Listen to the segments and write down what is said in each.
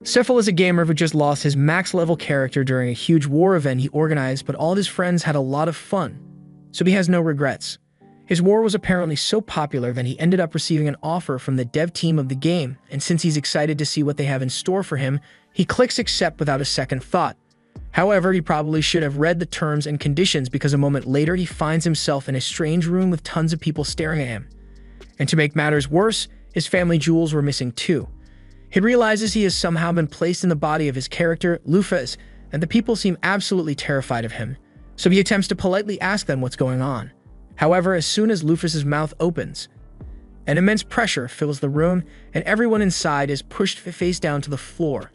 Maphaahl is a gamer who just lost his max-level character during a huge war event he organized, but all of his friends had a lot of fun, so he has no regrets. His war was apparently so popular that he ended up receiving an offer from the dev team of the game, and since he's excited to see what they have in store for him, he clicks accept without a second thought. However, he probably should have read the terms and conditions, because a moment later he finds himself in a strange room with tons of people staring at him. And to make matters worse, his family jewels were missing too. He realizes he has somehow been placed in the body of his character, Lufas, and the people seem absolutely terrified of him, so he attempts to politely ask them what's going on. However, as soon as Lufas's mouth opens, an immense pressure fills the room, and everyone inside is pushed face down to the floor.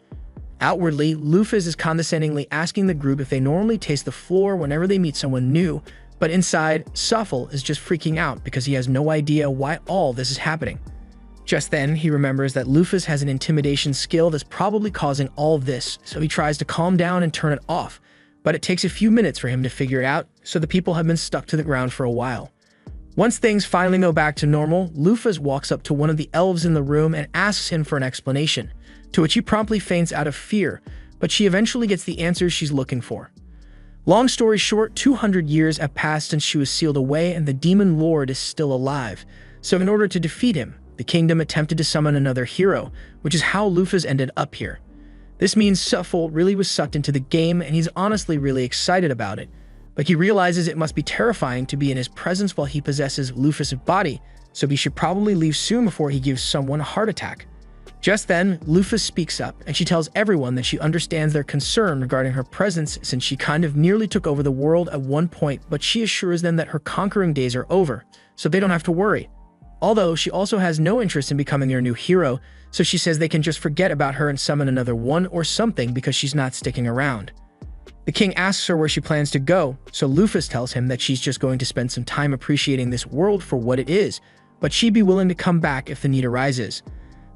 Outwardly, Lufas is condescendingly asking the group if they normally taste the floor whenever they meet someone new, but inside, Maphaahl is just freaking out because he has no idea why all this is happening. Just then, he remembers that Lufas has an intimidation skill that's probably causing all of this, so he tries to calm down and turn it off, but it takes a few minutes for him to figure it out, so the people have been stuck to the ground for a while. Once things finally go back to normal, Lufas walks up to one of the elves in the room and asks him for an explanation, to which he promptly faints out of fear, but she eventually gets the answers she's looking for. Long story short, 200 years have passed since she was sealed away and the demon lord is still alive, so in order to defeat him, the kingdom attempted to summon another hero, which is how Lufas ended up here. This means Maphaahl really was sucked into the game, and he's honestly really excited about it, but he realizes it must be terrifying to be in his presence while he possesses Lufas' body, so he should probably leave soon before he gives someone a heart attack. Just then, Lufas speaks up, and she tells everyone that she understands their concern regarding her presence since she kind of nearly took over the world at one point, but she assures them that her conquering days are over, so they don't have to worry. Although, she also has no interest in becoming their new hero, so she says they can just forget about her and summon another one or something because she's not sticking around. The king asks her where she plans to go, so Lufas tells him that she's just going to spend some time appreciating this world for what it is, but she'd be willing to come back if the need arises.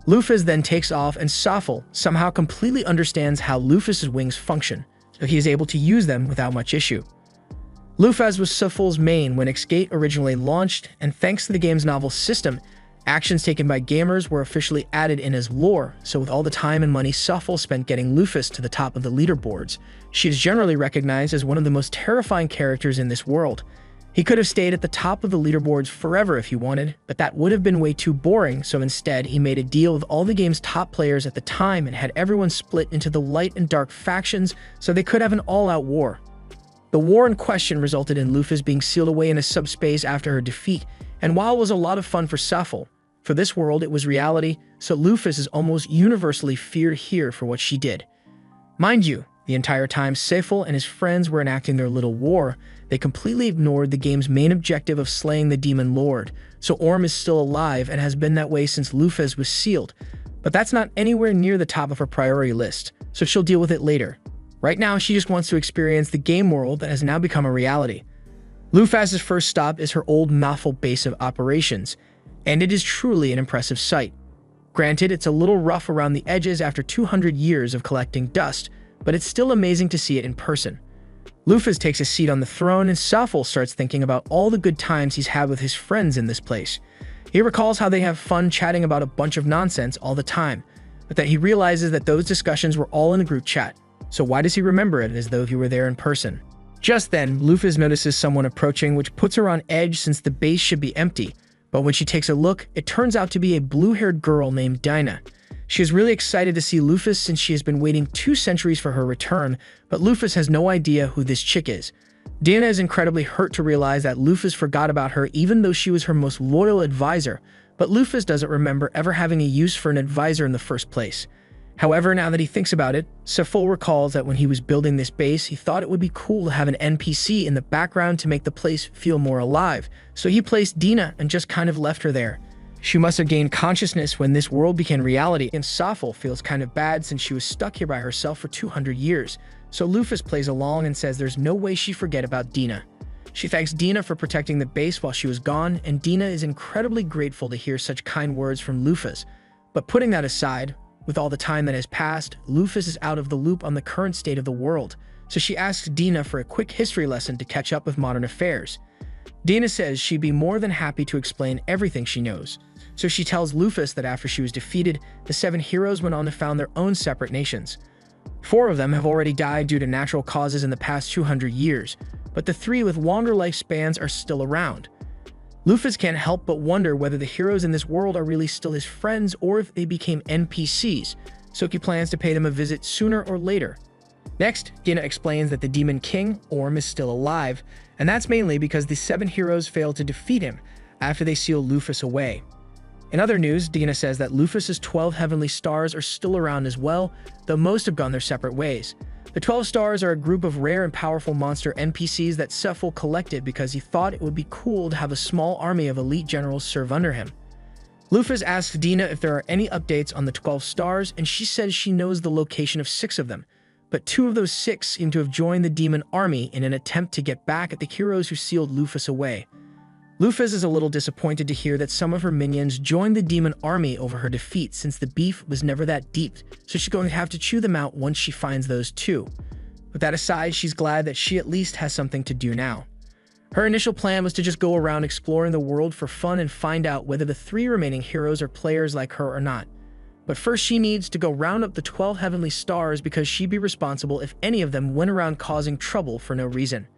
Lufas then takes off, and Maphaahl somehow completely understands how Lufas' wings function, so he is able to use them without much issue. Lufas was Maphahl's main when Exgate originally launched, and thanks to the game's novel system, actions taken by gamers were officially added in as lore, so with all the time and money Maphaahl spent getting Lufas to the top of the leaderboards, she is generally recognized as one of the most terrifying characters in this world. He could have stayed at the top of the leaderboards forever if he wanted, but that would have been way too boring, so instead he made a deal with all the game's top players at the time and had everyone split into the light and dark factions so they could have an all-out war. The war in question resulted in Lufas being sealed away in a subspace after her defeat, and while it was a lot of fun for Maphaahl, for this world it was reality, so Lufas is almost universally feared here for what she did. Mind you, the entire time Maphaahl and his friends were enacting their little war, they completely ignored the game's main objective of slaying the demon lord, so Orm is still alive and has been that way since Lufas was sealed, but that's not anywhere near the top of her priority list, so she'll deal with it later. Right now, she just wants to experience the game world that has now become a reality. Lufas' first stop is her old Maphaahl base of operations, and it is truly an impressive sight. Granted, it's a little rough around the edges after 200 years of collecting dust, but it's still amazing to see it in person. Lufas takes a seat on the throne, and Maphaahl starts thinking about all the good times he's had with his friends in this place. He recalls how they have fun chatting about a bunch of nonsense all the time, but that he realizes that those discussions were all in a group chat. So why does he remember it as though he were there in person? Just then, Lufas notices someone approaching, which puts her on edge since the base should be empty, but when she takes a look, it turns out to be a blue-haired girl named Dinah. She is really excited to see Lufas since she has been waiting 2 centuries for her return, but Lufas has no idea who this chick is. Dinah is incredibly hurt to realize that Lufas forgot about her even though she was her most loyal advisor, but Lufas doesn't remember ever having a use for an advisor in the first place. However, now that he thinks about it, Maphaahl recalls that when he was building this base, he thought it would be cool to have an NPC in the background to make the place feel more alive, so he placed Dinah and just kind of left her there. She must have gained consciousness when this world became reality, and Maphaahl feels kind of bad since she was stuck here by herself for 200 years, so Lufas plays along and says there's no way she forget about Dinah. She thanks Dinah for protecting the base while she was gone, and Dinah is incredibly grateful to hear such kind words from Lufas. But putting that aside, with all the time that has passed, Lufas is out of the loop on the current state of the world, so she asks Dinah for a quick history lesson to catch up with modern affairs. Dinah says she'd be more than happy to explain everything she knows. So she tells Lufas that after she was defeated, the 7 heroes went on to found their own separate nations. 4 of them have already died due to natural causes in the past 200 years, but the 3 with longer lifespans are still around. Lufas can't help but wonder whether the heroes in this world are really still his friends or if they became NPCs, so he plans to pay them a visit sooner or later. Next, Dina explains that the Demon King, Orm, is still alive, and that's mainly because the 7 heroes failed to defeat him after they sealed Lufas away. In other news, Dina says that Lufas's 12 heavenly stars are still around as well, though most have gone their separate ways. The 12 stars are a group of rare and powerful monster NPCs that Maphaahl collected because he thought it would be cool to have a small army of elite generals serve under him. Lufas asks Dina if there are any updates on the 12 stars, and she says she knows the location of 6 of them, but 2 of those 6 seem to have joined the demon army in an attempt to get back at the heroes who sealed Lufas away. Lufas is a little disappointed to hear that some of her minions joined the demon army over her defeat since the beef was never that deep, so she's going to have to chew them out once she finds those 2. With that aside, she's glad that she at least has something to do now. Her initial plan was to just go around exploring the world for fun and find out whether the 3 remaining heroes are players like her or not. But first she needs to go round up the 12 heavenly stars because she'd be responsible if any of them went around causing trouble for no reason.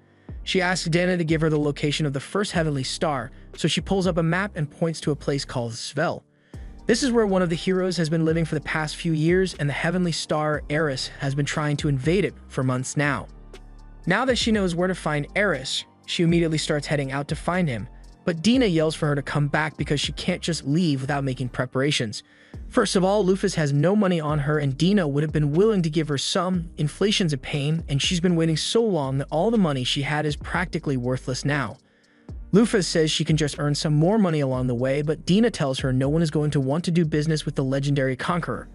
She asks Dina to give her the location of the first heavenly star, so she pulls up a map and points to a place called Svel. This is where one of the heroes has been living for the past few years, and the heavenly star, Eris, has been trying to invade it for months now. Now that she knows where to find Eris, she immediately starts heading out to find him, but Dina yells for her to come back because she can't just leave without making preparations. First of all, Lufas has no money on her, and Dina would have been willing to give her some. Inflation's a pain, and she's been waiting so long that all the money she had is practically worthless now. Lufas says she can just earn some more money along the way, but Dina tells her no one is going to want to do business with the legendary conqueror.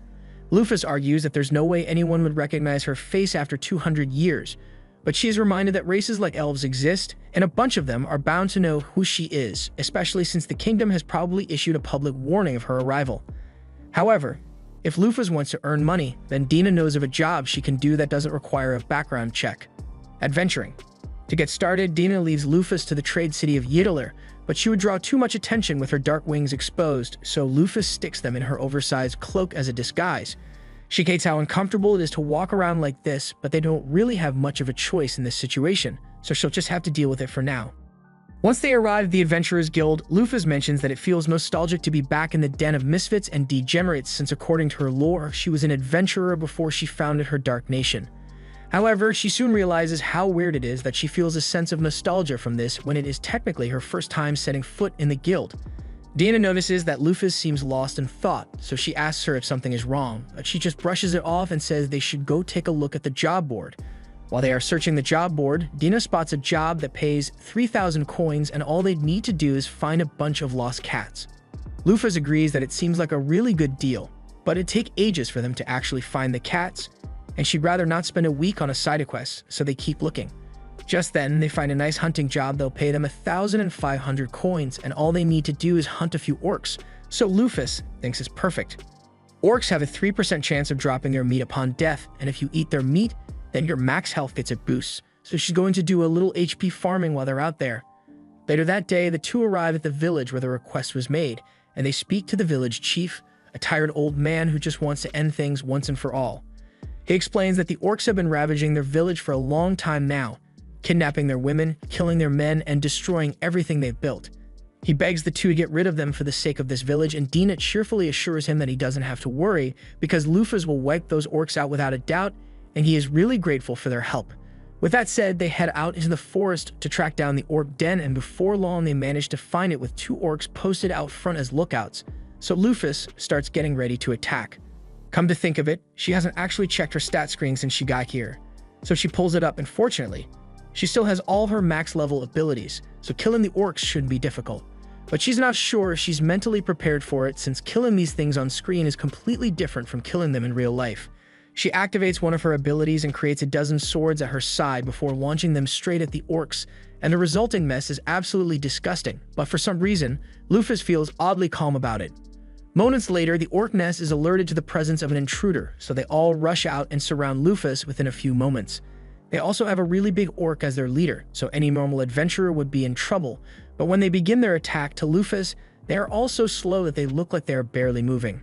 Lufas argues that there's no way anyone would recognize her face after 200 years, but she is reminded that races like elves exist, and a bunch of them are bound to know who she is, especially since the kingdom has probably issued a public warning of her arrival. However, if Lufas wants to earn money, then Dina knows of a job she can do that doesn't require a background check: adventuring. To get started, Dina leaves Lufas to the trade city of Ydalir, but she would draw too much attention with her dark wings exposed, so Lufas sticks them in her oversized cloak as a disguise. She hates how uncomfortable it is to walk around like this, but they don't really have much of a choice in this situation, so she'll just have to deal with it for now. Once they arrive at the Adventurers Guild, Lufas mentions that it feels nostalgic to be back in the den of misfits and degenerates since according to her lore, she was an adventurer before she founded her dark nation. However, she soon realizes how weird it is that she feels a sense of nostalgia from this when it is technically her first time setting foot in the guild. Dina notices that Lufas seems lost in thought, so she asks her if something is wrong, but she just brushes it off and says they should go take a look at the job board. While they are searching the job board, Dina spots a job that pays 3,000 coins, and all they need to do is find a bunch of lost cats. Lufas agrees that it seems like a really good deal, but it'd take ages for them to actually find the cats, and she'd rather not spend a week on a side quest, so they keep looking. Just then, they find a nice hunting job that'll pay them 1,500 coins, and all they need to do is hunt a few orcs, so Lufas thinks it's perfect. Orcs have a 3% chance of dropping their meat upon death, and if you eat their meat, then your max health gets a boost, so she's going to do a little HP farming while they're out there. Later that day, the 2 arrive at the village where the request was made, and they speak to the village chief, a tired old man who just wants to end things once and for all. He explains that the orcs have been ravaging their village for a long time now, kidnapping their women, killing their men, and destroying everything they've built. He begs the 2 to get rid of them for the sake of this village, and Dina cheerfully assures him that he doesn't have to worry because Lufas will wipe those orcs out without a doubt, and he is really grateful for their help. With that said, they head out into the forest to track down the orc den, and before long they manage to find it with 2 orcs posted out front as lookouts, so Lufas starts getting ready to attack. Come to think of it, she hasn't actually checked her stat screen since she got here, so she pulls it up, and fortunately, she still has all her max level abilities, so killing the orcs shouldn't be difficult. But she's not sure if she's mentally prepared for it since killing these things on screen is completely different from killing them in real life. She activates one of her abilities and creates a dozen swords at her side before launching them straight at the orcs, and the resulting mess is absolutely disgusting, but for some reason, Lufas feels oddly calm about it. Moments later, the orc nest is alerted to the presence of an intruder, so they all rush out and surround Lufas within a few moments. They also have a really big orc as their leader, so any normal adventurer would be in trouble, but when they begin their attack to Lufas, they are all so slow that they look like they are barely moving.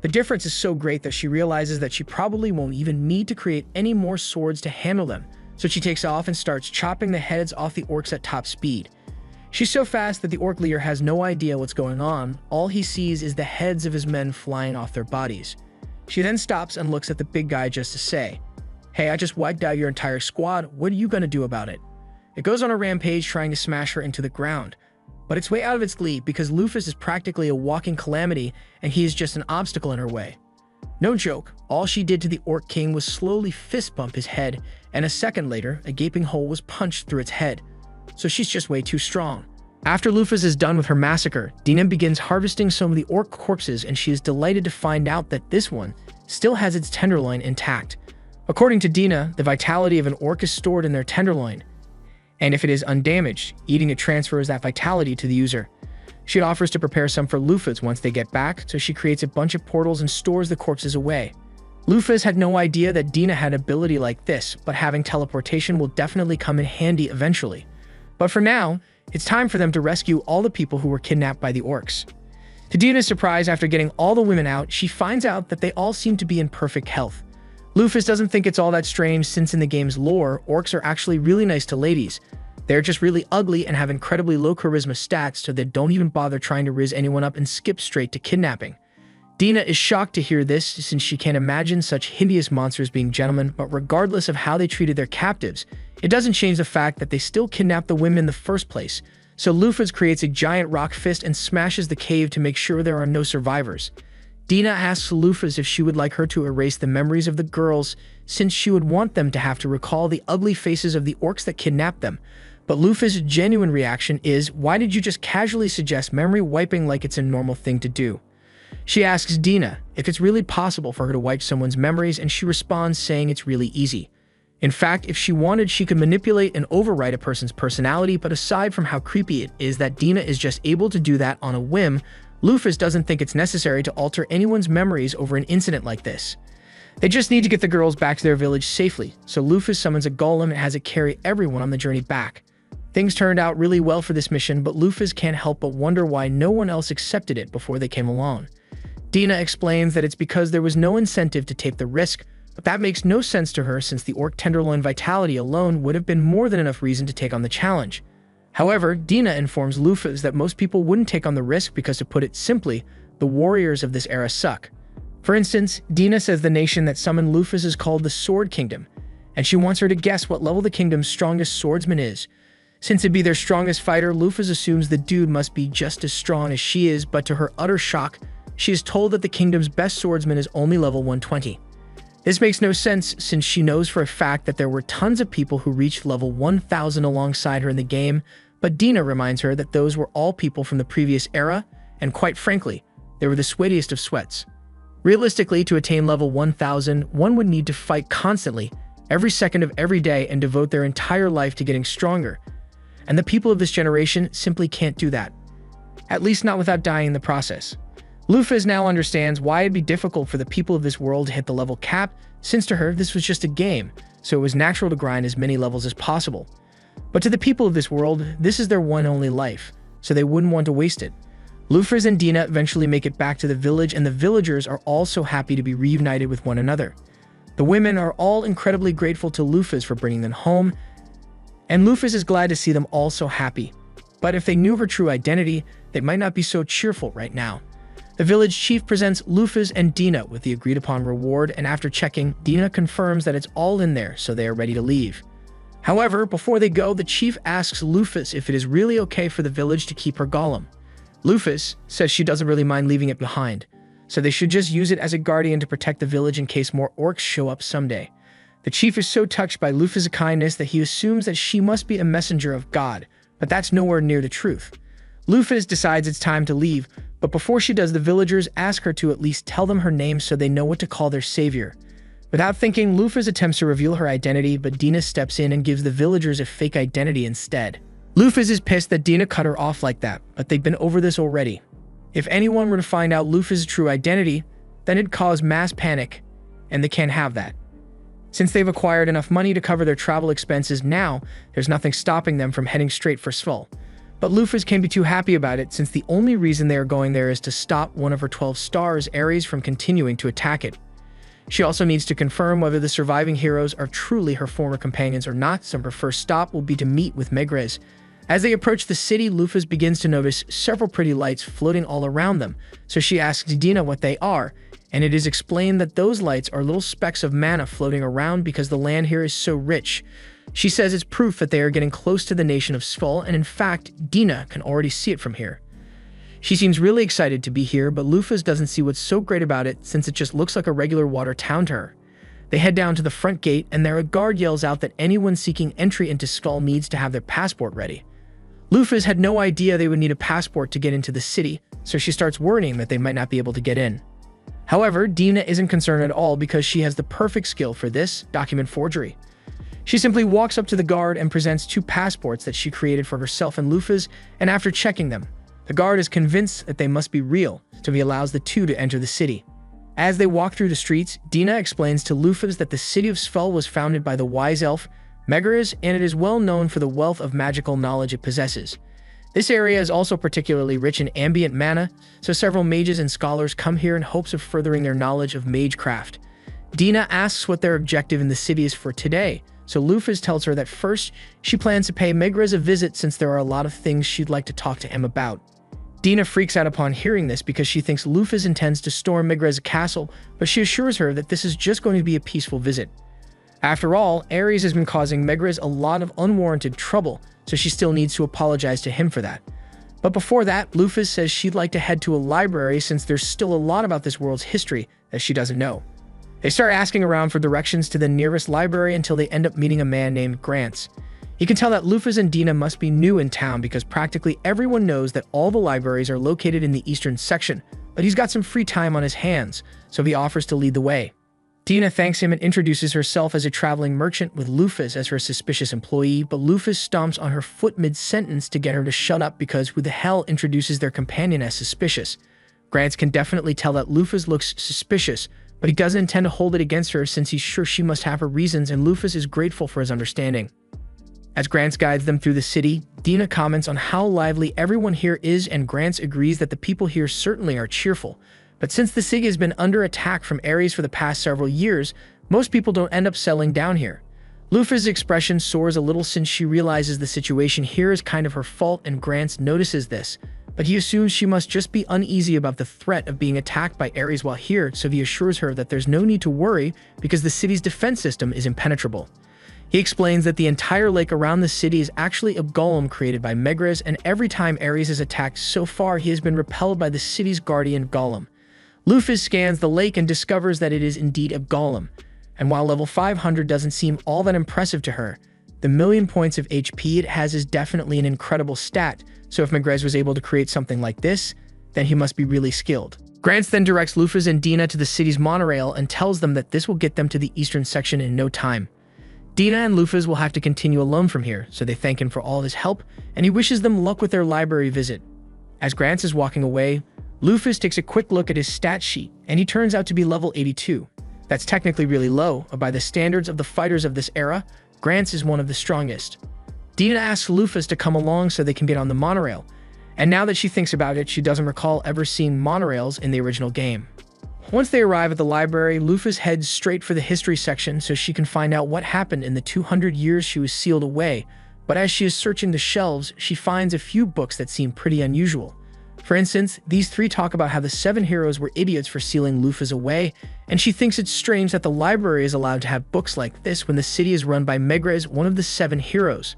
The difference is so great that she realizes that she probably won't even need to create any more swords to handle them, so she takes off and starts chopping the heads off the orcs at top speed. She's so fast that the orc leader has no idea what's going on. All he sees is the heads of his men flying off their bodies. She then stops and looks at the big guy just to say, "Hey, I just wiped out your entire squad. What are you gonna do about it?" It goes on a rampage trying to smash her into the ground, but it's way out of its league because Lufas is practically a walking calamity and he is just an obstacle in her way. No joke, all she did to the Orc King was slowly fist bump his head, and a second later, a gaping hole was punched through its head. So she's just way too strong. After Lufas is done with her massacre, Dina begins harvesting some of the orc corpses, and she is delighted to find out that this one still has its tenderloin intact. According to Dina, the vitality of an orc is stored in their tenderloin, and if it is undamaged, eating it transfers that vitality to the user. She offers to prepare some for Lufas once they get back, so she creates a bunch of portals and stores the corpses away. Lufas had no idea that Dina had ability like this, but having teleportation will definitely come in handy eventually. But for now, it's time for them to rescue all the people who were kidnapped by the orcs. To Dina's surprise, after getting all the women out, she finds out that they all seem to be in perfect health. Lufas doesn't think it's all that strange since in the game's lore, orcs are actually really nice to ladies. They're just really ugly and have incredibly low charisma stats, so they don't even bother trying to riz anyone up and skip straight to kidnapping. Dina is shocked to hear this since she can't imagine such hideous monsters being gentlemen, but regardless of how they treated their captives, it doesn't change the fact that they still kidnapped the women in the first place. So Lufas creates a giant rock fist and smashes the cave to make sure there are no survivors. Dina asks Lufas if she would like her to erase the memories of the girls, since she would want them to have to recall the ugly faces of the orcs that kidnapped them. But Lufas' genuine reaction is, "Why did you just casually suggest memory wiping like it's a normal thing to do?" She asks Dina if it's really possible for her to wipe someone's memories, and she responds saying it's really easy. In fact, if she wanted, she could manipulate and overwrite a person's personality, but aside from how creepy it is that Dina is just able to do that on a whim, Lufas doesn't think it's necessary to alter anyone's memories over an incident like this. They just need to get the girls back to their village safely, so Lufas summons a golem and has it carry everyone on the journey back. Things turned out really well for this mission, but Lufas can't help but wonder why no one else accepted it before they came along. Dina explains that it's because there was no incentive to take the risk, but that makes no sense to her since the orc tenderloin vitality alone would have been more than enough reason to take on the challenge. However, Dina informs Lufas that most people wouldn't take on the risk because, to put it simply, the warriors of this era suck. For instance, Dina says the nation that summoned Lufas is called the Sword Kingdom, and she wants her to guess what level the kingdom's strongest swordsman is. Since it'd be their strongest fighter, Lufas assumes the dude must be just as strong as she is, but to her utter shock, she is told that the kingdom's best swordsman is only level 120. This makes no sense since she knows for a fact that there were tons of people who reached level 1000 alongside her in the game, but Dina reminds her that those were all people from the previous era, and quite frankly, they were the sweatiest of sweats. Realistically, to attain level 1000, one would need to fight constantly, every second of every day, and devote their entire life to getting stronger. And the people of this generation simply can't do that. At least not without dying in the process. Lufas now understands why it'd be difficult for the people of this world to hit the level cap, since to her this was just a game, so it was natural to grind as many levels as possible. But to the people of this world, this is their one and only life, so they wouldn't want to waste it. Lufas and Dina eventually make it back to the village, and the villagers are all so happy to be reunited with one another. The women are all incredibly grateful to Lufas for bringing them home, and Lufas is glad to see them all so happy. But if they knew her true identity, they might not be so cheerful right now. The village chief presents Lufas and Dina with the agreed upon reward, and after checking, Dina confirms that it's all in there, so they are ready to leave. However, before they go, the chief asks Lufas if it is really okay for the village to keep her golem. Lufas says she doesn't really mind leaving it behind, so they should just use it as a guardian to protect the village in case more orcs show up someday. The chief is so touched by Lufas' kindness that he assumes that she must be a messenger of God, but that's nowhere near the truth. Lufas decides it's time to leave, but before she does, the villagers ask her to at least tell them her name so they know what to call their savior. Without thinking, Lufas attempts to reveal her identity, but Dina steps in and gives the villagers a fake identity instead. Lufas is pissed that Dina cut her off like that, but they've been over this already. If anyone were to find out Lufas' true identity, then it'd cause mass panic, and they can't have that. Since they've acquired enough money to cover their travel expenses now, there's nothing stopping them from heading straight for Sval. But Lufas can't be too happy about it since the only reason they are going there is to stop one of her 12 stars, Ares, from continuing to attack it. She also needs to confirm whether the surviving heroes are truly her former companions or not, so her first stop will be to meet with Megrez. As they approach the city, Lufas begins to notice several pretty lights floating all around them, so she asks Dina what they are, and it is explained that those lights are little specks of mana floating around because the land here is so rich. She says it's proof that they are getting close to the nation of Skull, and in fact, Dina can already see it from here. She seems really excited to be here, but Lufas doesn't see what's so great about it since it just looks like a regular water town to her. They head down to the front gate, and there a guard yells out that anyone seeking entry into Skull needs to have their passport ready. Lufas had no idea they would need a passport to get into the city, so she starts worrying that they might not be able to get in. However, Dina isn't concerned at all because she has the perfect skill for this: document forgery. She simply walks up to the guard and presents 2 passports that she created for herself and Lufas, and after checking them, the guard is convinced that they must be real, so he allows the 2 to enter the city. As they walk through the streets, Dina explains to Lufas that the city of Svel was founded by the wise elf, Megrez, and it is well known for the wealth of magical knowledge it possesses. This area is also particularly rich in ambient mana, so several mages and scholars come here in hopes of furthering their knowledge of magecraft. Dina asks what their objective in the city is for today, so Lufas tells her that first, she plans to pay Megrez a visit since there are a lot of things she'd like to talk to him about. Dina freaks out upon hearing this because she thinks Lufas intends to storm Megrez's castle, but she assures her that this is just going to be a peaceful visit. After all, Ares has been causing Megrez a lot of unwarranted trouble, so she still needs to apologize to him for that. But before that, Lufas says she'd like to head to a library since there's still a lot about this world's history that she doesn't know. They start asking around for directions to the nearest library until they end up meeting a man named Grants. You can tell that Lufas and Dina must be new in town because practically everyone knows that all the libraries are located in the eastern section, but he's got some free time on his hands, so he offers to lead the way. Dina thanks him and introduces herself as a traveling merchant with Lufas as her suspicious employee, but Lufas stomps on her foot mid-sentence to get her to shut up because who the hell introduces their companion as suspicious? Grants can definitely tell that Lufas looks suspicious, but he doesn't intend to hold it against her since he's sure she must have her reasons, and Lufas is grateful for his understanding. As Grants guides them through the city, Dina comments on how lively everyone here is, and Grants agrees that the people here certainly are cheerful. But since the city has been under attack from Ares for the past several years, most people don't end up settling down here. Lufas' expression soars a little since she realizes the situation here is kind of her fault, and Grants notices this, but he assumes she must just be uneasy about the threat of being attacked by Ares while here, so he assures her that there's no need to worry because the city's defense system is impenetrable. He explains that the entire lake around the city is actually a golem created by Megrez, and every time Ares is attacked so far, he has been repelled by the city's guardian golem. Lufas scans the lake and discovers that it is indeed a golem, and while level 500 doesn't seem all that impressive to her, the million points of HP it has is definitely an incredible stat, so if Megrez was able to create something like this, then he must be really skilled. Grants then directs Lufas and Dina to the city's monorail and tells them that this will get them to the eastern section in no time. Dina and Lufas will have to continue alone from here, so they thank him for all his help, and he wishes them luck with their library visit. As Grants is walking away, Lufas takes a quick look at his stat sheet, and he turns out to be level 82. That's technically really low, but by the standards of the fighters of this era, Grants is one of the strongest. Dina asks Lufas to come along so they can get on the monorail, and now that she thinks about it, she doesn't recall ever seeing monorails in the original game. Once they arrive at the library, Lufas heads straight for the history section so she can find out what happened in the 200 years she was sealed away, but as she is searching the shelves, she finds a few books that seem pretty unusual. For instance, these 3 talk about how the 7 heroes were idiots for sealing Lufas away, and she thinks it's strange that the library is allowed to have books like this when the city is run by Megrez, one of the 7 heroes.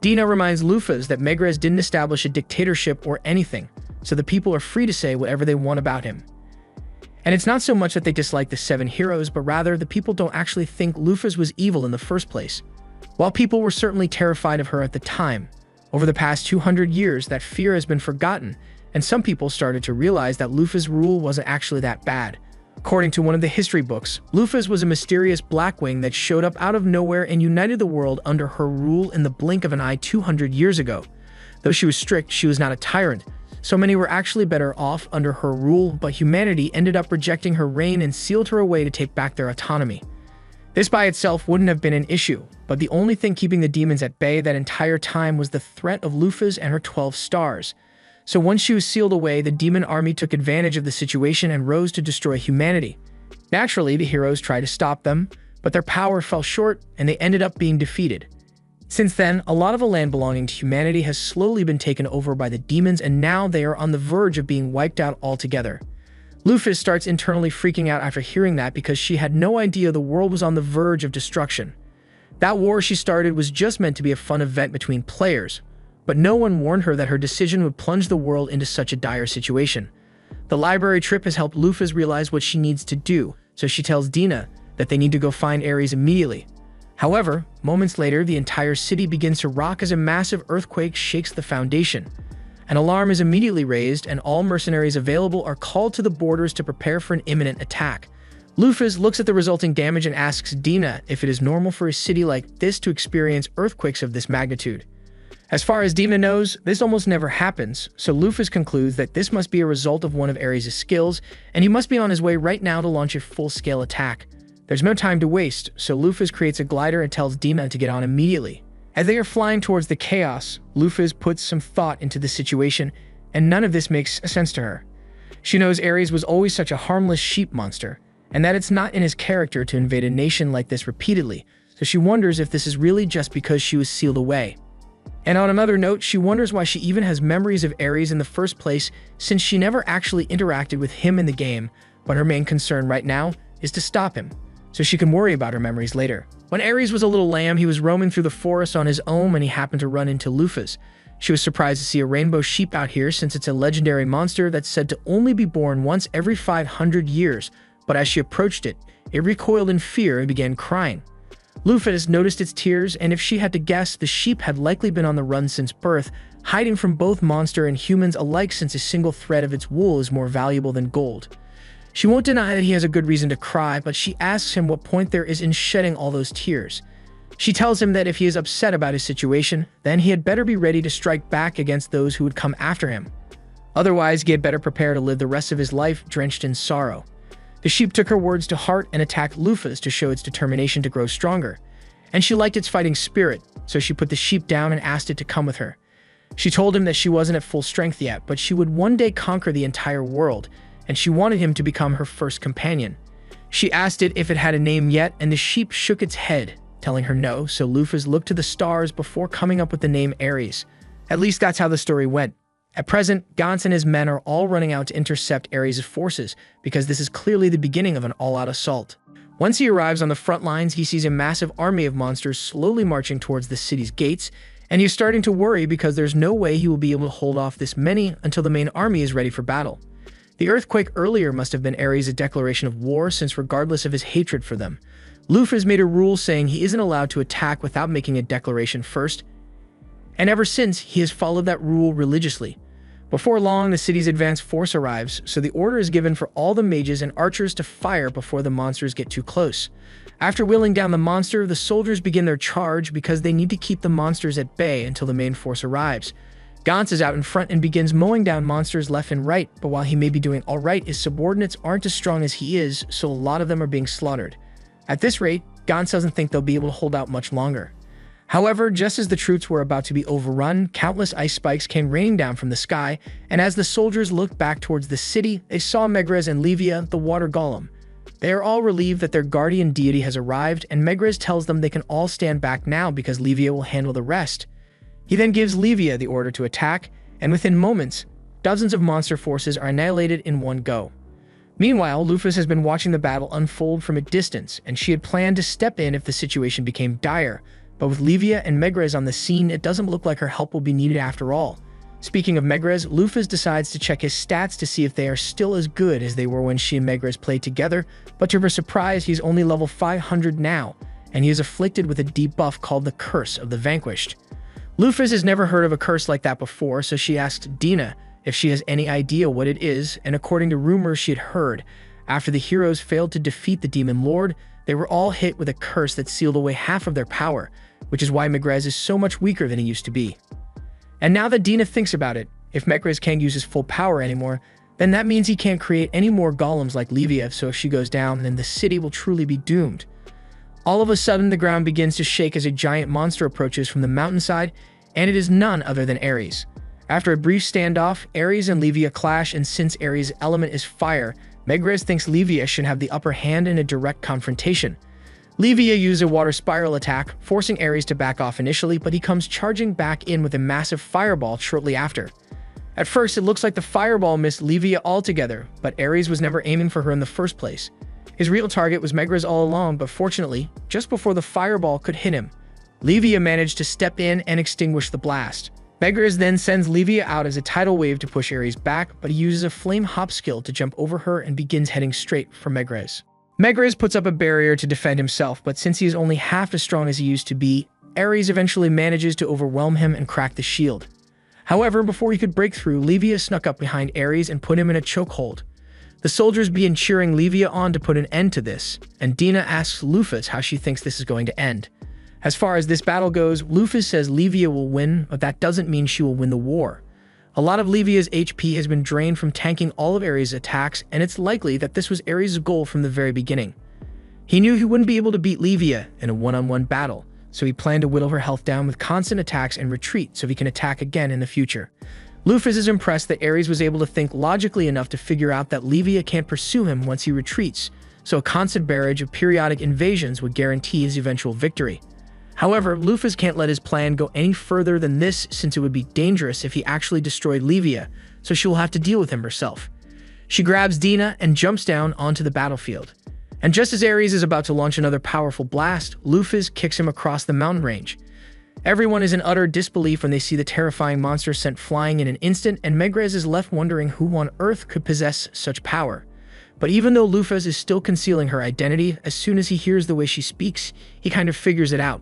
Dina reminds Lufas that Megrez didn't establish a dictatorship or anything, so the people are free to say whatever they want about him. And it's not so much that they dislike the 7 heroes, but rather the people don't actually think Lufas was evil in the first place. While people were certainly terrified of her at the time, over the past 200 years that fear has been forgotten, and some people started to realize that Lufas' rule wasn't actually that bad. According to one of the history books, Lufas was a mysterious Blackwing that showed up out of nowhere and united the world under her rule in the blink of an eye 200 years ago. Though she was strict, she was not a tyrant. So many were actually better off under her rule, but humanity ended up rejecting her reign and sealed her away to take back their autonomy. This by itself wouldn't have been an issue, but the only thing keeping the demons at bay that entire time was the threat of Lufas and her 12 stars. So once she was sealed away, the demon army took advantage of the situation and rose to destroy humanity. Naturally, the heroes tried to stop them, but their power fell short and they ended up being defeated. Since then, a lot of the land belonging to humanity has slowly been taken over by the demons, and now they are on the verge of being wiped out altogether. Lufas starts internally freaking out after hearing that because she had no idea the world was on the verge of destruction. That war she started was just meant to be a fun event between players, but no one warned her that her decision would plunge the world into such a dire situation. The library trip has helped Lufas realize what she needs to do, so she tells Dina that they need to go find Ares immediately. However, moments later, the entire city begins to rock as a massive earthquake shakes the foundation. An alarm is immediately raised, and all mercenaries available are called to the borders to prepare for an imminent attack. Lufas looks at the resulting damage and asks Dina if it is normal for a city like this to experience earthquakes of this magnitude. As far as Dina knows, this almost never happens, so Lufas concludes that this must be a result of one of Ares' skills, and he must be on his way right now to launch a full-scale attack. There's no time to waste, so Lufas creates a glider and tells Dina to get on immediately. As they are flying towards the chaos, Lufas puts some thought into the situation, and none of this makes sense to her. She knows Ares was always such a harmless sheep monster, and that it's not in his character to invade a nation like this repeatedly, so she wonders if this is really just because she was sealed away. And on another note, she wonders why she even has memories of Ares in the first place, since she never actually interacted with him in the game, but her main concern right now is to stop him, so she can worry about her memories later. When Ares was a little lamb, he was roaming through the forest on his own when he happened to run into Lufas. She was surprised to see a rainbow sheep out here, since it's a legendary monster that's said to only be born once every 500 years, but as she approached it, it recoiled in fear and began crying. Lufas noticed its tears, and if she had to guess, the sheep had likely been on the run since birth, hiding from both monster and humans alike, since a single thread of its wool is more valuable than gold. She won't deny that he has a good reason to cry, but she asks him what point there is in shedding all those tears. She tells him that if he is upset about his situation, then he had better be ready to strike back against those who would come after him. Otherwise, he had better prepare to live the rest of his life drenched in sorrow. The sheep took her words to heart and attacked Lufas to show its determination to grow stronger. And she liked its fighting spirit, so she put the sheep down and asked it to come with her. She told him that she wasn't at full strength yet, but she would one day conquer the entire world, and she wanted him to become her first companion. She asked it if it had a name yet, and the sheep shook its head, telling her no, so Lufas looked to the stars before coming up with the name Ares. At least that's how the story went. At present, Gantz and his men are all running out to intercept Ares' forces, because this is clearly the beginning of an all-out assault. Once he arrives on the front lines, he sees a massive army of monsters slowly marching towards the city's gates, and he's starting to worry because there's no way he will be able to hold off this many until the main army is ready for battle. The earthquake earlier must have been Ares' declaration of war, since regardless of his hatred for them, Lufas made a rule saying he isn't allowed to attack without making a declaration first, and ever since, he has followed that rule religiously. Before long, the city's advance force arrives, so the order is given for all the mages and archers to fire before the monsters get too close. After wheeling down the monster, the soldiers begin their charge because they need to keep the monsters at bay until the main force arrives. Gantz is out in front and begins mowing down monsters left and right, but while he may be doing alright, his subordinates aren't as strong as he is, so a lot of them are being slaughtered. At this rate, Gantz doesn't think they'll be able to hold out much longer. However, just as the troops were about to be overrun, countless ice spikes came raining down from the sky, and as the soldiers looked back towards the city, they saw Megrez and Livia, the water golem. They are all relieved that their guardian deity has arrived, and Megrez tells them they can all stand back now because Livia will handle the rest. He then gives Livia the order to attack, and within moments, dozens of monster forces are annihilated in one go. Meanwhile, Lufas has been watching the battle unfold from a distance, and she had planned to step in if the situation became dire, but with Livia and Megrez on the scene, it doesn't look like her help will be needed after all. Speaking of Megrez, Lufas decides to check his stats to see if they are still as good as they were when she and Megrez played together, but to her surprise, he's only level 500 now, and he is afflicted with a debuff called the Curse of the Vanquished. Lufas has never heard of a curse like that before, so she asks Dina if she has any idea what it is, and according to rumors she had heard, after the heroes failed to defeat the Demon Lord, they were all hit with a curse that sealed away half of their power, which is why Megrez is so much weaker than he used to be. And now that Dina thinks about it, if Megrez can't use his full power anymore, then that means he can't create any more golems like Livia, so if she goes down, then the city will truly be doomed. All of a sudden, the ground begins to shake as a giant monster approaches from the mountainside, and it is none other than Ares. After a brief standoff, Ares and Livia clash, and since Ares' element is fire, Megrez thinks Livia should have the upper hand in a direct confrontation. Livia uses a water spiral attack, forcing Ares to back off initially, but he comes charging back in with a massive fireball shortly after. At first, it looks like the fireball missed Livia altogether, but Ares was never aiming for her in the first place. His real target was Megrez all along, but fortunately, just before the fireball could hit him, Livia managed to step in and extinguish the blast. Megrez then sends Livia out as a tidal wave to push Ares back, but he uses a flame hop skill to jump over her and begins heading straight for Megrez. Megrez puts up a barrier to defend himself, but since he is only half as strong as he used to be, Ares eventually manages to overwhelm him and crack the shield. However, before he could break through, Livia snuck up behind Ares and put him in a chokehold. The soldiers begin cheering Livia on to put an end to this, and Dina asks Lufas how she thinks this is going to end. As far as this battle goes, Lufas says Livia will win, but that doesn't mean she will win the war. A lot of Livia's HP has been drained from tanking all of Ares' attacks, and it's likely that this was Ares' goal from the very beginning. He knew he wouldn't be able to beat Livia in a one-on-one battle, so he planned to whittle her health down with constant attacks and retreat so he can attack again in the future. Lufas is impressed that Ares was able to think logically enough to figure out that Livia can't pursue him once he retreats, so a constant barrage of periodic invasions would guarantee his eventual victory. However, Lufas can't let his plan go any further than this since it would be dangerous if he actually destroyed Livia, so she will have to deal with him herself. She grabs Dina and jumps down onto the battlefield. And just as Ares is about to launch another powerful blast, Lufas kicks him across the mountain range. Everyone is in utter disbelief when they see the terrifying monster sent flying in an instant, and Megrez is left wondering who on earth could possess such power. But even though Lufas is still concealing her identity, as soon as he hears the way she speaks, he kind of figures it out.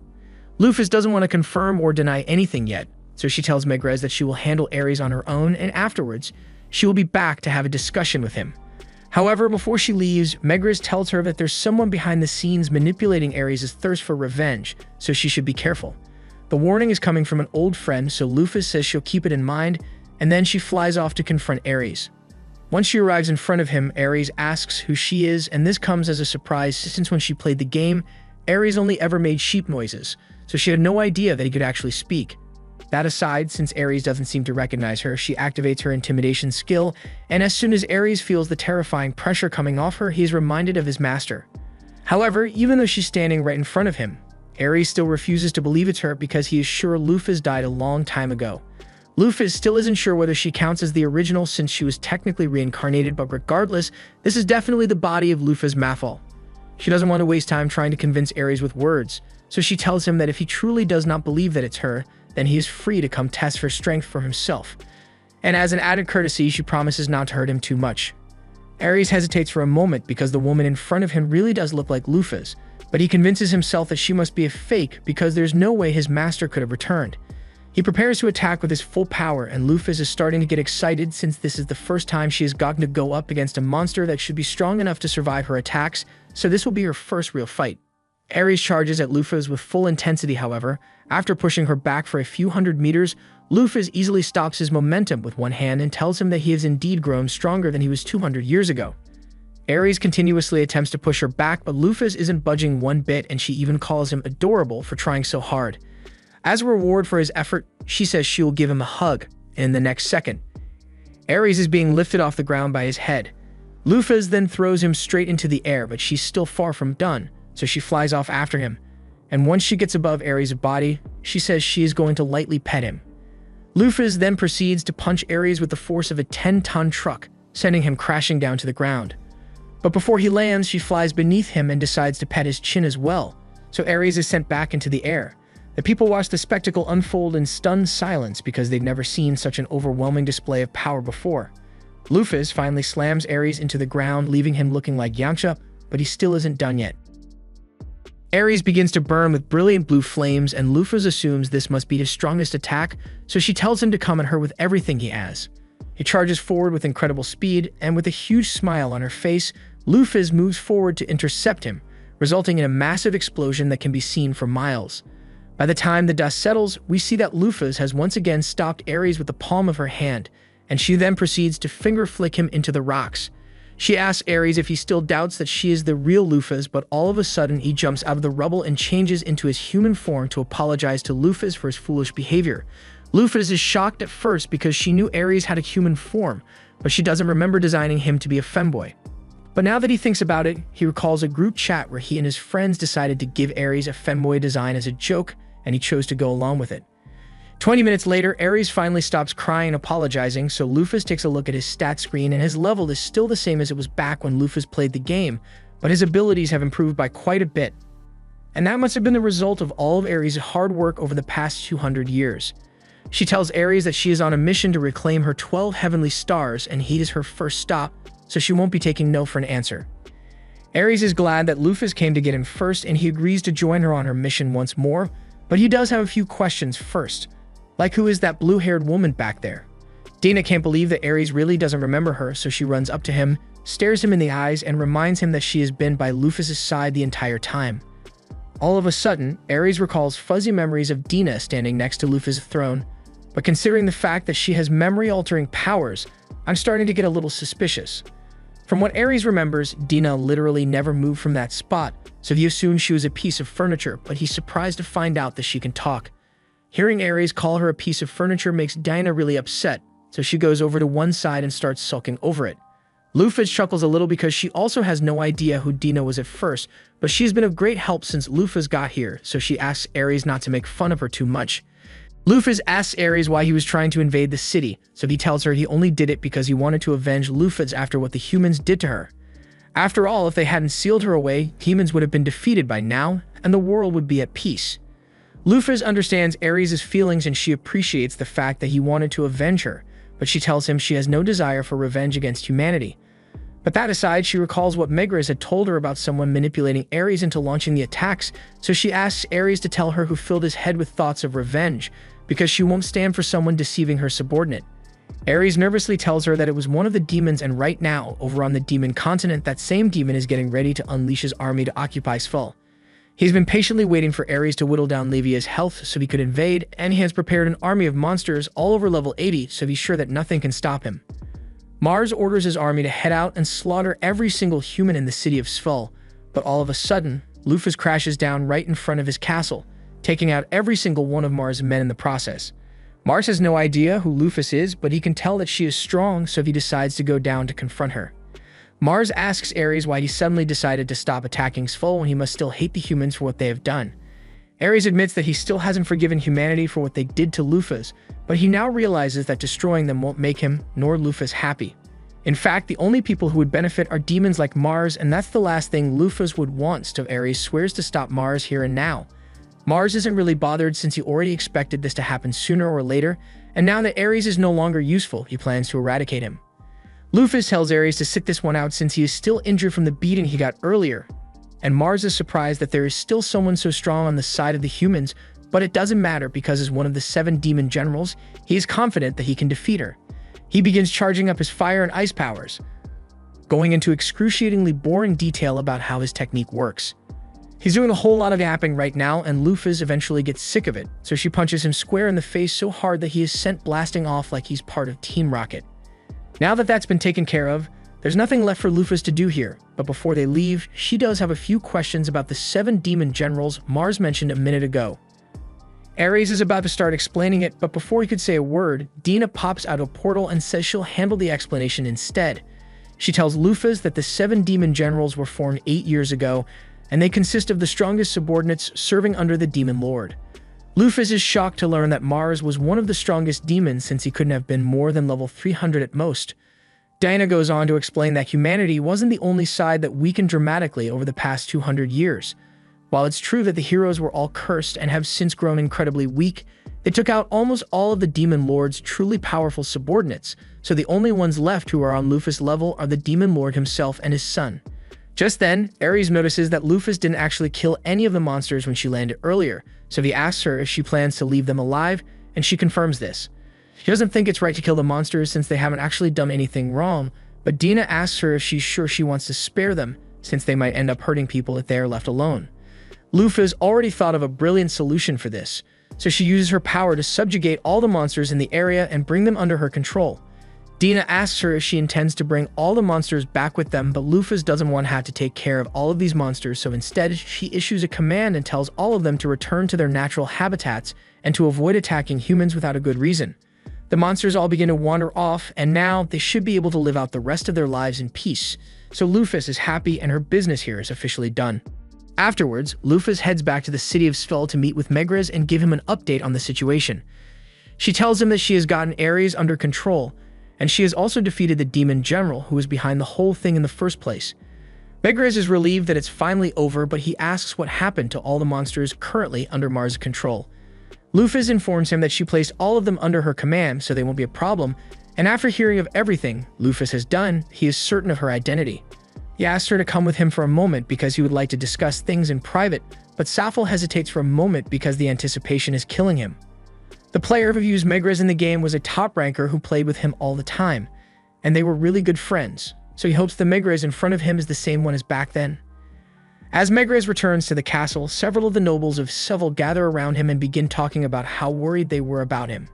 Lufas doesn't want to confirm or deny anything yet, so she tells Megrez that she will handle Ares on her own, and afterwards, she will be back to have a discussion with him. However, before she leaves, Megrez tells her that there's someone behind the scenes manipulating Ares' thirst for revenge, so she should be careful. The warning is coming from an old friend, so Lufas says she'll keep it in mind, and then she flies off to confront Ares. Once she arrives in front of him, Ares asks who she is, and this comes as a surprise since when she played the game, Ares only ever made sheep noises, so she had no idea that he could actually speak. That aside, since Ares doesn't seem to recognize her, she activates her intimidation skill, and as soon as Ares feels the terrifying pressure coming off her, he is reminded of his master. However, even though she's standing right in front of him, Ares still refuses to believe it's her because he is sure Lufas died a long time ago. Lufas still isn't sure whether she counts as the original since she was technically reincarnated, but regardless, this is definitely the body of Lufas Maphaahl. She doesn't want to waste time trying to convince Ares with words, so she tells him that if he truly does not believe that it's her, then he is free to come test her strength for himself. And as an added courtesy, she promises not to hurt him too much. Ares hesitates for a moment because the woman in front of him really does look like Lufas, but he convinces himself that she must be a fake because there's no way his master could have returned. He prepares to attack with his full power, and Lufas is starting to get excited since this is the first time she has gotten to go up against a monster that should be strong enough to survive her attacks, so this will be her first real fight. Ares charges at Lufas with full intensity, however. After pushing her back for a few hundred meters, Lufas easily stops his momentum with one hand and tells him that he has indeed grown stronger than he was 200 years ago. Ares continuously attempts to push her back, but Lufas isn't budging one bit, and she even calls him adorable for trying so hard. As a reward for his effort, she says she will give him a hug, and in the next second, Ares is being lifted off the ground by his head. Lufas then throws him straight into the air, but she's still far from done, so she flies off after him. And once she gets above Ares' body, she says she is going to lightly pet him. Lufas then proceeds to punch Ares with the force of a 10-ton truck, sending him crashing down to the ground. But before he lands, she flies beneath him and decides to pet his chin as well, so Ares is sent back into the air. The people watch the spectacle unfold in stunned silence because they've never seen such an overwhelming display of power before. Lufas finally slams Ares into the ground, leaving him looking like Yamcha, but he still isn't done yet. Ares begins to burn with brilliant blue flames, and Lufas assumes this must be his strongest attack, so she tells him to come at her with everything he has. He charges forward with incredible speed, and with a huge smile on her face, Lufas moves forward to intercept him, resulting in a massive explosion that can be seen for miles. By the time the dust settles, we see that Lufas has once again stopped Ares with the palm of her hand, and she then proceeds to finger flick him into the rocks. She asks Ares if he still doubts that she is the real Lufas, but all of a sudden he jumps out of the rubble and changes into his human form to apologize to Lufas for his foolish behavior. Lufas is shocked at first because she knew Ares had a human form, but she doesn't remember designing him to be a femboy. But now that he thinks about it, he recalls a group chat where he and his friends decided to give Ares a femboy design as a joke, and he chose to go along with it. 20 minutes later, Ares finally stops crying and apologizing, so Lufas takes a look at his stat screen, and his level is still the same as it was back when Lufas played the game, but his abilities have improved by quite a bit. And that must have been the result of all of Ares' hard work over the past 200 years. She tells Ares that she is on a mission to reclaim her 12 heavenly stars, and he is her first stop, so she won't be taking no for an answer. Ares is glad that Lufas came to get him first, and he agrees to join her on her mission once more, but he does have a few questions first. Like, who is that blue-haired woman back there? Dina can't believe that Ares really doesn't remember her, so she runs up to him, stares him in the eyes, and reminds him that she has been by Lufas' side the entire time. All of a sudden, Ares recalls fuzzy memories of Dina standing next to Lufas' throne, but considering the fact that she has memory-altering powers, I'm starting to get a little suspicious. From what Ares remembers, Dina literally never moved from that spot, so he assumed she was a piece of furniture, but he's surprised to find out that she can talk. Hearing Ares call her a piece of furniture makes Dina really upset, so she goes over to one side and starts sulking over it. Lufas chuckles a little because she also has no idea who Dina was at first, but she's been of great help since Lufas got here, so she asks Ares not to make fun of her too much. Lufas asks Ares why he was trying to invade the city, so he tells her he only did it because he wanted to avenge Lufas after what the humans did to her. After all, if they hadn't sealed her away, humans would have been defeated by now, and the world would be at peace. Lufas understands Ares' feelings and she appreciates the fact that he wanted to avenge her, but she tells him she has no desire for revenge against humanity. But that aside, she recalls what Megrez had told her about someone manipulating Ares into launching the attacks, so she asks Ares to tell her who filled his head with thoughts of revenge, because she won't stand for someone deceiving her subordinate. Ares nervously tells her that it was one of the demons, and right now, over on the demon continent, that same demon is getting ready to unleash his army to occupy Svel. He's been patiently waiting for Ares to whittle down Levia's health so he could invade, and he has prepared an army of monsters all over level 80 so he's sure that nothing can stop him. Mars orders his army to head out and slaughter every single human in the city of Svel, but all of a sudden, Lufas crashes down right in front of his castle, taking out every single one of Mars' men in the process. Mars has no idea who Lufas is, but he can tell that she is strong, so he decides to go down to confront her. Mars asks Ares why he suddenly decided to stop attacking Svel when he must still hate the humans for what they have done. Ares admits that he still hasn't forgiven humanity for what they did to Lufas, but he now realizes that destroying them won't make him nor Lufas happy. In fact, the only people who would benefit are demons like Mars, and that's the last thing Lufas would want, so Ares swears to stop Mars here and now. Mars isn't really bothered since he already expected this to happen sooner or later, and now that Ares is no longer useful, he plans to eradicate him. Lufas tells Ares to sit this one out since he is still injured from the beating he got earlier, and Mars is surprised that there is still someone so strong on the side of the humans, but it doesn't matter because as one of the 7 demon generals, he is confident that he can defeat her. He begins charging up his fire and ice powers, going into excruciatingly boring detail about how his technique works. He's doing a whole lot of yapping right now, and Lufas eventually gets sick of it, so she punches him square in the face so hard that he is sent blasting off like he's part of Team Rocket. Now that that's been taken care of, there's nothing left for Lufas to do here, but before they leave, she does have a few questions about the 7 demon generals Mars mentioned a minute ago. Ares is about to start explaining it, but before he could say a word, Dina pops out a portal and says she'll handle the explanation instead. She tells Lufas that the 7 demon generals were formed 8 years ago, and they consist of the strongest subordinates serving under the demon lord. Lufas is shocked to learn that Mars was one of the strongest demons since he couldn't have been more than level 300 at most. Dina goes on to explain that humanity wasn't the only side that weakened dramatically over the past 200 years. While it's true that the heroes were all cursed and have since grown incredibly weak, they took out almost all of the demon lord's truly powerful subordinates, so the only ones left who are on Lufas' level are the demon lord himself and his son. Just then, Ares notices that Lufas didn't actually kill any of the monsters when she landed earlier, so he asks her if she plans to leave them alive, and she confirms this. She doesn't think it's right to kill the monsters since they haven't actually done anything wrong, but Dina asks her if she's sure she wants to spare them, since they might end up hurting people if they are left alone. Lufas already thought of a brilliant solution for this, so she uses her power to subjugate all the monsters in the area and bring them under her control. Dina asks her if she intends to bring all the monsters back with them, but Lufas doesn't want to have to take care of all of these monsters, so instead she issues a command and tells all of them to return to their natural habitats and to avoid attacking humans without a good reason. The monsters all begin to wander off, and now they should be able to live out the rest of their lives in peace. So Lufas is happy and her business here is officially done. Afterwards, Lufas heads back to the city of Svel to meet with Megrez and give him an update on the situation. She tells him that she has gotten Ares under control, and she has also defeated the demon general who was behind the whole thing in the first place. Megrez is relieved that it's finally over, but he asks what happened to all the monsters currently under Mars' control. Lufas informs him that she placed all of them under her command, so they won't be a problem, and after hearing of everything Lufas has done, he is certain of her identity. He asks her to come with him for a moment because he would like to discuss things in private, but Maphaahl hesitates for a moment because the anticipation is killing him. The player who used Megrez in the game was a top ranker who played with him all the time, and they were really good friends, so he hopes the Megrez in front of him is the same one as back then. As Megrez returns to the castle, several of the nobles of Svel gather around him and begin talking about how worried they were about him.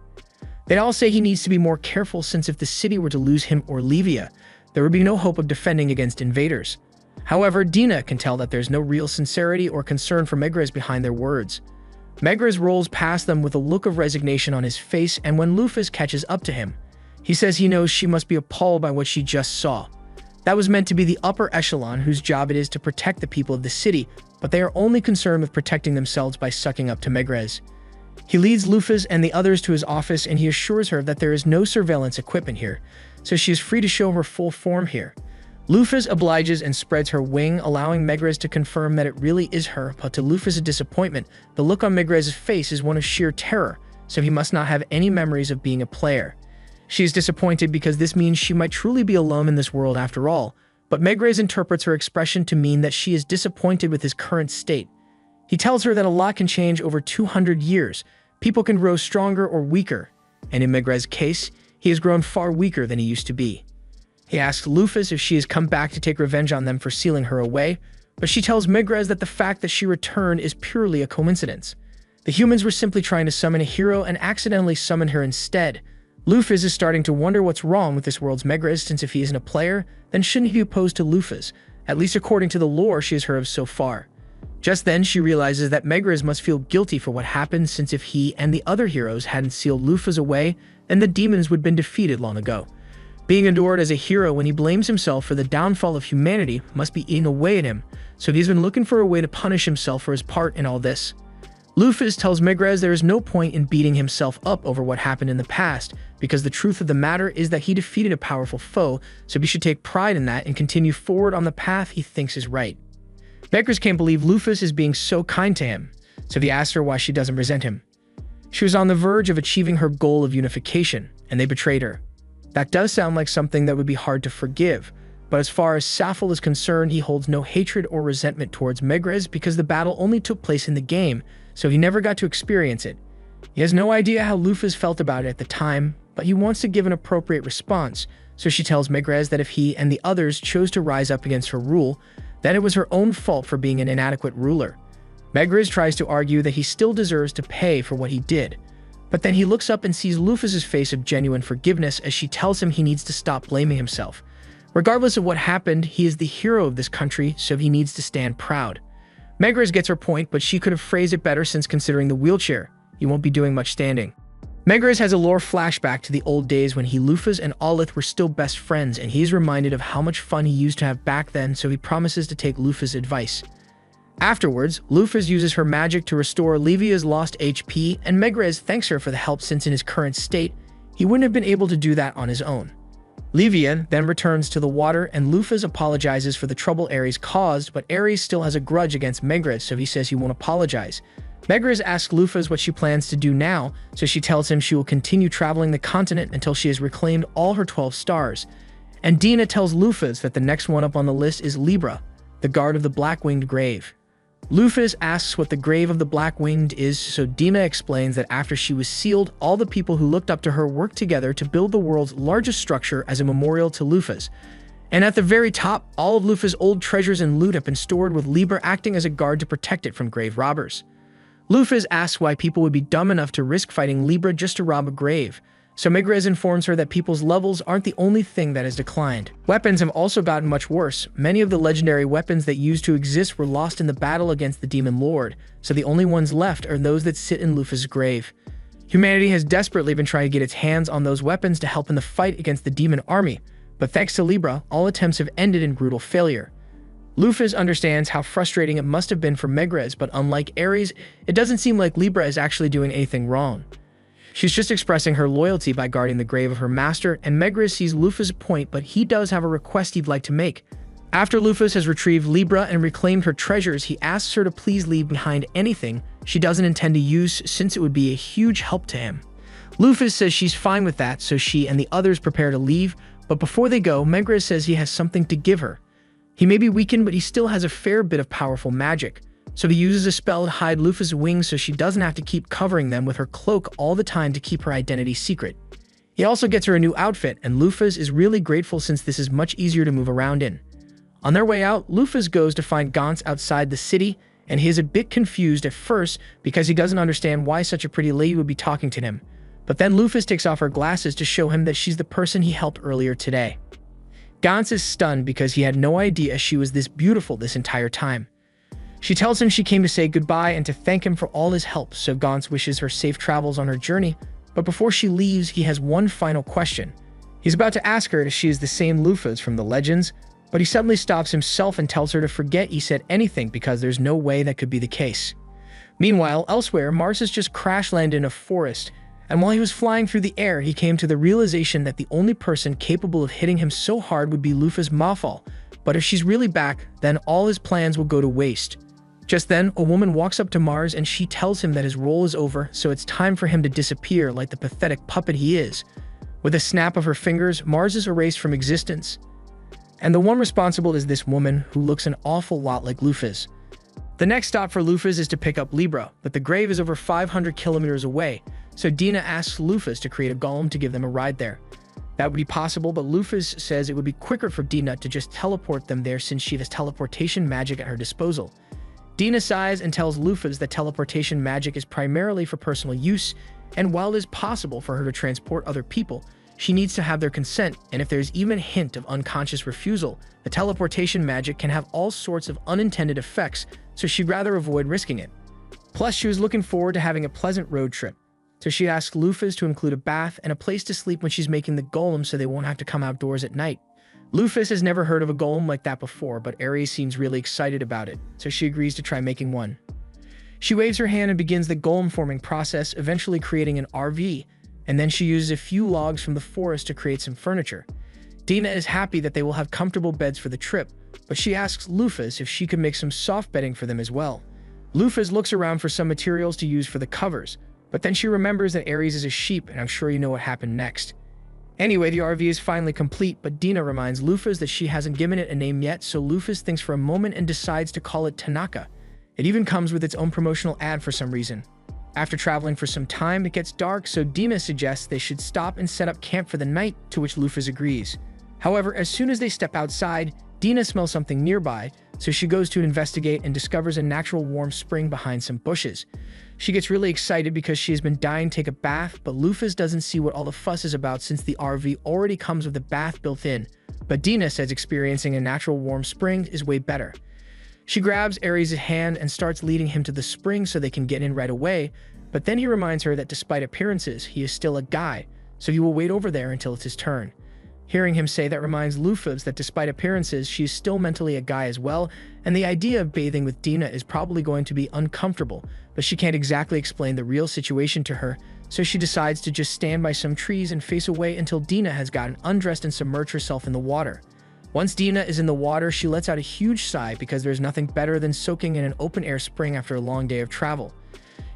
They all say he needs to be more careful since if the city were to lose him or Livia, there would be no hope of defending against invaders. However, Dina can tell that there's no real sincerity or concern for Megrez behind their words. Megrez rolls past them with a look of resignation on his face, and when Lufas catches up to him, he says he knows she must be appalled by what she just saw. That was meant to be the upper echelon whose job it is to protect the people of the city, but they are only concerned with protecting themselves by sucking up to Megrez. He leads Lufas and the others to his office, and he assures her that there is no surveillance equipment here, so she is free to show her full form here. Lufas obliges and spreads her wing, allowing Megrez to confirm that it really is her, but to Lufas' disappointment, the look on Megrez's face is one of sheer terror, so he must not have any memories of being a player. She is disappointed because this means she might truly be alone in this world after all, but Megrez interprets her expression to mean that she is disappointed with his current state. He tells her that a lot can change over 200 years. People can grow stronger or weaker, and in Megrez's case, he has grown far weaker than he used to be. He asks Lufas if she has come back to take revenge on them for sealing her away, but she tells Megrez that the fact that she returned is purely a coincidence. The humans were simply trying to summon a hero and accidentally summoned her instead. Lufas is starting to wonder what's wrong with this world's Megrez, since if he isn't a player, then shouldn't he be opposed to Lufas, at least according to the lore she has heard of so far. Just then, she realizes that Megrez must feel guilty for what happened, since if he and the other heroes hadn't sealed Lufas away, then the demons would have been defeated long ago. Being adored as a hero when he blames himself for the downfall of humanity must be eating away at him, so he's been looking for a way to punish himself for his part in all this. Lufas tells Megrez there is no point in beating himself up over what happened in the past, because the truth of the matter is that he defeated a powerful foe, so he should take pride in that and continue forward on the path he thinks is right. Megrez can't believe Lufas is being so kind to him, so he asks her why she doesn't resent him. She was on the verge of achieving her goal of unification, and they betrayed her. That does sound like something that would be hard to forgive, but as far as Maphaahl is concerned, he holds no hatred or resentment towards Megrez because the battle only took place in the game, so he never got to experience it. He has no idea how Lufas felt about it at the time, but he wants to give an appropriate response, so she tells Megrez that if he and the others chose to rise up against her rule, then it was her own fault for being an inadequate ruler. Megrez tries to argue that he still deserves to pay for what he did, but then he looks up and sees Lufas' face of genuine forgiveness as she tells him he needs to stop blaming himself. Regardless of what happened, he is the hero of this country, so he needs to stand proud. Megrez gets her point, but she could have phrased it better since considering the wheelchair, he won't be doing much standing. Megrez has a lore flashback to the old days when Lufas and Alith were still best friends, and he is reminded of how much fun he used to have back then, so he promises to take Lufas' advice. Afterwards, Lufas uses her magic to restore Livia's lost HP, and Megrez thanks her for the help since in his current state, he wouldn't have been able to do that on his own. Livia then returns to the water, and Lufas apologizes for the trouble Ares caused, but Ares still has a grudge against Megrez, so he says he won't apologize. Megrez asks Lufas what she plans to do now, so she tells him she will continue traveling the continent until she has reclaimed all her 12 stars. And Dina tells Lufas that the next one up on the list is Libra, the guard of the Black-Winged Grave. Lufas asks what the Grave of the Black-Winged is, so Dina explains that after she was sealed, all the people who looked up to her worked together to build the world's largest structure as a memorial to Lufas. And at the very top, all of Lufas' old treasures and loot have been stored, with Libra acting as a guard to protect it from grave robbers. Lufas asks why people would be dumb enough to risk fighting Libra just to rob a grave, So Megrez informs her that people's levels aren't the only thing that has declined. Weapons have also gotten much worse. Many of the legendary weapons that used to exist were lost in the battle against the Demon Lord, so the only ones left are those that sit in Lufas' grave. Humanity has desperately been trying to get its hands on those weapons to help in the fight against the demon army, but thanks to Libra, all attempts have ended in brutal failure. Lufas understands how frustrating it must have been for Megrez, but unlike Ares, it doesn't seem like Libra is actually doing anything wrong. She's just expressing her loyalty by guarding the grave of her master, and Megrez sees Lufas' point, but he does have a request he'd like to make. After Lufas has retrieved Libra and reclaimed her treasures, he asks her to please leave behind anything she doesn't intend to use, since it would be a huge help to him. Lufas says she's fine with that, so she and the others prepare to leave, but before they go, Megrez says he has something to give her. He may be weakened, but he still has a fair bit of powerful magic, so he uses a spell to hide Lufas' wings so she doesn't have to keep covering them with her cloak all the time to keep her identity secret. He also gets her a new outfit, and Lufas is really grateful since this is much easier to move around in. On their way out, Lufas goes to find Gantz outside the city, and he is a bit confused at first because he doesn't understand why such a pretty lady would be talking to him. But then Lufas takes off her glasses to show him that she's the person he helped earlier today. Gantz is stunned because he had no idea she was this beautiful this entire time. She tells him she came to say goodbye and to thank him for all his help, so Gantz wishes her safe travels on her journey, but before she leaves, he has one final question. He's about to ask her if she is the same Lufas from the legends, but he suddenly stops himself and tells her to forget he said anything because there's no way that could be the case. Meanwhile, elsewhere, Mars has just crash-landed in a forest, and while he was flying through the air, he came to the realization that the only person capable of hitting him so hard would be Lufas Maphaahl, but if she's really back, then all his plans will go to waste. Just then, a woman walks up to Mars and she tells him that his role is over, so it's time for him to disappear like the pathetic puppet he is. With a snap of her fingers, Mars is erased from existence. And the one responsible is this woman, who looks an awful lot like Lufas. The next stop for Lufas is to pick up Libra, but the grave is over 500 kilometers away, so Dina asks Lufas to create a golem to give them a ride there. That would be possible, but Lufas says it would be quicker for Dina to just teleport them there since she has teleportation magic at her disposal. Dina sighs and tells Lufas that teleportation magic is primarily for personal use, and while it is possible for her to transport other people, she needs to have their consent, and if there's even a hint of unconscious refusal, the teleportation magic can have all sorts of unintended effects, so she'd rather avoid risking it. Plus, she was looking forward to having a pleasant road trip, so she asks Lufas to include a bath and a place to sleep when she's making the golem so they won't have to come outdoors at night. Lufas has never heard of a golem like that before, but Ares seems really excited about it, so she agrees to try making one. She waves her hand and begins the golem forming process, eventually creating an RV, and then she uses a few logs from the forest to create some furniture. Dina is happy that they will have comfortable beds for the trip, but she asks Lufas if she could make some soft bedding for them as well. Lufas looks around for some materials to use for the covers, but then she remembers that Ares is a sheep, and I'm sure you know what happened next. Anyway, the RV is finally complete, but Dina reminds Lufas that she hasn't given it a name yet, so Lufas thinks for a moment and decides to call it Tanaka. It even comes with its own promotional ad for some reason. After traveling for some time, it gets dark, so Dina suggests they should stop and set up camp for the night, to which Lufas agrees. However, as soon as they step outside, Dina smells something nearby, so she goes to investigate and discovers a natural warm spring behind some bushes. She gets really excited because she has been dying to take a bath, but Lufas doesn't see what all the fuss is about since the RV already comes with a bath built in, but Dina says experiencing a natural warm spring is way better. She grabs Ares' hand and starts leading him to the spring so they can get in right away, but then he reminds her that despite appearances, he is still a guy, so he will wait over there until it's his turn. Hearing him say that reminds Lufas that despite appearances, she is still mentally a guy as well, and the idea of bathing with Dina is probably going to be uncomfortable, but she can't exactly explain the real situation to her, so she decides to just stand by some trees and face away until Dina has gotten undressed and submerged herself in the water. Once Dina is in the water, she lets out a huge sigh because there's nothing better than soaking in an open-air spring after a long day of travel.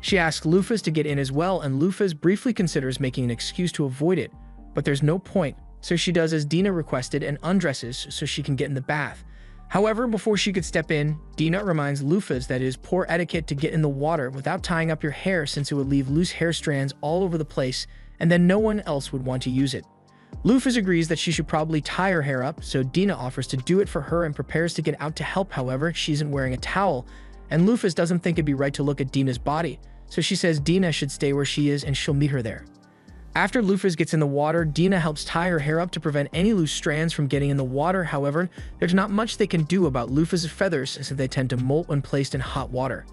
She asks Lufas to get in as well, and Lufas briefly considers making an excuse to avoid it, but there's no point, so she does as Dina requested and undresses so she can get in the bath. However, before she could step in, Dina reminds Lufas that it is poor etiquette to get in the water without tying up your hair since it would leave loose hair strands all over the place, and then no one else would want to use it. Lufas agrees that she should probably tie her hair up, so Dina offers to do it for her and prepares to get out to help. However, she isn't wearing a towel, and Lufas doesn't think it'd be right to look at Dina's body, so she says Dina should stay where she is and she'll meet her there. After Lufas gets in the water, Dina helps tie her hair up to prevent any loose strands from getting in the water. However, there's not much they can do about Lufas' feathers since they tend to molt when placed in hot water.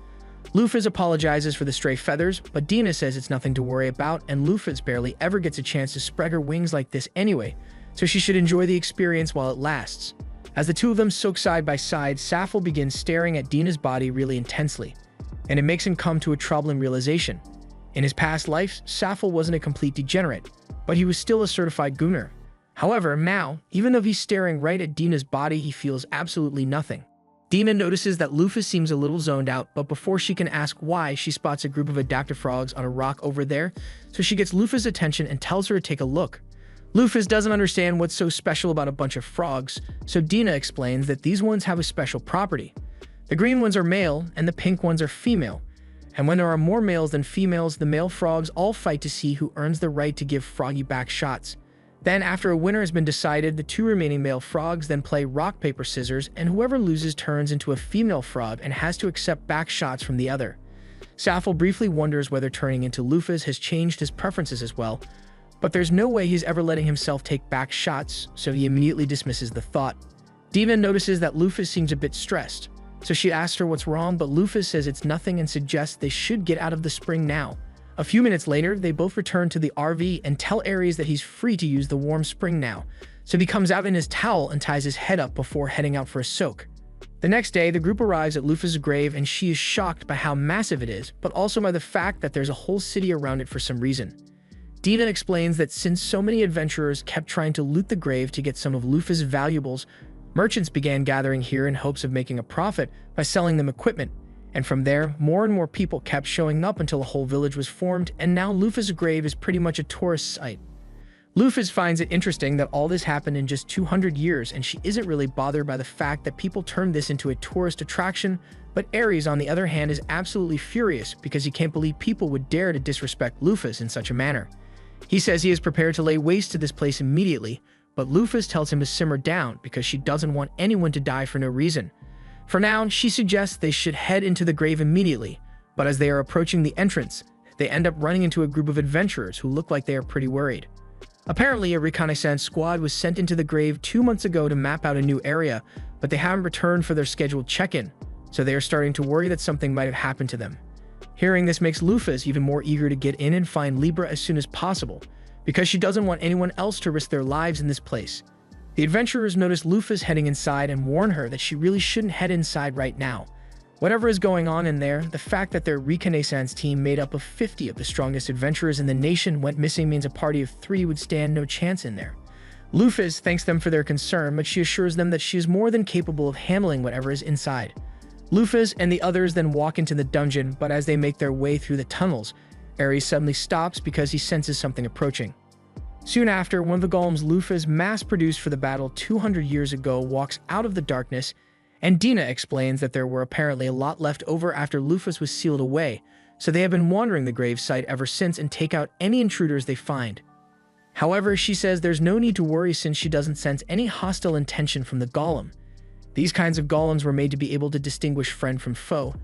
Lufas apologizes for the stray feathers, but Dina says it's nothing to worry about, and Lufas barely ever gets a chance to spread her wings like this anyway, so she should enjoy the experience while it lasts. As the two of them soak side by side, Maphaahl begins staring at Dina's body really intensely, and it makes him come to a troubling realization. In his past life, Maphaahl wasn't a complete degenerate, but he was still a certified gooner. However, now, even though he's staring right at Dina's body, he feels absolutely nothing. Dina notices that Lufas seems a little zoned out, but before she can ask why, she spots a group of adaptive frogs on a rock over there, so she gets Lufas' attention and tells her to take a look. Lufas doesn't understand what's so special about a bunch of frogs, so Dina explains that these ones have a special property. The green ones are male, and the pink ones are female. And when there are more males than females, the male frogs all fight to see who earns the right to give froggy back shots. Then, after a winner has been decided, the two remaining male frogs then play rock, paper, scissors, and whoever loses turns into a female frog and has to accept back shots from the other. Maphaahl briefly wonders whether turning into Lufas has changed his preferences as well, but there's no way he's ever letting himself take back shots, so he immediately dismisses the thought. Dina notices that Lufas seems a bit stressed, so she asks her what's wrong, but Lufas says it's nothing and suggests they should get out of the spring now. A few minutes later, they both return to the RV and tell Aries that he's free to use the warm spring now, so he comes out in his towel and ties his head up before heading out for a soak. The next day, the group arrives at Lufas' grave and she is shocked by how massive it is, but also by the fact that there's a whole city around it for some reason. Dina explains that since so many adventurers kept trying to loot the grave to get some of Lufas' valuables, merchants began gathering here in hopes of making a profit by selling them equipment, and from there, more and more people kept showing up until a whole village was formed, and now Lufas' grave is pretty much a tourist site. Lufas finds it interesting that all this happened in just 200 years, and she isn't really bothered by the fact that people turned this into a tourist attraction, but Aries, on the other hand, is absolutely furious because he can't believe people would dare to disrespect Lufas in such a manner. He says he is prepared to lay waste to this place immediately, but Lufas tells him to simmer down because she doesn't want anyone to die for no reason. For now, she suggests they should head into the grave immediately, but as they are approaching the entrance, they end up running into a group of adventurers who look like they are pretty worried. Apparently, a reconnaissance squad was sent into the grave 2 months ago to map out a new area, but they haven't returned for their scheduled check-in, so they are starting to worry that something might have happened to them. Hearing this makes Lufas even more eager to get in and find Libra as soon as possible, because she doesn't want anyone else to risk their lives in this place. The adventurers notice Lufas heading inside and warn her that she really shouldn't head inside right now. Whatever is going on in there, the fact that their reconnaissance team made up of 50 of the strongest adventurers in the nation went missing means a party of 3 would stand no chance in there. Lufas thanks them for their concern, but she assures them that she is more than capable of handling whatever is inside. Lufas and the others then walk into the dungeon, but as they make their way through the tunnels, Aries suddenly stops because he senses something approaching. Soon after, one of the golems Lufas mass-produced for the battle 200 years ago walks out of the darkness, and Dina explains that there were apparently a lot left over after Lufas was sealed away, so they have been wandering the grave site ever since and take out any intruders they find. However, she says there's no need to worry since she doesn't sense any hostile intention from the golem. These kinds of golems were made to be able to distinguish friend from foe,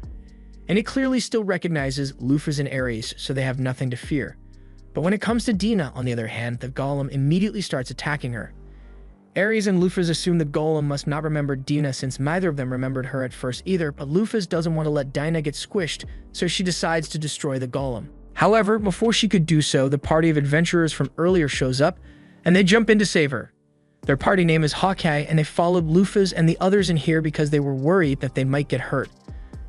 and it clearly still recognizes Lufas and Aries, so they have nothing to fear. But when it comes to Dina, on the other hand, the golem immediately starts attacking her. Aries and Lufas assume the golem must not remember Dina since neither of them remembered her at first either, but Lufas doesn't want to let Dina get squished, so she decides to destroy the golem. However, before she could do so, the party of adventurers from earlier shows up, and they jump in to save her. Their party name is Hawkeye, and they followed Lufas and the others in here because they were worried that they might get hurt.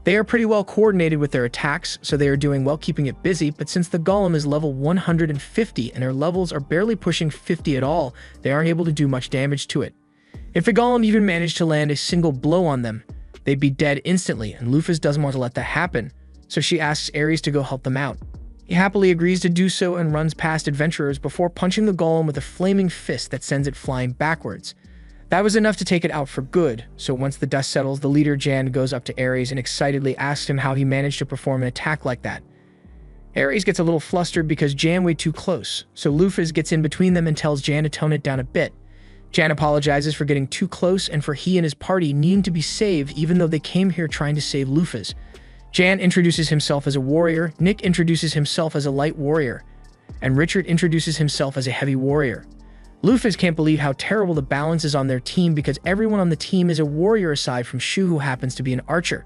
They are pretty well coordinated with their attacks, so they are doing well keeping it busy, but since the golem is level 150 and their levels are barely pushing 50 at all, they aren't able to do much damage to it. If the golem even managed to land a single blow on them, they'd be dead instantly, and Lufas doesn't want to let that happen, so she asks Aries to go help them out. He happily agrees to do so and runs past adventurers before punching the golem with a flaming fist that sends it flying backwards. That was enough to take it out for good, so once the dust settles, the leader Jan goes up to Aries and excitedly asks him how he managed to perform an attack like that. Aries gets a little flustered because Jan way too close, so Lufas gets in between them and tells Jan to tone it down a bit. Jan apologizes for getting too close and for he and his party needing to be saved even though they came here trying to save Lufas. Jan introduces himself as a warrior, Nick introduces himself as a light warrior, and Richard introduces himself as a heavy warrior. Lufas can't believe how terrible the balance is on their team because everyone on the team is a warrior aside from Shu, who happens to be an archer.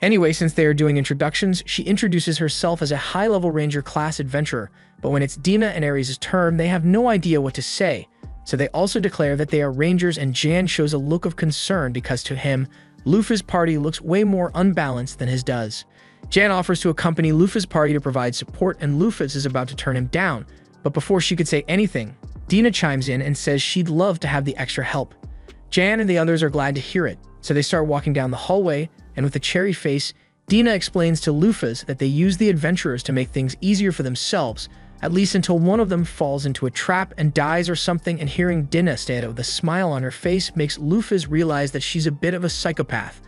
Anyway, since they are doing introductions, she introduces herself as a high-level ranger class adventurer, but when it's Dina and Ares' turn, they have no idea what to say, so they also declare that they are rangers, and Jan shows a look of concern because to him, Lufas' party looks way more unbalanced than his does. Jan offers to accompany Lufas' party to provide support, and Lufas is about to turn him down, but before she could say anything, Dina chimes in and says she'd love to have the extra help. Jan and the others are glad to hear it, so they start walking down the hallway, and with a cherry face, Dina explains to Lufas that they use the adventurers to make things easier for themselves, at least until one of them falls into a trap and dies or something, and hearing Dina say it with a smile on her face makes Lufas realize that she's a bit of a psychopath.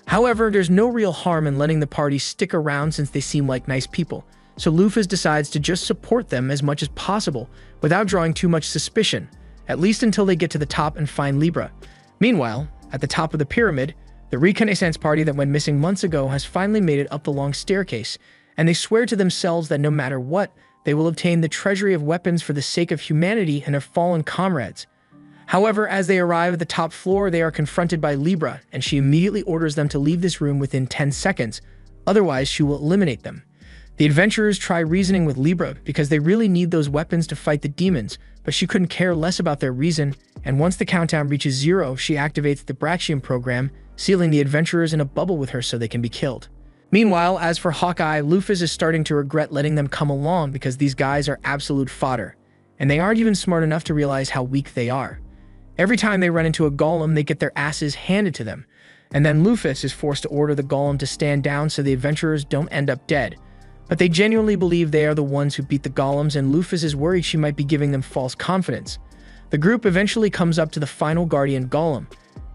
However, there's no real harm in letting the party stick around since they seem like nice people, so Lufas decides to just support them as much as possible without drawing too much suspicion, at least until they get to the top and find Libra. Meanwhile, at the top of the pyramid, the Reconnaissance party that went missing months ago has finally made it up the long staircase, and they swear to themselves that no matter what, they will obtain the treasury of weapons for the sake of humanity and their fallen comrades. However, as they arrive at the top floor, they are confronted by Libra, and she immediately orders them to leave this room within 10 seconds, otherwise she will eliminate them. The adventurers try reasoning with Libra because they really need those weapons to fight the demons, but she couldn't care less about their reason, and once the countdown reaches 0, she activates the Brachium program, sealing the adventurers in a bubble with her so they can be killed. Meanwhile, as for Hawkeye, Lufas is starting to regret letting them come along because these guys are absolute fodder, and they aren't even smart enough to realize how weak they are. Every time they run into a golem, they get their asses handed to them, and then Lufas is forced to order the golem to stand down so the adventurers don't end up dead. But they genuinely believe they are the ones who beat the golems, and Lufas is worried she might be giving them false confidence. The group eventually comes up to the final Guardian Golem,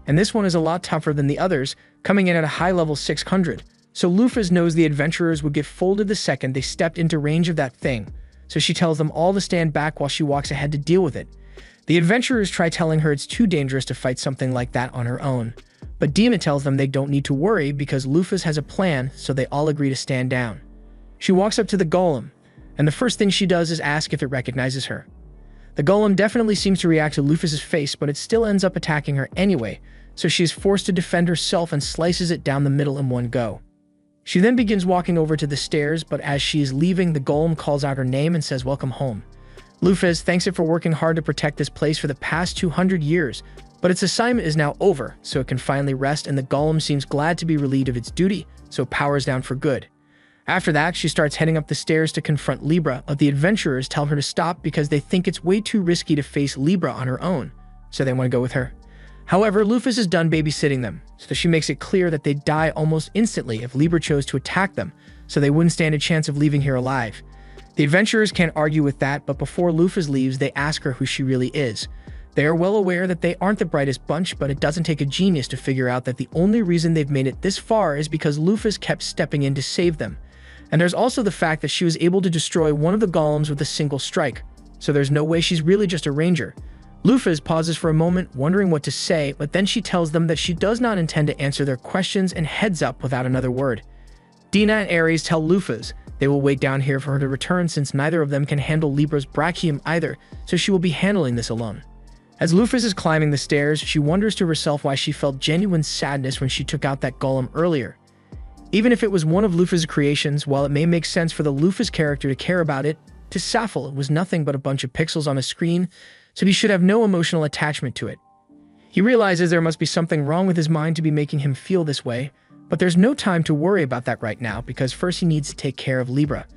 and this one is a lot tougher than the others, coming in at a high level 600, so Lufas knows the adventurers would get folded the second they stepped into range of that thing, so she tells them all to stand back while she walks ahead to deal with it. The adventurers try telling her it's too dangerous to fight something like that on her own, but Dina tells them they don't need to worry because Lufas has a plan, so they all agree to stand down. She walks up to the golem, and the first thing she does is ask if it recognizes her. The golem definitely seems to react to Lufas' face, but it still ends up attacking her anyway, so she is forced to defend herself and slices it down the middle in one go. She then begins walking over to the stairs, but as she is leaving, the golem calls out her name and says welcome home. Lufas thanks it for working hard to protect this place for the past 200 years, but its assignment is now over, so it can finally rest, and the golem seems glad to be relieved of its duty, so it powers down for good. After that, she starts heading up the stairs to confront Libra, but the adventurers tell her to stop because they think it's way too risky to face Libra on her own, so they want to go with her. However, Lufas is done babysitting them, so she makes it clear that they'd die almost instantly if Libra chose to attack them, so they wouldn't stand a chance of leaving here alive. The adventurers can't argue with that, but before Lufas leaves, they ask her who she really is. They are well aware that they aren't the brightest bunch, but it doesn't take a genius to figure out that the only reason they've made it this far is because Lufas kept stepping in to save them. And there's also the fact that she was able to destroy one of the golems with a single strike, so there's no way she's really just a ranger. Lufas pauses for a moment, wondering what to say, but then she tells them that she does not intend to answer their questions and heads up without another word. Dina and Ares tell Lufas they will wait down here for her to return since neither of them can handle Libra's Brachium either, so she will be handling this alone. As Lufas is climbing the stairs, she wonders to herself why she felt genuine sadness when she took out that golem earlier. Even if it was one of Lufas' creations, while it may make sense for the Lufas character to care about it, to Maphaahl it was nothing but a bunch of pixels on a screen, so he should have no emotional attachment to it. He realizes there must be something wrong with his mind to be making him feel this way, but there's no time to worry about that right now because first he needs to take care of Libra.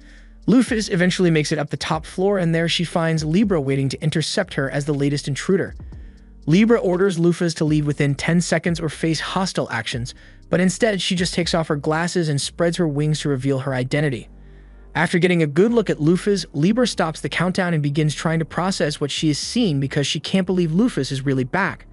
Lufas eventually makes it up the top floor, and there she finds Libra waiting to intercept her as the latest intruder. Libra orders Lufas to leave within 10 seconds or face hostile actions, but instead she just takes off her glasses and spreads her wings to reveal her identity. After getting a good look at Lufas, Libra stops the countdown and begins trying to process what she is seeing because she can't believe Lufas is really back.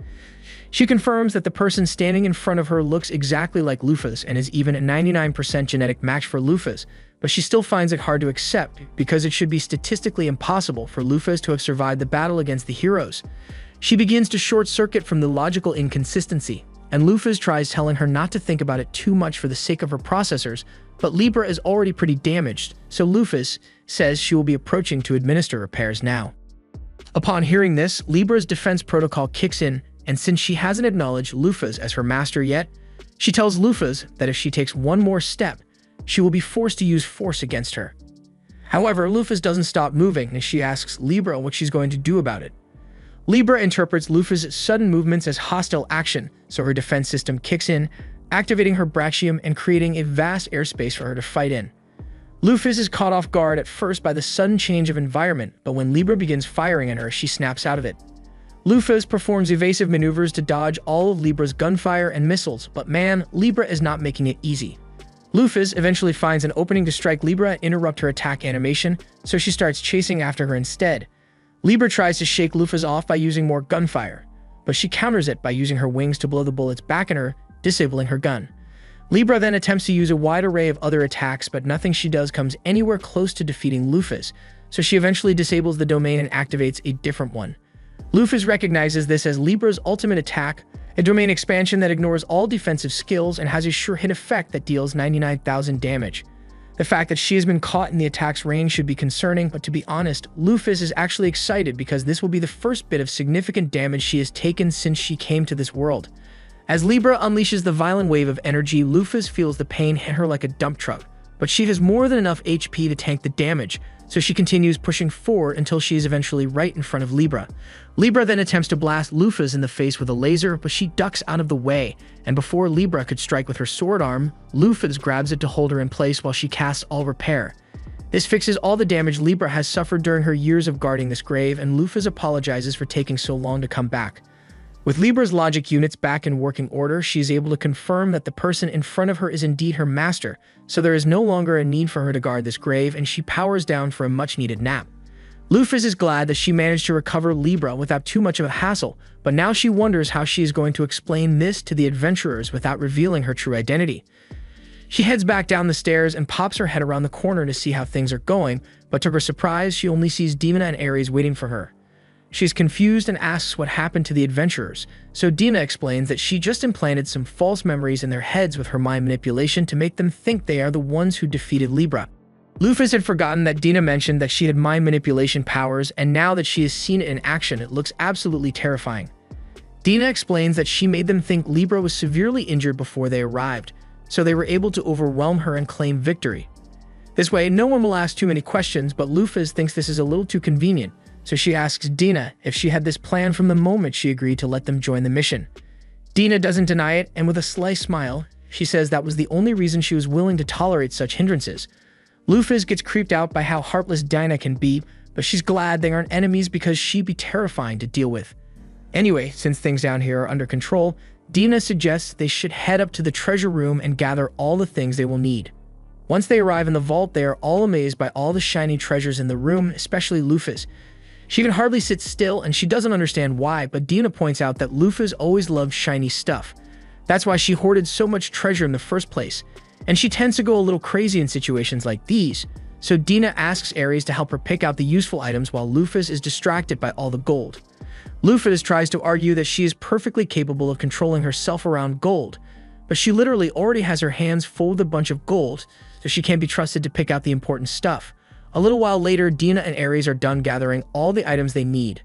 She confirms that the person standing in front of her looks exactly like Lufas and is even a 99% genetic match for Lufas, but she still finds it hard to accept because it should be statistically impossible for Lufas to have survived the battle against the heroes. She begins to short-circuit from the logical inconsistency, and Lufas tries telling her not to think about it too much for the sake of her processors, but Libra is already pretty damaged, so Lufas says she will be approaching to administer repairs now. Upon hearing this, Libra's defense protocol kicks in, and since she hasn't acknowledged Lufas as her master yet, she tells Lufas that if she takes one more step, she will be forced to use force against her. However, Lufas doesn't stop moving as she asks Libra what she's going to do about it. Libra interprets Lufas' sudden movements as hostile action, so her defense system kicks in, activating her brachium and creating a vast airspace for her to fight in. Lufas is caught off guard at first by the sudden change of environment, but when Libra begins firing at her, she snaps out of it. Lufas performs evasive maneuvers to dodge all of Libra's gunfire and missiles, but man, Libra is not making it easy. Lufas eventually finds an opening to strike Libra and interrupt her attack animation, so she starts chasing after her instead. Libra tries to shake Lufas off by using more gunfire, but she counters it by using her wings to blow the bullets back at her, disabling her gun. Libra then attempts to use a wide array of other attacks, but nothing she does comes anywhere close to defeating Lufas, so she eventually disables the domain and activates a different one. Lufas recognizes this as Libra's ultimate attack, a domain expansion that ignores all defensive skills and has a sure hit effect that deals 99,000 damage. The fact that she has been caught in the attack's range should be concerning, but to be honest, Lufas is actually excited because this will be the first bit of significant damage she has taken since she came to this world. As Libra unleashes the violent wave of energy, Lufas feels the pain hit her like a dump truck, but she has more than enough HP to tank the damage, so she continues pushing forward until she is eventually right in front of Libra. Libra then attempts to blast Lufas in the face with a laser, but she ducks out of the way, and before Libra could strike with her sword arm, Lufas grabs it to hold her in place while she casts All Repair. This fixes all the damage Libra has suffered during her years of guarding this grave, and Lufas apologizes for taking so long to come back. With Libra's logic units back in working order, she is able to confirm that the person in front of her is indeed her master, so there is no longer a need for her to guard this grave, and she powers down for a much-needed nap. Lufas is glad that she managed to recover Libra without too much of a hassle, but now she wonders how she is going to explain this to the adventurers without revealing her true identity. She heads back down the stairs and pops her head around the corner to see how things are going, but to her surprise, she only sees Dina and Ares waiting for her. She's confused and asks what happened to the adventurers, so Dina explains that she just implanted some false memories in their heads with her mind manipulation to make them think they are the ones who defeated Libra. Lufas had forgotten that Dina mentioned that she had mind manipulation powers, and now that she has seen it in action, it looks absolutely terrifying. Dina explains that she made them think Libra was severely injured before they arrived, so they were able to overwhelm her and claim victory. This way, no one will ask too many questions, but Lufas thinks this is a little too convenient, so she asks Dina if she had this plan from the moment she agreed to let them join the mission. Dina doesn't deny it, and with a sly smile, she says that was the only reason she was willing to tolerate such hindrances. Lufas gets creeped out by how heartless Dina can be, but she's glad they aren't enemies because she'd be terrifying to deal with. Anyway, since things down here are under control, Dina suggests they should head up to the treasure room and gather all the things they will need. Once they arrive in the vault, they are all amazed by all the shiny treasures in the room, especially Lufas. She can hardly sit still, and she doesn't understand why, but Dina points out that Lufas always loved shiny stuff. That's why she hoarded so much treasure in the first place, and she tends to go a little crazy in situations like these, so Dina asks Ares to help her pick out the useful items while Lufas is distracted by all the gold. Lufas tries to argue that she is perfectly capable of controlling herself around gold, but she literally already has her hands full with a bunch of gold, so she can't be trusted to pick out the important stuff. A little while later, Dina and Ares are done gathering all the items they need,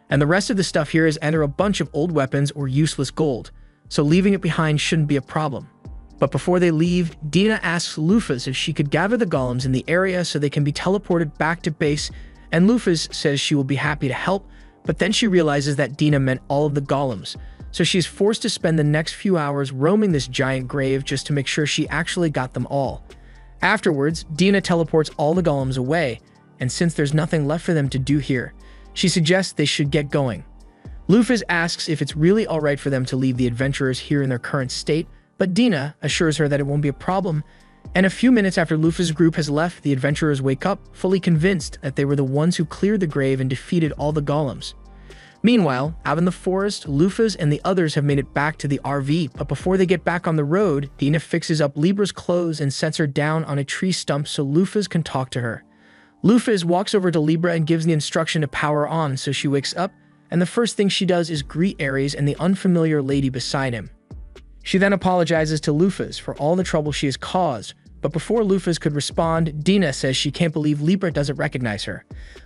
and the rest of the stuff here is either a bunch of old weapons or useless gold, so leaving it behind shouldn't be a problem. But before they leave, Dina asks Lufas if she could gather the golems in the area so they can be teleported back to base, and Lufas says she will be happy to help, but then she realizes that Dina meant all of the golems, so she is forced to spend the next few hours roaming this giant grave just to make sure she actually got them all. Afterwards, Dina teleports all the golems away, and since there's nothing left for them to do here, she suggests they should get going. Lufas asks if it's really alright for them to leave the adventurers here in their current state, but Dina assures her that it won't be a problem, and a few minutes after Lufas' group has left, the adventurers wake up, fully convinced that they were the ones who cleared the grave and defeated all the golems. Meanwhile, out in the forest, Lufas and the others have made it back to the RV, but before they get back on the road, Dina fixes up Libra's clothes and sets her down on a tree stump so Lufas can talk to her. Lufas walks over to Libra and gives the instruction to power on, so she wakes up, and the first thing she does is greet Ares and the unfamiliar lady beside him. She then apologizes to Lufas for all the trouble she has caused, but before Lufas could respond, Dina says she can't believe Libra doesn't recognize her.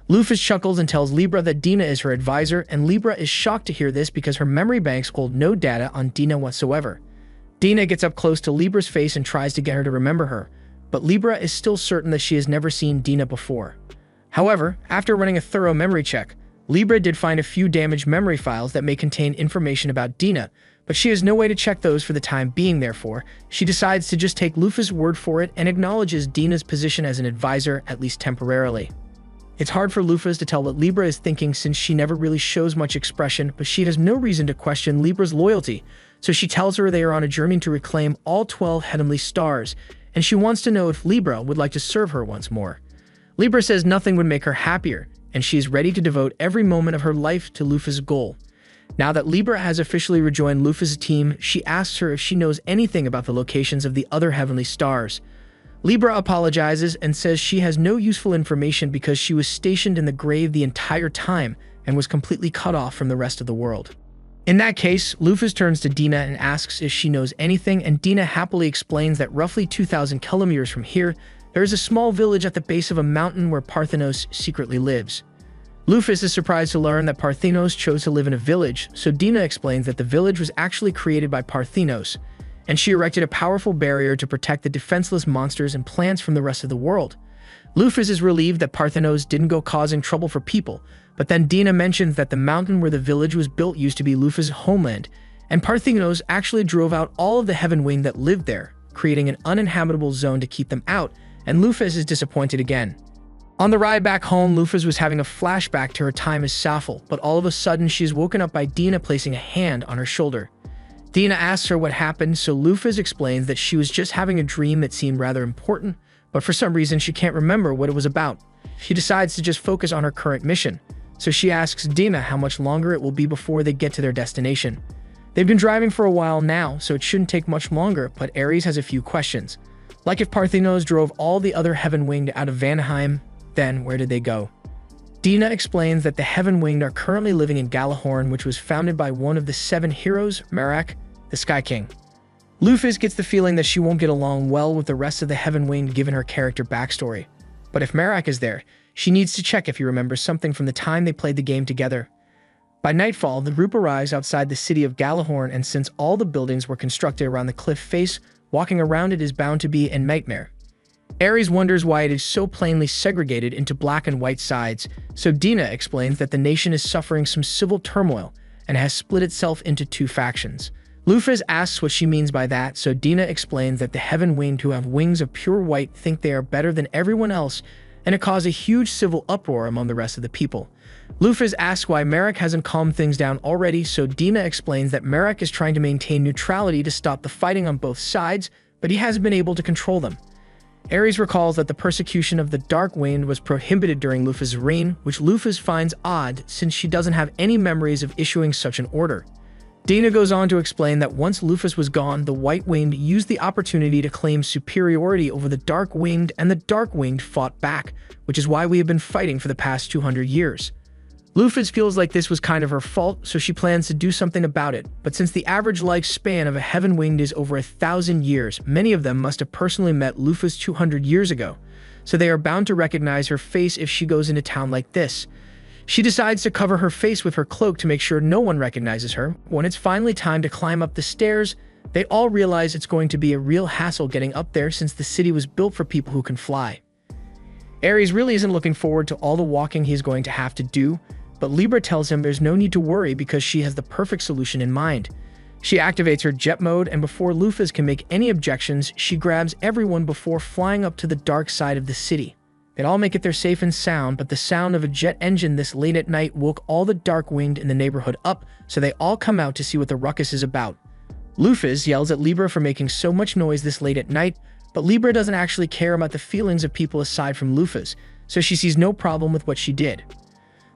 Lufas chuckles and tells Libra that Dina is her advisor, and Libra is shocked to hear this because her memory banks hold no data on Dina whatsoever. Dina gets up close to Libra's face and tries to get her to remember her, but Libra is still certain that she has never seen Dina before. However, after running a thorough memory check, Libra did find a few damaged memory files that may contain information about Dina, but she has no way to check those for the time being. Therefore, she decides to just take Lufas' word for it and acknowledges Dina's position as an advisor, at least temporarily. It's hard for Lufas to tell what Libra is thinking since she never really shows much expression, but she has no reason to question Libra's loyalty, so she tells her they are on a journey to reclaim all 12 heavenly stars, and she wants to know if Libra would like to serve her once more. Libra says nothing would make her happier, and she is ready to devote every moment of her life to Lufas' goal. Now that Libra has officially rejoined Lufas' team, she asks her if she knows anything about the locations of the other heavenly stars. Libra apologizes and says she has no useful information because she was stationed in the grave the entire time and was completely cut off from the rest of the world. In that case, Lufas turns to Dina and asks if she knows anything, and Dina happily explains that roughly 2,000 kilometers from here, there is a small village at the base of a mountain where Parthenos secretly lives. Lufas is surprised to learn that Parthenos chose to live in a village, so Dina explains that the village was actually created by Parthenos, and she erected a powerful barrier to protect the defenseless monsters and plants from the rest of the world. Lufas is relieved that Parthenos didn't go causing trouble for people, but then Dina mentions that the mountain where the village was built used to be Lufas' homeland, and Parthenos actually drove out all of the Heaven Wing that lived there, creating an uninhabitable zone to keep them out, and Lufas is disappointed again. On the ride back home, Lufas was having a flashback to her time as Maphaahl, but all of a sudden she is woken up by Dina placing a hand on her shoulder. Dina asks her what happened, so Lufas explains that she was just having a dream that seemed rather important, but for some reason she can't remember what it was about. She decides to just focus on her current mission, so she asks Dina how much longer it will be before they get to their destination. They've been driving for a while now, so it shouldn't take much longer, but Ares has a few questions. Like if Parthenos drove all the other Heaven Winged out of Vanheim, then where did they go? Dina explains that the Heaven Winged are currently living in Galahorn, which was founded by one of the 7 heroes, Merak, the Sky King. Lufas gets the feeling that she won't get along well with the rest of the Heaven Winged given her character backstory. But if Merak is there, she needs to check if he remembers something from the time they played the game together. By nightfall, the group arrives outside the city of Galahorn, and since all the buildings were constructed around the cliff face, walking around it is bound to be a nightmare. Ares wonders why it is so plainly segregated into black and white sides, so Dina explains that the nation is suffering some civil turmoil and has split itself into 2 factions. Lufas asks what she means by that, so Dina explains that the Heaven Winged who have wings of pure white think they are better than everyone else, and it caused a huge civil uproar among the rest of the people. Lufas asks why Merak hasn't calmed things down already, so Dina explains that Merak is trying to maintain neutrality to stop the fighting on both sides, but he hasn't been able to control them. Ares recalls that the persecution of the Dark Winged was prohibited during Lufas' reign, which Lufas finds odd since she doesn't have any memories of issuing such an order. Dina goes on to explain that once Lufas was gone, the White Winged used the opportunity to claim superiority over the Dark Winged, and the Dark Winged fought back, which is why we have been fighting for the past 200 years. Lufas feels like this was kind of her fault, so she plans to do something about it, but since the average lifespan of a Heaven Winged is over 1,000 years, many of them must have personally met Lufas 200 years ago, so they are bound to recognize her face if she goes into town like this. She decides to cover her face with her cloak to make sure no one recognizes her. When it's finally time to climb up the stairs, they all realize it's going to be a real hassle getting up there since the city was built for people who can fly. Ares really isn't looking forward to all the walking he's going to have to do, but Libra tells him there's no need to worry because she has the perfect solution in mind. She activates her jet mode, and before Lufas can make any objections, she grabs everyone before flying up to the dark side of the city. They all make it there safe and sound, but the sound of a jet engine this late at night woke all the Dark Winged in the neighborhood up, so they all come out to see what the ruckus is about. Lufas yells at Libra for making so much noise this late at night, but Libra doesn't actually care about the feelings of people aside from Lufas, so she sees no problem with what she did.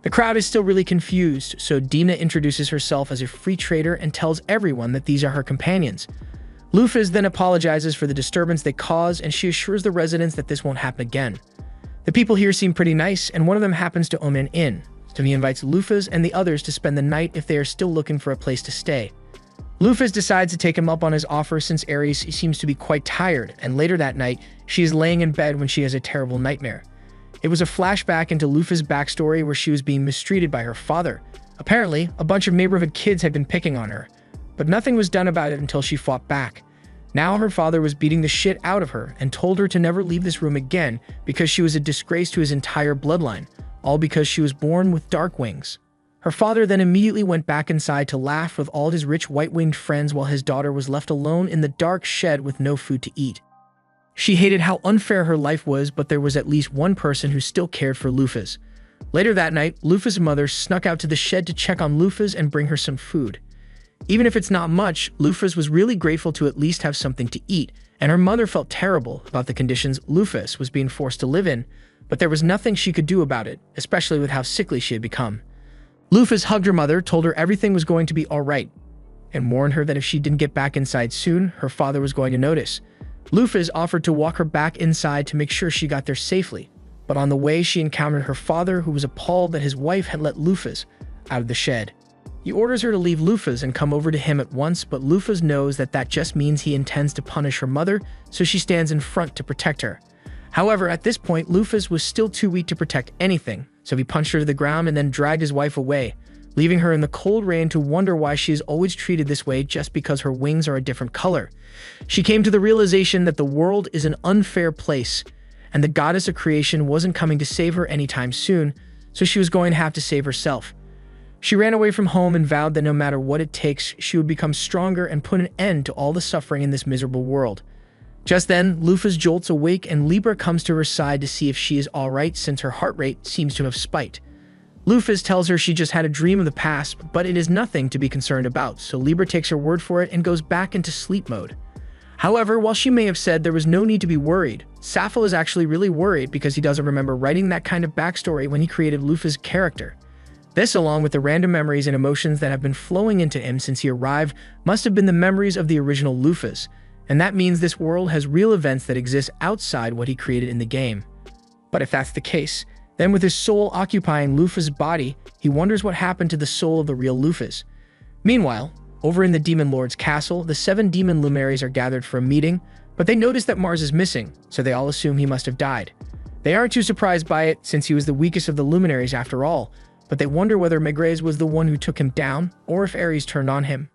The crowd is still really confused, so Dina introduces herself as a free trader and tells everyone that these are her companions. Lufas then apologizes for the disturbance they caused, and she assures the residents that this won't happen again. The people here seem pretty nice, and one of them happens to own an inn, so he invites Lufas and the others to spend the night if they are still looking for a place to stay. Lufas decides to take him up on his offer since Ares seems to be quite tired, and later that night, she is laying in bed when she has a terrible nightmare. It was a flashback into Lufas' backstory where she was being mistreated by her father. Apparently, a bunch of neighborhood kids had been picking on her, but nothing was done about it until she fought back. Now her father was beating the shit out of her and told her to never leave this room again because she was a disgrace to his entire bloodline, all because she was born with dark wings. Her father then immediately went back inside to laugh with all his rich white-winged friends while his daughter was left alone in the dark shed with no food to eat. She hated how unfair her life was, but there was at least one person who still cared for Lufas. Later that night, Lufas' mother snuck out to the shed to check on Lufas and bring her some food. Even if it's not much, Lufas was really grateful to at least have something to eat, and her mother felt terrible about the conditions Lufas was being forced to live in, but there was nothing she could do about it, especially with how sickly she had become. Lufas hugged her mother, told her everything was going to be alright, and warned her that if she didn't get back inside soon, her father was going to notice. Lufas offered to walk her back inside to make sure she got there safely, but on the way she encountered her father, who was appalled that his wife had let Lufas out of the shed. He orders her to leave Lufas and come over to him at once, but Lufas knows that that just means he intends to punish her mother, so she stands in front to protect her. However, at this point, Lufas was still too weak to protect anything, so he punched her to the ground and then dragged his wife away, leaving her in the cold rain to wonder why she is always treated this way just because her wings are a different color. She came to the realization that the world is an unfair place, and the goddess of creation wasn't coming to save her anytime soon, so she was going to have to save herself. She ran away from home and vowed that no matter what it takes, she would become stronger and put an end to all the suffering in this miserable world. Just then, Lufas jolts awake and Libra comes to her side to see if she is alright since her heart rate seems to have spiked. Lufas tells her she just had a dream of the past, but it is nothing to be concerned about, so Libra takes her word for it and goes back into sleep mode. However, while she may have said there was no need to be worried, Maphaahl is actually really worried because he doesn't remember writing that kind of backstory when he created Lufas' character. This, along with the random memories and emotions that have been flowing into him since he arrived, must have been the memories of the original Lufas, and that means this world has real events that exist outside what he created in the game. But if that's the case, then with his soul occupying Lufas' body, he wonders what happened to the soul of the real Lufas. Meanwhile, over in the Demon Lord's castle, the 7 demon luminaries are gathered for a meeting, but they notice that Mars is missing, so they all assume he must have died. They aren't too surprised by it since he was the weakest of the luminaries after all, but they wonder whether Megrez was the one who took him down, or if Ares turned on him.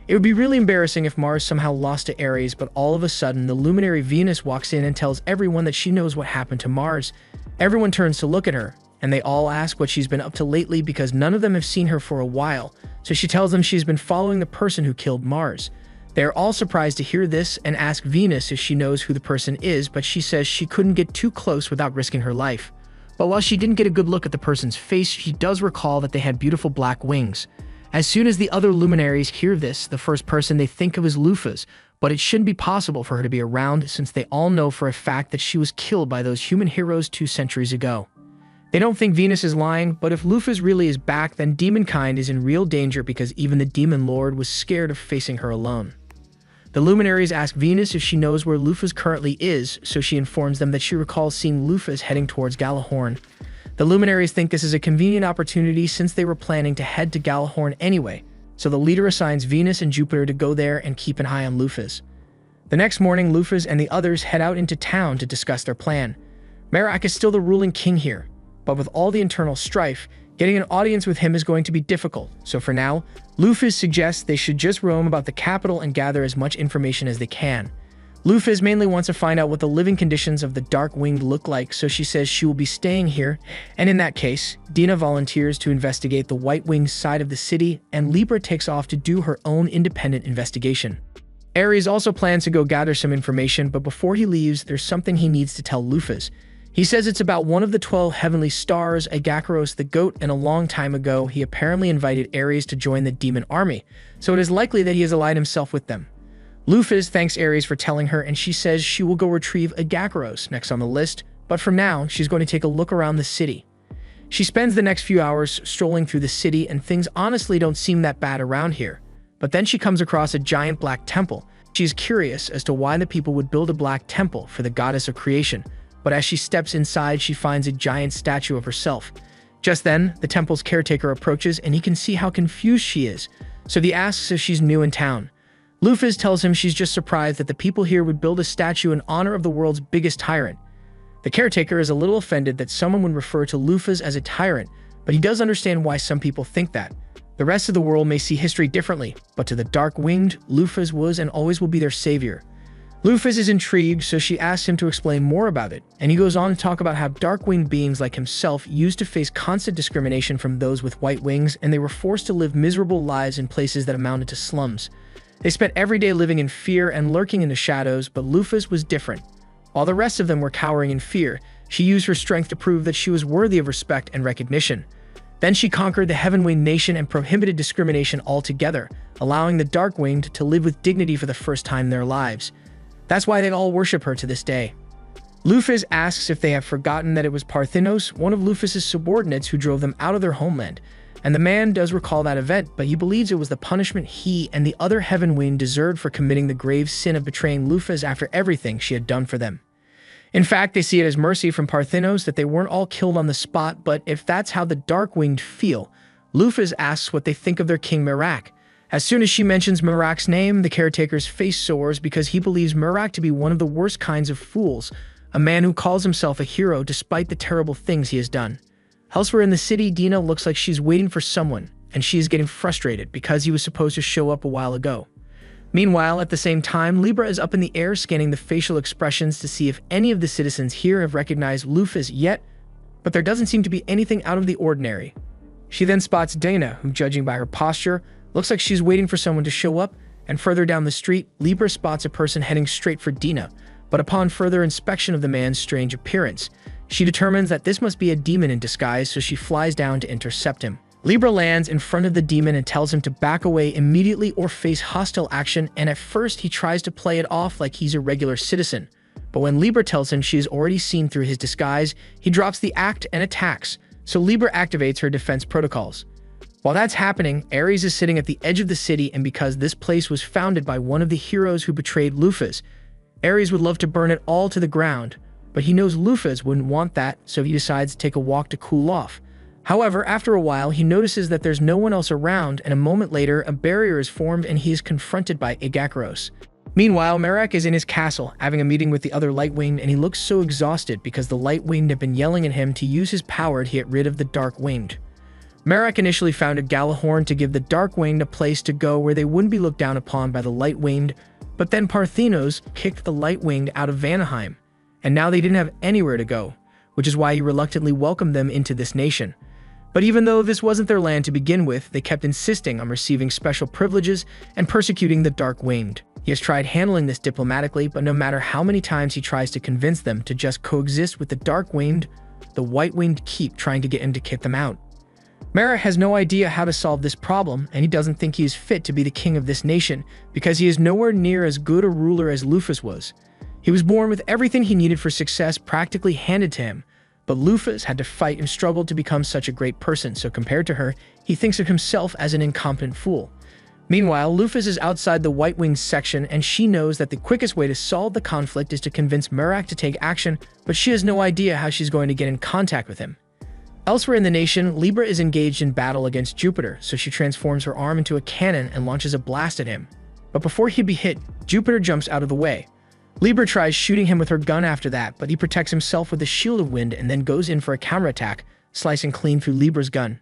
It would be really embarrassing if Mars somehow lost to Ares, but all of a sudden, the luminary Venus walks in and tells everyone that she knows what happened to Mars. Everyone turns to look at her, and they all ask what she's been up to lately because none of them have seen her for a while, so she tells them she's been following the person who killed Mars. They are all surprised to hear this and ask Venus if she knows who the person is, but she says she couldn't get too close without risking her life. But while she didn't get a good look at the person's face, she does recall that they had beautiful black wings. As soon as the other luminaries hear this, the first person they think of is Lufas, but it shouldn't be possible for her to be around since they all know for a fact that she was killed by those human heroes 2 centuries ago. They don't think Venus is lying, but if Lufas really is back, then demonkind is in real danger because even the Demon Lord was scared of facing her alone. The luminaries ask Venus if she knows where Lufas currently is, so she informs them that she recalls seeing Lufas heading towards Gjallarhorn. The luminaries think this is a convenient opportunity since they were planning to head to Gjallarhorn anyway, so the leader assigns Venus and Jupiter to go there and keep an eye on Lufas. The next morning, Lufas and the others head out into town to discuss their plan. Merak is still the ruling king here, but with all the internal strife, getting an audience with him is going to be difficult, so for now, Lufas suggests they should just roam about the capital and gather as much information as they can. Lufas mainly wants to find out what the living conditions of the Dark Winged look like, so she says she will be staying here, and in that case, Dina volunteers to investigate the White Winged side of the city, and Libra takes off to do her own independent investigation. Ares also plans to go gather some information, but before he leaves, there's something he needs to tell Lufas. He says it's about one of the 12 heavenly stars, Agacaros the goat, and a long time ago, he apparently invited Ares to join the demon army, so it is likely that he has allied himself with them. Lufas thanks Ares for telling her, and she says she will go retrieve Agacaros next on the list, but for now, she's going to take a look around the city. She spends the next few hours strolling through the city, and things honestly don't seem that bad around here. But then she comes across a giant black temple. She is curious as to why the people would build a black temple for the goddess of creation, but as she steps inside, she finds a giant statue of herself. Just then, the temple's caretaker approaches, and he can see how confused she is, so he asks if she's new in town. Lufas tells him she's just surprised that the people here would build a statue in honor of the world's biggest tyrant. The caretaker is a little offended that someone would refer to Lufas as a tyrant, but he does understand why some people think that. The rest of the world may see history differently, but to the Dark-Winged, Lufas was and always will be their savior. Lufas is intrigued, so she asks him to explain more about it, and he goes on to talk about how dark-winged beings like himself used to face constant discrimination from those with white wings, and they were forced to live miserable lives in places that amounted to slums. They spent every day living in fear and lurking in the shadows, but Lufas was different. While the rest of them were cowering in fear, she used her strength to prove that she was worthy of respect and recognition. Then she conquered the Heaven-Winged nation and prohibited discrimination altogether, allowing the Dark-Winged to live with dignity for the first time in their lives. That's why they all worship her to this day. Lufas asks if they have forgotten that it was Parthinos, one of Lufas' subordinates, who drove them out of their homeland. And the man does recall that event, but he believes it was the punishment he and the other Heaven-Winged deserved for committing the grave sin of betraying Lufas after everything she had done for them. In fact, they see it as mercy from Parthinos that they weren't all killed on the spot, but if that's how the Dark-Winged feel, Lufas asks what they think of their king Merak. As soon as she mentions Merak's name, the caretaker's face soars because he believes Merak to be one of the worst kinds of fools, a man who calls himself a hero despite the terrible things he has done. Elsewhere in the city, Dina looks like she's waiting for someone, and she is getting frustrated because he was supposed to show up a while ago. Meanwhile, at the same time, Libra is up in the air scanning the facial expressions to see if any of the citizens here have recognized Lufas yet, but there doesn't seem to be anything out of the ordinary. She then spots Dana, who, judging by her posture, looks like she's waiting for someone to show up, and further down the street, Libra spots a person heading straight for Dina, but upon further inspection of the man's strange appearance, she determines that this must be a demon in disguise, so she flies down to intercept him. Libra lands in front of the demon and tells him to back away immediately or face hostile action, and at first he tries to play it off like he's a regular citizen. But when Libra tells him she has already seen through his disguise, he drops the act and attacks, so Libra activates her defense protocols. While that's happening, Ares is sitting at the edge of the city, and because this place was founded by one of the heroes who betrayed Lufas, Ares would love to burn it all to the ground, but he knows Lufas wouldn't want that, so he decides to take a walk to cool off. However, after a while, he notices that there's no one else around, and a moment later, a barrier is formed and he is confronted by Exgate. Meanwhile, Merak is in his castle, having a meeting with the other Light-Winged, and he looks so exhausted because the Light-Winged have been yelling at him to use his power to get rid of the Dark-Winged. Merak initially founded Galahorn to give the Dark-Winged a place to go where they wouldn't be looked down upon by the Light-Winged, but then Parthinos kicked the Light-Winged out of Vanaheim, and now they didn't have anywhere to go, which is why he reluctantly welcomed them into this nation. But even though this wasn't their land to begin with, they kept insisting on receiving special privileges and persecuting the Dark-Winged. He has tried handling this diplomatically, but no matter how many times he tries to convince them to just coexist with the Dark-Winged, the White-Winged keep trying to get him to kick them out. Merak has no idea how to solve this problem, and he doesn't think he is fit to be the king of this nation because he is nowhere near as good a ruler as Lufas was. He was born with everything he needed for success practically handed to him, but Lufas had to fight and struggle to become such a great person, so compared to her, he thinks of himself as an incompetent fool. Meanwhile, Lufas is outside the White-Winged section, and she knows that the quickest way to solve the conflict is to convince Merak to take action, but she has no idea how she's going to get in contact with him. Elsewhere in the nation, Libra is engaged in battle against Jupiter, so she transforms her arm into a cannon and launches a blast at him. But before he'd be hit, Jupiter jumps out of the way. Libra tries shooting him with her gun after that, but he protects himself with a shield of wind and then goes in for a counterattack, slicing clean through Libra's gun.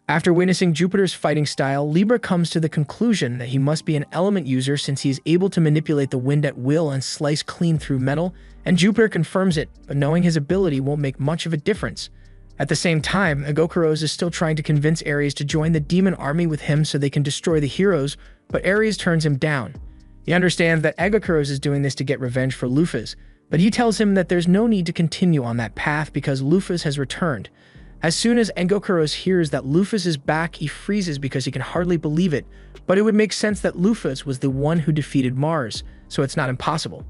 After witnessing Jupiter's fighting style, Libra comes to the conclusion that he must be an element user since he is able to manipulate the wind at will and slice clean through metal, and Jupiter confirms it, but knowing his ability won't make much of a difference. At the same time, Exgate is still trying to convince Ares to join the demon army with him so they can destroy the heroes, but Ares turns him down. He understands that Exgate is doing this to get revenge for Lufas, but he tells him that there's no need to continue on that path because Lufas has returned. As soon as Exgate hears that Lufas is back, he freezes because he can hardly believe it, but it would make sense that Lufas was the one who defeated Mars, so it's not impossible.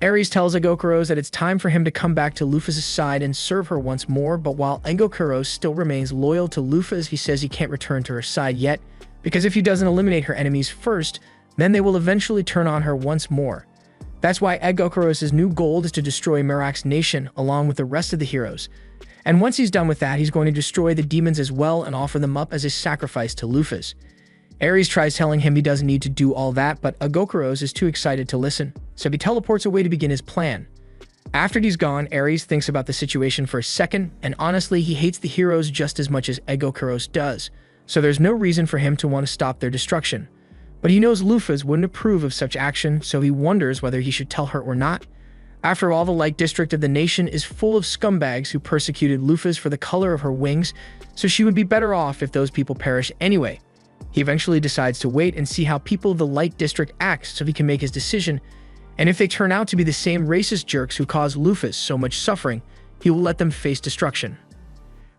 Ares tells Exgate that it's time for him to come back to Lufas' side and serve her once more, but while Exgate still remains loyal to Lufas, he says he can't return to her side yet, because if he doesn't eliminate her enemies first, then they will eventually turn on her once more. That's why Exgate's new goal is to destroy Merak's nation along with the rest of the heroes. And once he's done with that, he's going to destroy the demons as well and offer them up as a sacrifice to Lufas. Ares tries telling him he doesn't need to do all that, but Agokuros is too excited to listen, so he teleports away to begin his plan. After he's gone, Ares thinks about the situation for a second, and honestly, he hates the heroes just as much as Agokuros does, so there's no reason for him to want to stop their destruction. But he knows Lufas wouldn't approve of such action, so he wonders whether he should tell her or not. After all, the Light District of the nation is full of scumbags who persecuted Lufas for the color of her wings, so she would be better off if those people perish anyway. He eventually decides to wait and see how people of the Light District act so he can make his decision, and if they turn out to be the same racist jerks who caused Lufas so much suffering, he will let them face destruction.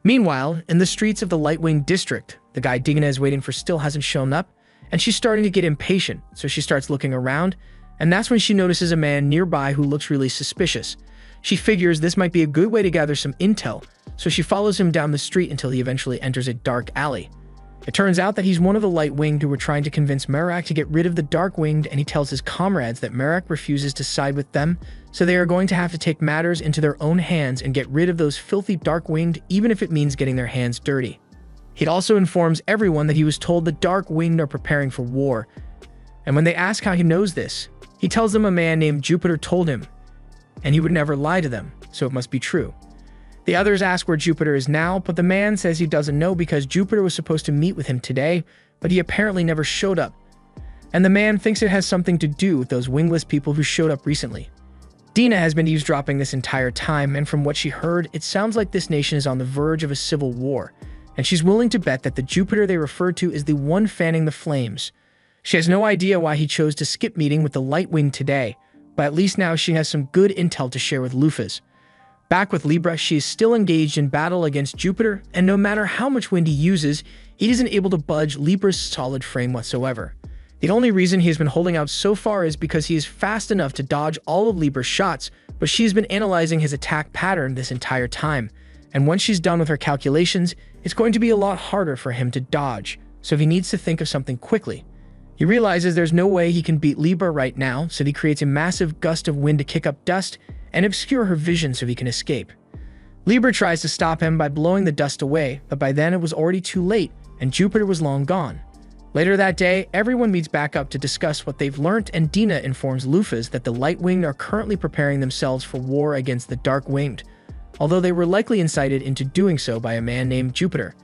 Meanwhile, in the streets of the Lightwing District, the guy Digna is waiting for still hasn't shown up, and she's starting to get impatient, so she starts looking around, and that's when she notices a man nearby who looks really suspicious. She figures this might be a good way to gather some intel, so she follows him down the street until he eventually enters a dark alley. It turns out that he's one of the Light-Winged who were trying to convince Merak to get rid of the Dark-Winged, and he tells his comrades that Merak refuses to side with them, so they are going to have to take matters into their own hands and get rid of those filthy Dark-Winged, even if it means getting their hands dirty. He also informs everyone that he was told the Dark-Winged are preparing for war, and when they ask how he knows this, he tells them a man named Jupiter told him, and he would never lie to them, so it must be true. The others ask where Jupiter is now, but the man says he doesn't know because Jupiter was supposed to meet with him today, but he apparently never showed up. And the man thinks it has something to do with those wingless people who showed up recently. Dina has been eavesdropping this entire time, and from what she heard, it sounds like this nation is on the verge of a civil war, and she's willing to bet that the Jupiter they refer to is the one fanning the flames. She has no idea why he chose to skip meeting with the Lightwing today, but at least now she has some good intel to share with Lufas. Back with Libra, she is still engaged in battle against Jupiter, and no matter how much wind he uses, he isn't able to budge Libra's solid frame whatsoever. The only reason he has been holding out so far is because he is fast enough to dodge all of Libra's shots, but she's been analyzing his attack pattern this entire time, and once she's done with her calculations, it's going to be a lot harder for him to dodge, so he needs to think of something quickly. He realizes there's no way he can beat Libra right now, so he creates a massive gust of wind to kick up dust and obscure her vision so he can escape. Libra tries to stop him by blowing the dust away, but by then it was already too late, and Jupiter was long gone. Later that day, everyone meets back up to discuss what they've learnt, and Dina informs Lufas that the Lightwinged are currently preparing themselves for war against the Dark-Winged, although they were likely incited into doing so by a man named Jupiter.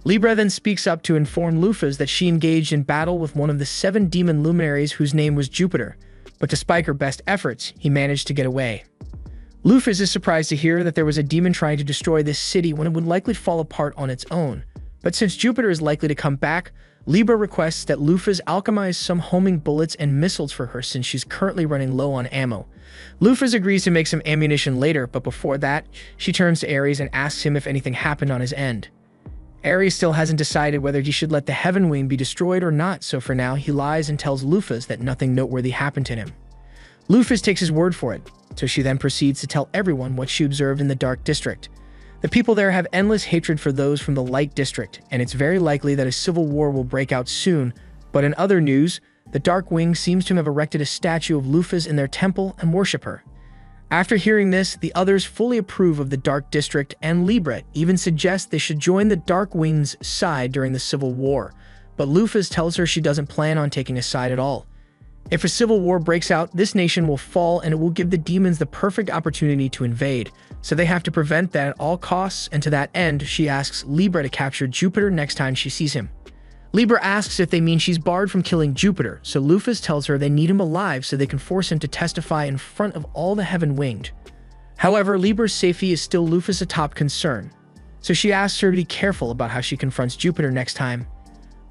Libra then speaks up to inform Lufas that she engaged in battle with one of the 7 demon luminaries whose name was Jupiter, but despite her best efforts, he managed to get away. Lufas is surprised to hear that there was a demon trying to destroy this city when it would likely fall apart on its own, but since Jupiter is likely to come back, Libra requests that Lufas alchemize some homing bullets and missiles for her since she's currently running low on ammo. Lufas agrees to make some ammunition later, but before that, she turns to Ares and asks him if anything happened on his end. Ares still hasn't decided whether he should let the Heaven Wing be destroyed or not, so for now he lies and tells Lufas that nothing noteworthy happened to him. Lufas takes his word for it, so she then proceeds to tell everyone what she observed in the Dark District. The people there have endless hatred for those from the Light District, and it's very likely that a civil war will break out soon, but in other news, the Dark Wing seems to have erected a statue of Lufas in their temple and worship her. After hearing this, the others fully approve of the Dark District, and Libra even suggests they should join the Dark Wing's side during the Civil War, but Lufas tells her she doesn't plan on taking a side at all. If a civil war breaks out, this nation will fall and it will give the demons the perfect opportunity to invade, so they have to prevent that at all costs, and to that end, she asks Libra to capture Jupiter next time she sees him. Libra asks if they mean she's barred from killing Jupiter, so Lufas tells her they need him alive so they can force him to testify in front of all the Heaven Winged. However, Libra's safety is still Lufas' top concern, so she asks her to be careful about how she confronts Jupiter next time.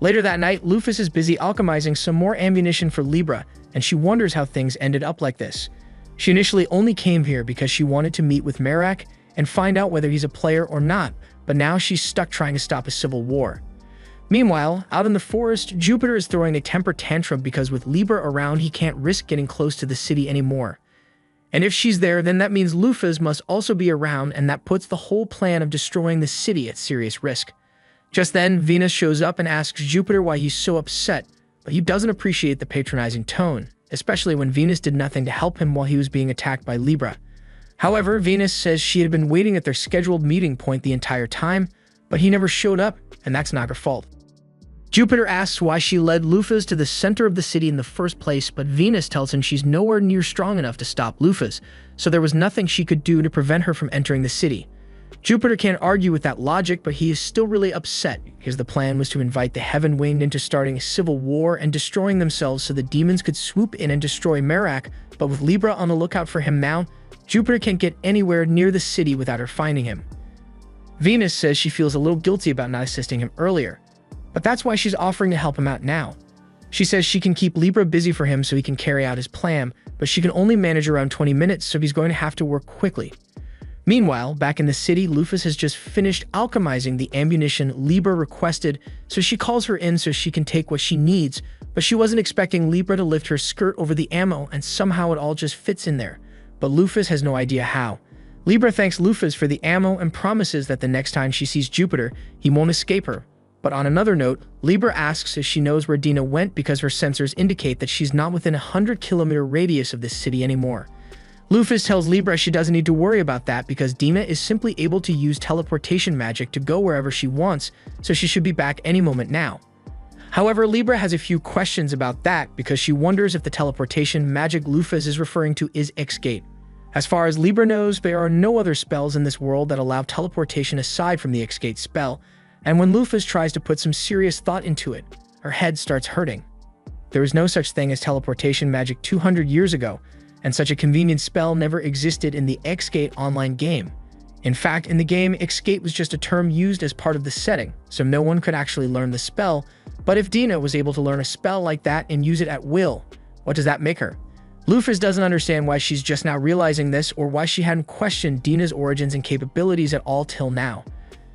Later that night, Lufas is busy alchemizing some more ammunition for Libra, and she wonders how things ended up like this. She initially only came here because she wanted to meet with Merak and find out whether he's a player or not, but now she's stuck trying to stop a civil war. Meanwhile, out in the forest, Jupiter is throwing a temper tantrum because with Libra around, he can't risk getting close to the city anymore. And if she's there, then that means Lufas must also be around, and that puts the whole plan of destroying the city at serious risk. Just then, Venus shows up and asks Jupiter why he's so upset, but he doesn't appreciate the patronizing tone, especially when Venus did nothing to help him while he was being attacked by Libra. However, Venus says she had been waiting at their scheduled meeting point the entire time, but he never showed up, and that's not her fault. Jupiter asks why she led Lufas to the center of the city in the first place, but Venus tells him she's nowhere near strong enough to stop Lufas, so there was nothing she could do to prevent her from entering the city. Jupiter can't argue with that logic, but he is still really upset because the plan was to invite the Heaven Winged into starting a civil war and destroying themselves so the demons could swoop in and destroy Merak, but with Libra on the lookout for him now, Jupiter can't get anywhere near the city without her finding him. Venus says she feels a little guilty about not assisting him earlier, but that's why she's offering to help him out now. She says she can keep Libra busy for him so he can carry out his plan, but she can only manage around 20 minutes, so he's going to have to work quickly. Meanwhile, back in the city, Lufas has just finished alchemizing the ammunition Libra requested, so she calls her in so she can take what she needs, but she wasn't expecting Libra to lift her skirt over the ammo, and somehow it all just fits in there. But Lufas has no idea how. Libra thanks Lufas for the ammo and promises that the next time she sees Jupiter, he won't escape her. But on another note, Libra asks if she knows where Dina went because her sensors indicate that she's not within a 100-kilometer radius of this city anymore. Lufas tells Libra she doesn't need to worry about that because Dina is simply able to use teleportation magic to go wherever she wants, so she should be back any moment now. However, Libra has a few questions about that because she wonders if the teleportation magic Lufas is referring to is Exgate. As far as Libra knows, there are no other spells in this world that allow teleportation aside from the Exgate spell, and when Lufas tries to put some serious thought into it, her head starts hurting. There was no such thing as teleportation magic 200 years ago, and such a convenient spell never existed in the Exgate online game. In fact, in the game, Exgate was just a term used as part of the setting, so no one could actually learn the spell, but if Dina was able to learn a spell like that and use it at will, what does that make her? Lufas doesn't understand why she's just now realizing this or why she hadn't questioned Dina's origins and capabilities at all till now.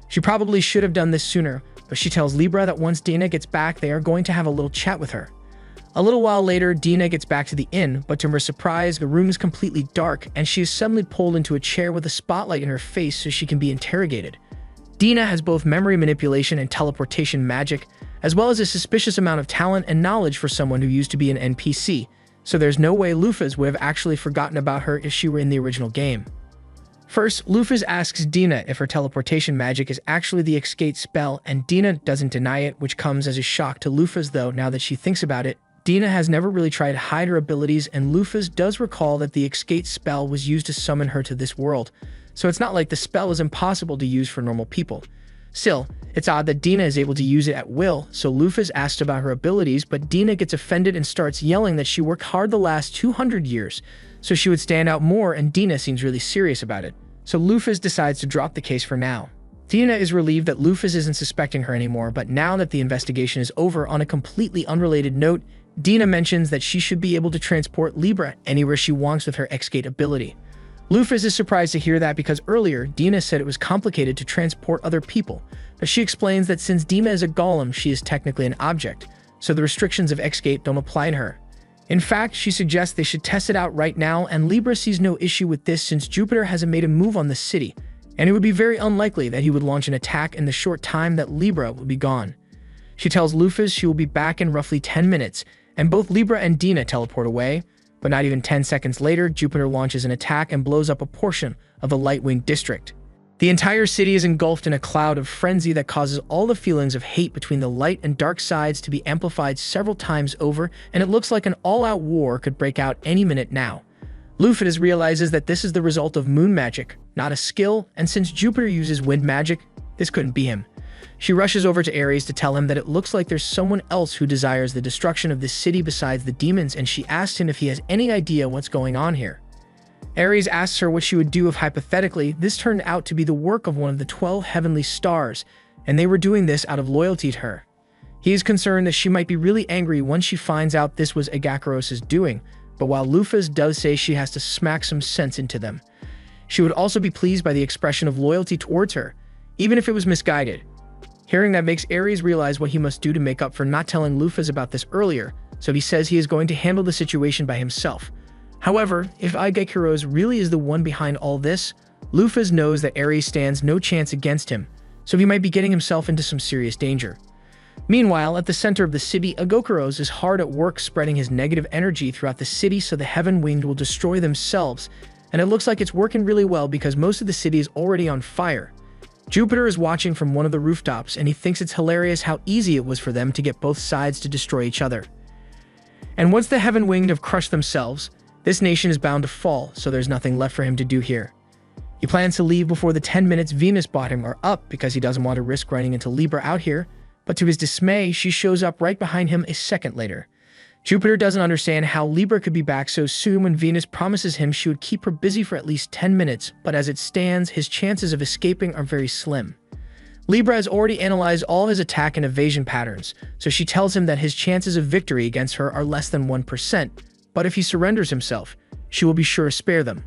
She probably should have done this sooner, but she tells Libra that once Dina gets back, they are going to have a little chat with her. A little while later, Dina gets back to the inn, but to her surprise, the room is completely dark and she is suddenly pulled into a chair with a spotlight in her face so she can be interrogated. Dina has both memory manipulation and teleportation magic, as well as a suspicious amount of talent and knowledge for someone who used to be an NPC, so there's no way Lufas would have actually forgotten about her if she were in the original game. First, Lufas asks Dina if her teleportation magic is actually the Exgate spell, and Dina doesn't deny it, which comes as a shock to Lufas though. Now that she thinks about it, Dina has never really tried to hide her abilities, and Lufas does recall that the Exgate spell was used to summon her to this world, so it's not like the spell is impossible to use for normal people. Still, it's odd that Dina is able to use it at will, so Lufas asks about her abilities, but Dina gets offended and starts yelling that she worked hard the last 200 years, so she would stand out more, and Dina seems really serious about it. So Lufas decides to drop the case for now. Dina is relieved that Lufas isn't suspecting her anymore, but now that the investigation is over, on a completely unrelated note, Dina mentions that she should be able to transport Libra anywhere she wants with her Exgate ability. Lufas is surprised to hear that because earlier, Dina said it was complicated to transport other people, but she explains that since Dina is a golem, she is technically an object, so the restrictions of Exgate don't apply to her. In fact, she suggests they should test it out right now, and Libra sees no issue with this since Jupiter hasn't made a move on the city, and it would be very unlikely that he would launch an attack in the short time that Libra will be gone. She tells Lufas she will be back in roughly 10 minutes, and both Libra and Dina teleport away, but not even 10 seconds later, Jupiter launches an attack and blows up a portion of the Light-Wing district. The entire city is engulfed in a cloud of frenzy that causes all the feelings of hate between the light and dark sides to be amplified several times over, and it looks like an all-out war could break out any minute now. Lufas realizes that this is the result of moon magic, not a skill, and since Jupiter uses wind magic, this couldn't be him. She rushes over to Ares to tell him that it looks like there's someone else who desires the destruction of this city besides the demons, and she asks him if he has any idea what's going on here. Ares asks her what she would do if hypothetically this turned out to be the work of one of the 12 heavenly stars, and they were doing this out of loyalty to her. He is concerned that she might be really angry once she finds out this was Agakaros's doing, but while Lufas does say she has to smack some sense into them, she would also be pleased by the expression of loyalty towards her, even if it was misguided. Hearing that makes Ares realize what he must do to make up for not telling Lufas about this earlier, so he says he is going to handle the situation by himself. However, if Agakarose really is the one behind all this, Lufas knows that Ares stands no chance against him, so he might be getting himself into some serious danger. Meanwhile, at the center of the city, Agakarose is hard at work spreading his negative energy throughout the city so the Heaven Winged will destroy themselves, and it looks like it's working really well because most of the city is already on fire. Jupiter is watching from one of the rooftops, and he thinks it's hilarious how easy it was for them to get both sides to destroy each other. And once the Heaven Winged have crushed themselves, this nation is bound to fall, so there's nothing left for him to do here. He plans to leave before the 10 minutes Venus bought him are up because he doesn't want to risk running into Libra out here, but to his dismay, she shows up right behind him a second later. Jupiter doesn't understand how Libra could be back so soon when Venus promises him she would keep her busy for at least 10 minutes, but as it stands, his chances of escaping are very slim. Libra has already analyzed all his attack and evasion patterns, so she tells him that his chances of victory against her are less than 1%, but if he surrenders himself, she will be sure to spare them.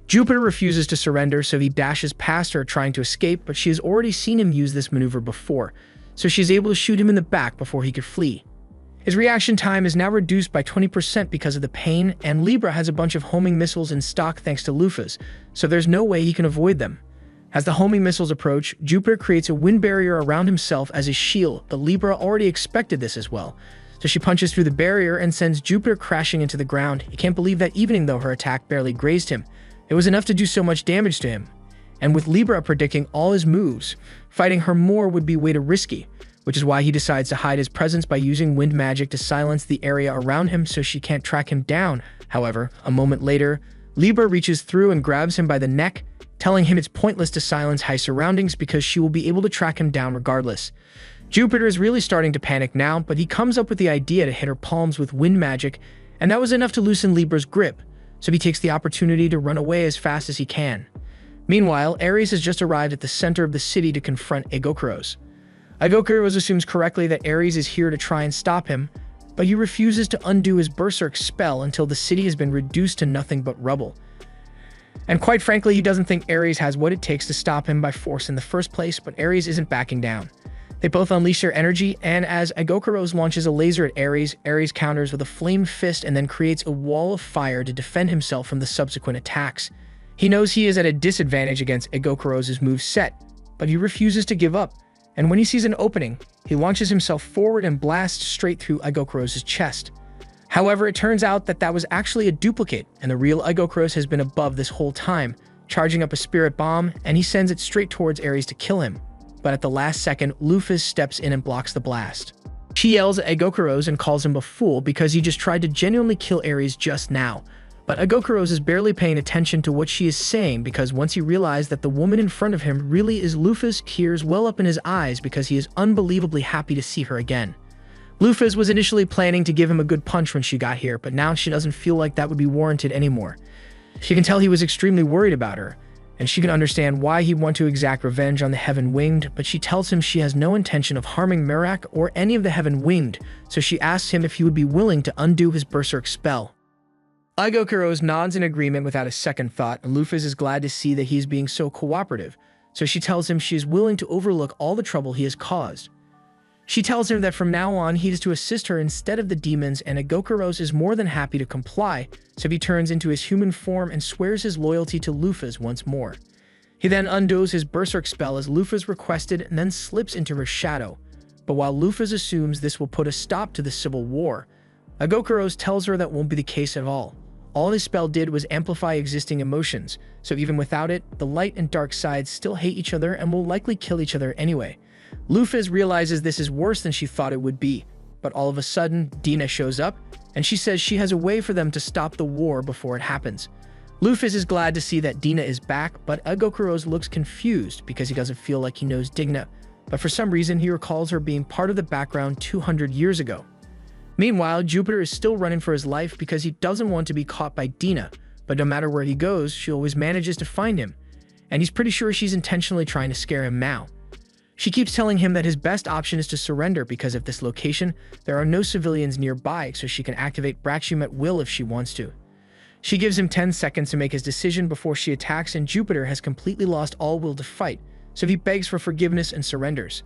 Jupiter refuses to surrender, so he dashes past her trying to escape, but she has already seen him use this maneuver before, so she's able to shoot him in the back before he could flee. His reaction time is now reduced by 20% because of the pain, and Libra has a bunch of homing missiles in stock thanks to Lufas, so there's no way he can avoid them. As the homing missiles approach, Jupiter creates a wind barrier around himself as his shield, but Libra already expected this as well. So she punches through the barrier and sends Jupiter crashing into the ground. He can't believe that even though her attack barely grazed him, it was enough to do so much damage to him. And with Libra predicting all his moves, fighting her more would be way too risky, which is why he decides to hide his presence by using wind magic to silence the area around him so she can't track him down. However, a moment later, Libra reaches through and grabs him by the neck, telling him it's pointless to silence high surroundings because she will be able to track him down regardless. Jupiter is really starting to panic now, but he comes up with the idea to hit her palms with wind magic, and that was enough to loosen Libra's grip, so he takes the opportunity to run away as fast as he can. Meanwhile, Ares has just arrived at the center of the city to confront Exgate. Exgate assumes correctly that Ares is here to try and stop him, but he refuses to undo his berserk spell until the city has been reduced to nothing but rubble. And quite frankly, he doesn't think Ares has what it takes to stop him by force in the first place, but Ares isn't backing down. They both unleash their energy, and as Exgate launches a laser at Ares, Ares counters with a flame fist and then creates a wall of fire to defend himself from the subsequent attacks. He knows he is at a disadvantage against Exgate's move set, but he refuses to give up, and when he sees an opening, he launches himself forward and blasts straight through Exgate's chest. However, it turns out that was actually a duplicate, and the real Exgate has been above this whole time, charging up a spirit bomb, and he sends it straight towards Ares to kill him. But at the last second, Lufas steps in and blocks the blast. She yells at Exgate and calls him a fool because he just tried to genuinely kill Ares just now. But Exgate is barely paying attention to what she is saying because once he realized that the woman in front of him really is Lufas, tears well up in his eyes because he is unbelievably happy to see her again. Lufas was initially planning to give him a good punch when she got here, but now she doesn't feel like that would be warranted anymore. She can tell he was extremely worried about her, and she can understand why he'd want to exact revenge on the Heaven Winged, but she tells him she has no intention of harming Merak or any of the Heaven Winged, so she asks him if he would be willing to undo his berserk spell. Exgate nods in agreement without a second thought, and Lufas is glad to see that he is being so cooperative, so she tells him she is willing to overlook all the trouble he has caused. She tells him that from now on he is to assist her instead of the demons, and Exgate is more than happy to comply, so he turns into his human form and swears his loyalty to Lufas once more. He then undoes his berserk spell as Lufas requested and then slips into her shadow. But while Lufas assumes this will put a stop to the civil war, Exgate tells her that won't be the case at all. All his spell did was amplify existing emotions, so even without it, the light and dark sides still hate each other and will likely kill each other anyway. Lufas realizes this is worse than she thought it would be, but all of a sudden, Dina shows up, and she says she has a way for them to stop the war before it happens. Lufas is glad to see that Dina is back, but Exgate looks confused because he doesn't feel like he knows Dina, but for some reason he recalls her being part of the background 200 years ago. Meanwhile, Jupiter is still running for his life because he doesn't want to be caught by Dina, but no matter where he goes, she always manages to find him, and he's pretty sure she's intentionally trying to scare him now. She keeps telling him that his best option is to surrender because at this location, there are no civilians nearby, so she can activate Braxium at will if she wants to. She gives him 10 seconds to make his decision before she attacks, and Jupiter has completely lost all will to fight, so he begs for forgiveness and surrenders.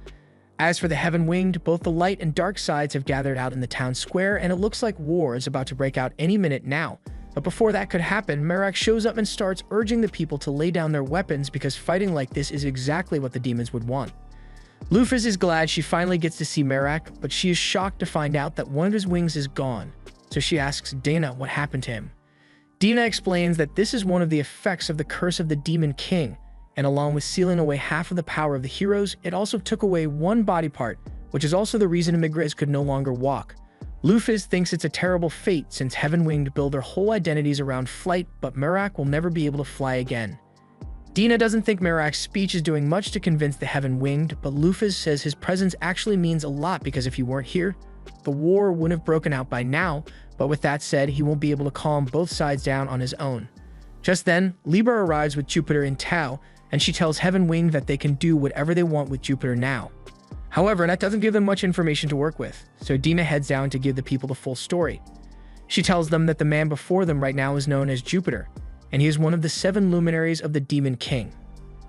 As for the Heaven Winged, both the light and dark sides have gathered out in the town square, and it looks like war is about to break out any minute now. But before that could happen, Merak shows up and starts urging the people to lay down their weapons because fighting like this is exactly what the demons would want. Lufas is glad she finally gets to see Merak, but she is shocked to find out that one of his wings is gone, so she asks Dina what happened to him. Dina explains that this is one of the effects of the curse of the Demon King, and along with sealing away half of the power of the heroes, it also took away one body part, which is also the reason Immigrants could no longer walk. Lufas thinks it's a terrible fate since Heaven-Winged build their whole identities around flight, but Merak will never be able to fly again. Dina doesn't think Merak's speech is doing much to convince the Heaven-Winged, but Lufas says his presence actually means a lot because if he weren't here, the war wouldn't have broken out by now, but with that said, he won't be able to calm both sides down on his own. Just then, Libra arrives with Jupiter in tow, and she tells Heaven-Winged that they can do whatever they want with Jupiter now. However, that doesn't give them much information to work with, so Dina heads down to give the people the full story. She tells them that the man before them right now is known as Jupiter, and he is one of the 7 luminaries of the Demon King.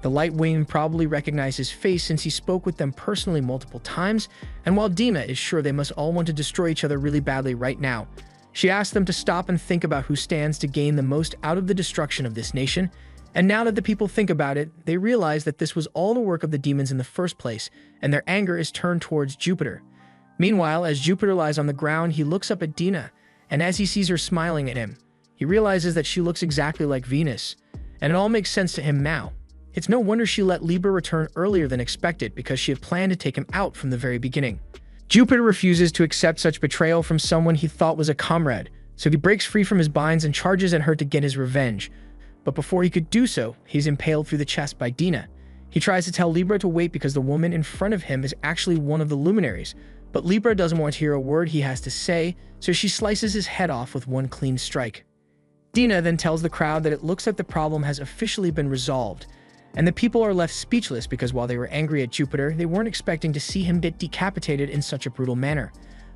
The Light Wing probably recognized his face since he spoke with them personally multiple times, and while Dina is sure they must all want to destroy each other really badly right now, she asks them to stop and think about who stands to gain the most out of the destruction of this nation, and now that the people think about it, they realize that this was all the work of the demons in the first place, and their anger is turned towards Jupiter. Meanwhile, as Jupiter lies on the ground, he looks up at Dina, and as he sees her smiling at him, he realizes that she looks exactly like Venus, and it all makes sense to him now. It's no wonder she let Libra return earlier than expected because she had planned to take him out from the very beginning. Jupiter refuses to accept such betrayal from someone he thought was a comrade, so he breaks free from his binds and charges at her to get his revenge. But before he could do so, he's impaled through the chest by Dina. He tries to tell Libra to wait because the woman in front of him is actually one of the luminaries, but Libra doesn't want to hear a word he has to say, so she slices his head off with one clean strike. Dina then tells the crowd that it looks like the problem has officially been resolved, and the people are left speechless because while they were angry at Jupiter, they weren't expecting to see him get decapitated in such a brutal manner.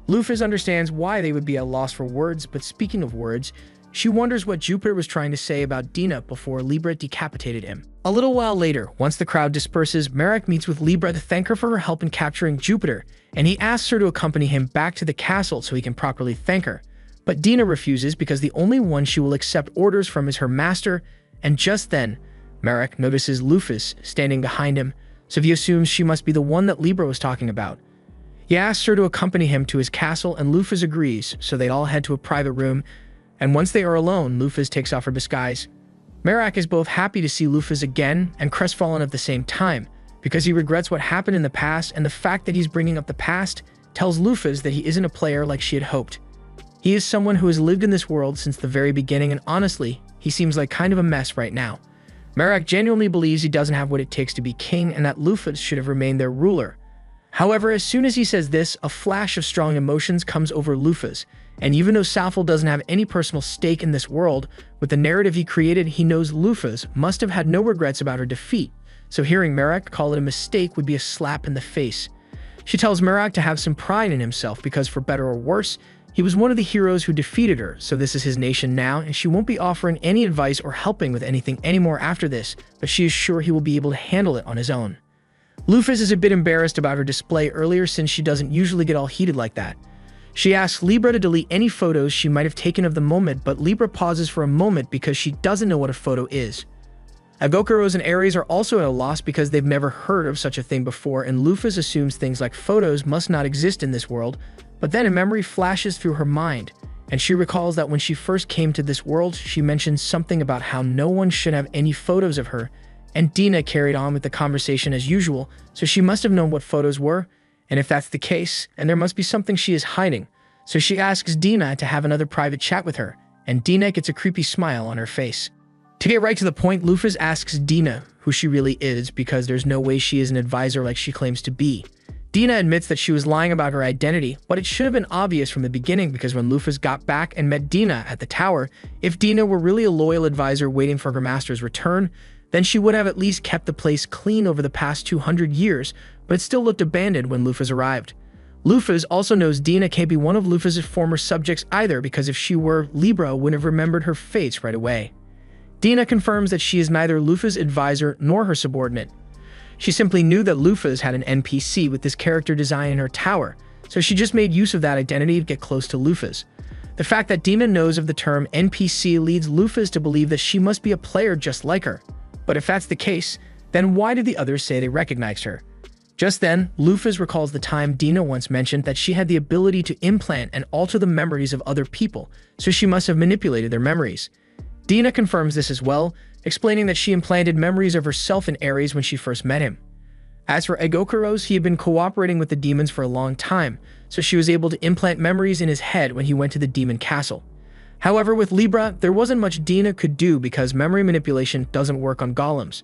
Lufas understands why they would be at a loss for words, but speaking of words, she wonders what Jupiter was trying to say about Dina before Libra decapitated him. A little while later, once the crowd disperses, Merak meets with Libra to thank her for her help in capturing Jupiter, and he asks her to accompany him back to the castle so he can properly thank her. But Dina refuses because the only one she will accept orders from is her master, and just then, Merak notices Lufas standing behind him, so he assumes she must be the one that Libra was talking about. He asks her to accompany him to his castle, and Lufas agrees, so they all head to a private room, and once they are alone, Lufas takes off her disguise. Merak is both happy to see Lufas again and crestfallen at the same time, because he regrets what happened in the past, and the fact that he's bringing up the past tells Lufas that he isn't a player like she had hoped. He is someone who has lived in this world since the very beginning, and honestly, he seems like kind of a mess right now. Merak genuinely believes he doesn't have what it takes to be king and that Lufas should have remained their ruler. However, as soon as he says this, a flash of strong emotions comes over Lufas, and even though Maphaahl doesn't have any personal stake in this world, with the narrative he created, he knows Lufas must have had no regrets about her defeat, so hearing Merak call it a mistake would be a slap in the face. She tells Merak to have some pride in himself because for better or worse, he was one of the heroes who defeated her, so this is his nation now, and she won't be offering any advice or helping with anything anymore after this, but she is sure he will be able to handle it on his own. Lufas is a bit embarrassed about her display earlier since she doesn't usually get all heated like that. She asks Libra to delete any photos she might have taken of the moment, but Libra pauses for a moment because she doesn't know what a photo is. Agokuros and Aries are also at a loss because they've never heard of such a thing before, and Lufas assumes things like photos must not exist in this world, but then a memory flashes through her mind, and she recalls that when she first came to this world, she mentioned something about how no one should have any photos of her, and Dina carried on with the conversation as usual, so she must have known what photos were, and if that's the case, and there must be something she is hiding, so she asks Dina to have another private chat with her, and Dina gets a creepy smile on her face. To get right to the point, Lufas asks Dina who she really is because there's no way she is an advisor like she claims to be. Dina admits that she was lying about her identity, but it should have been obvious from the beginning because when Lufas got back and met Dina at the tower, if Dina were really a loyal advisor waiting for her master's return, then she would have at least kept the place clean over the past 200 years, but it still looked abandoned when Lufas arrived. Lufas also knows Dina can't be one of Lufas' former subjects either because if she were, Libra wouldn't have remembered her face right away. Dina confirms that she is neither Lufas' advisor nor her subordinate. She simply knew that Lufas had an NPC with this character design in her tower, so she just made use of that identity to get close to Lufas. The fact that Dina knows of the term NPC leads Lufas to believe that she must be a player just like her. But if that's the case, then why did the others say they recognized her? Just then, Lufas recalls the time Dina once mentioned that she had the ability to implant and alter the memories of other people, so she must have manipulated their memories. Dina confirms this as well, explaining that she implanted memories of herself in Ares when she first met him. As for Egokuros, he had been cooperating with the demons for a long time, so she was able to implant memories in his head when he went to the demon castle. However, with Libra, there wasn't much Dina could do because memory manipulation doesn't work on golems.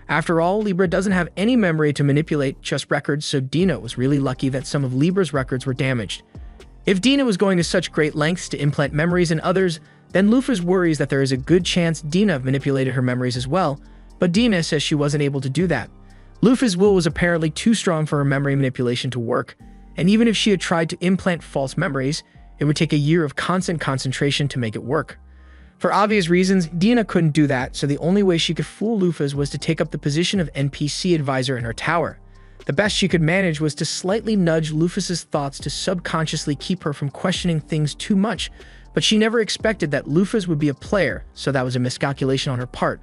After all, Libra doesn't have any memory to manipulate, just records, so Dina was really lucky that some of Libra's records were damaged. If Dina was going to such great lengths to implant memories in others, then Lufas worries that there is a good chance Dina manipulated her memories as well, but Dina says she wasn't able to do that. Lufas' will was apparently too strong for her memory manipulation to work, and even if she had tried to implant false memories, it would take a year of constant concentration to make it work. For obvious reasons, Dina couldn't do that, so the only way she could fool Lufas was to take up the position of NPC advisor in her tower. The best she could manage was to slightly nudge Lufas' thoughts to subconsciously keep her from questioning things too much, but she never expected that Lufas would be a player, so that was a miscalculation on her part.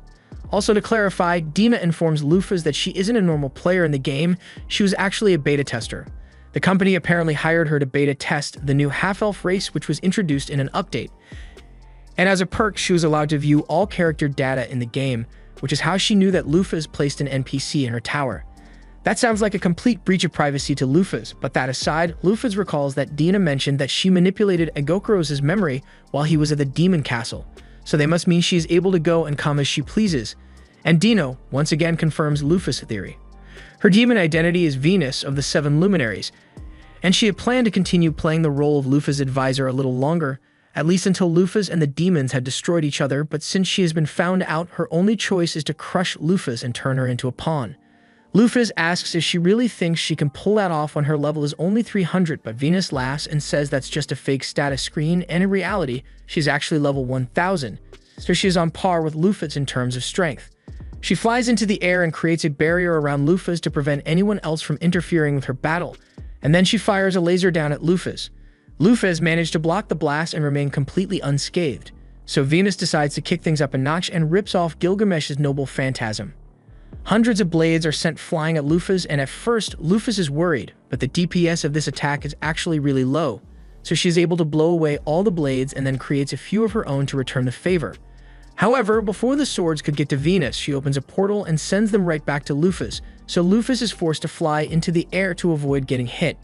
Also, to clarify, Dina informs Lufas that she isn't a normal player in the game, she was actually a beta tester. The company apparently hired her to beta test the new half-elf race, which was introduced in an update. And as a perk, she was allowed to view all character data in the game, which is how she knew that Lufas placed an NPC in her tower. That sounds like a complete breach of privacy to Lufas, but that aside, Lufas recalls that Dina mentioned that she manipulated Egokuros' memory while he was at the demon castle, so they must mean she is able to go and come as she pleases. And Dino once again confirms Lufas' theory. Her demon identity is Venus of the Seven Luminaries, and she had planned to continue playing the role of Lufas' advisor a little longer, at least until Lufas and the demons had destroyed each other, but since she has been found out, her only choice is to crush Lufas and turn her into a pawn. Lufas asks if she really thinks she can pull that off when her level is only 300, but Venus laughs and says that's just a fake status screen, and in reality, she's actually level 1000, so she is on par with Lufas in terms of strength. She flies into the air and creates a barrier around Lufas to prevent anyone else from interfering with her battle, and then she fires a laser down at Lufas. Lufas managed to block the blast and remain completely unscathed, so Venus decides to kick things up a notch and rips off Gilgamesh's noble phantasm. Hundreds of blades are sent flying at Lufas, and at first, Lufas is worried, but the DPS of this attack is actually really low, so she's able to blow away all the blades and then creates a few of her own to return the favor. However, before the swords could get to Venus, she opens a portal and sends them right back to Lufas, so Lufas is forced to fly into the air to avoid getting hit.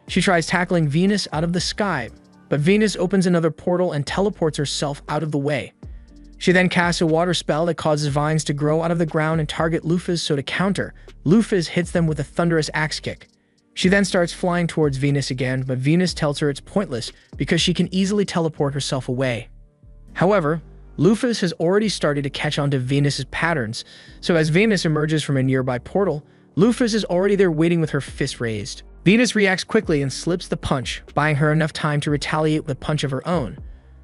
She tries tackling Venus out of the sky, but Venus opens another portal and teleports herself out of the way. She then casts a water spell that causes vines to grow out of the ground and target Lufas, so to counter, Lufas hits them with a thunderous axe kick. She then starts flying towards Venus again, but Venus tells her it's pointless because she can easily teleport herself away. However, Lufas has already started to catch on to Venus's patterns, so as Venus emerges from a nearby portal, Lufas is already there waiting with her fist raised. Venus reacts quickly and slips the punch, buying her enough time to retaliate with a punch of her own.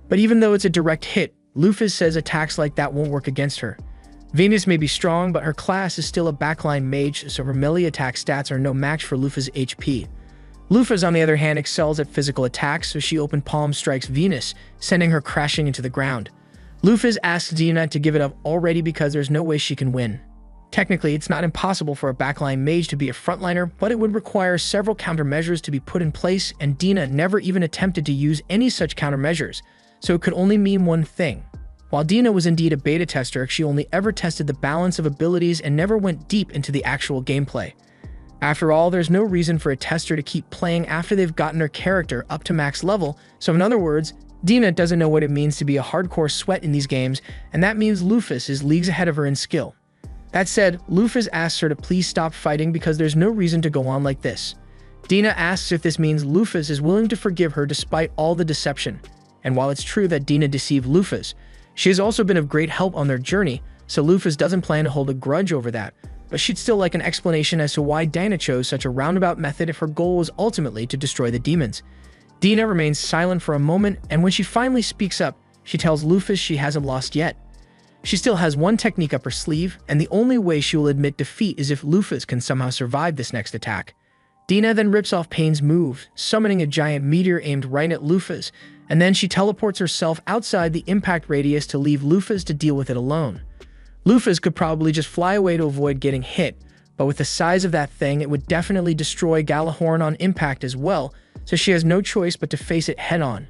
But even though it's a direct hit, Lufas says attacks like that won't work against her. Venus may be strong, but her class is still a backline mage, so her melee attack stats are no match for Lufas' HP. Lufas, on the other hand, excels at physical attacks, so she open palm strikes Venus, sending her crashing into the ground. Lufas asks Dina to give it up already because there's no way she can win. Technically, it's not impossible for a backline mage to be a frontliner, but it would require several countermeasures to be put in place, and Dina never even attempted to use any such countermeasures, so it could only mean one thing. While Dina was indeed a beta tester, she only ever tested the balance of abilities and never went deep into the actual gameplay. After all, there's no reason for a tester to keep playing after they've gotten their character up to max level, so in other words, Dina doesn't know what it means to be a hardcore sweat in these games, and that means Lufas is leagues ahead of her in skill. That said, Lufas asks her to please stop fighting because there's no reason to go on like this. Dina asks if this means Lufas is willing to forgive her despite all the deception. And while it's true that Dina deceived Lufas, she has also been of great help on their journey, so Lufas doesn't plan to hold a grudge over that, but she'd still like an explanation as to why Dina chose such a roundabout method if her goal was ultimately to destroy the demons. Dina remains silent for a moment, and when she finally speaks up, she tells Lufas she hasn't lost yet. She still has one technique up her sleeve, and the only way she will admit defeat is if Lufas can somehow survive this next attack. Dina then rips off Pain's move, summoning a giant meteor aimed right at Lufas, and then she teleports herself outside the impact radius to leave Lufas to deal with it alone. Lufas could probably just fly away to avoid getting hit, but with the size of that thing, it would definitely destroy Galahorn on impact as well, so she has no choice but to face it head-on.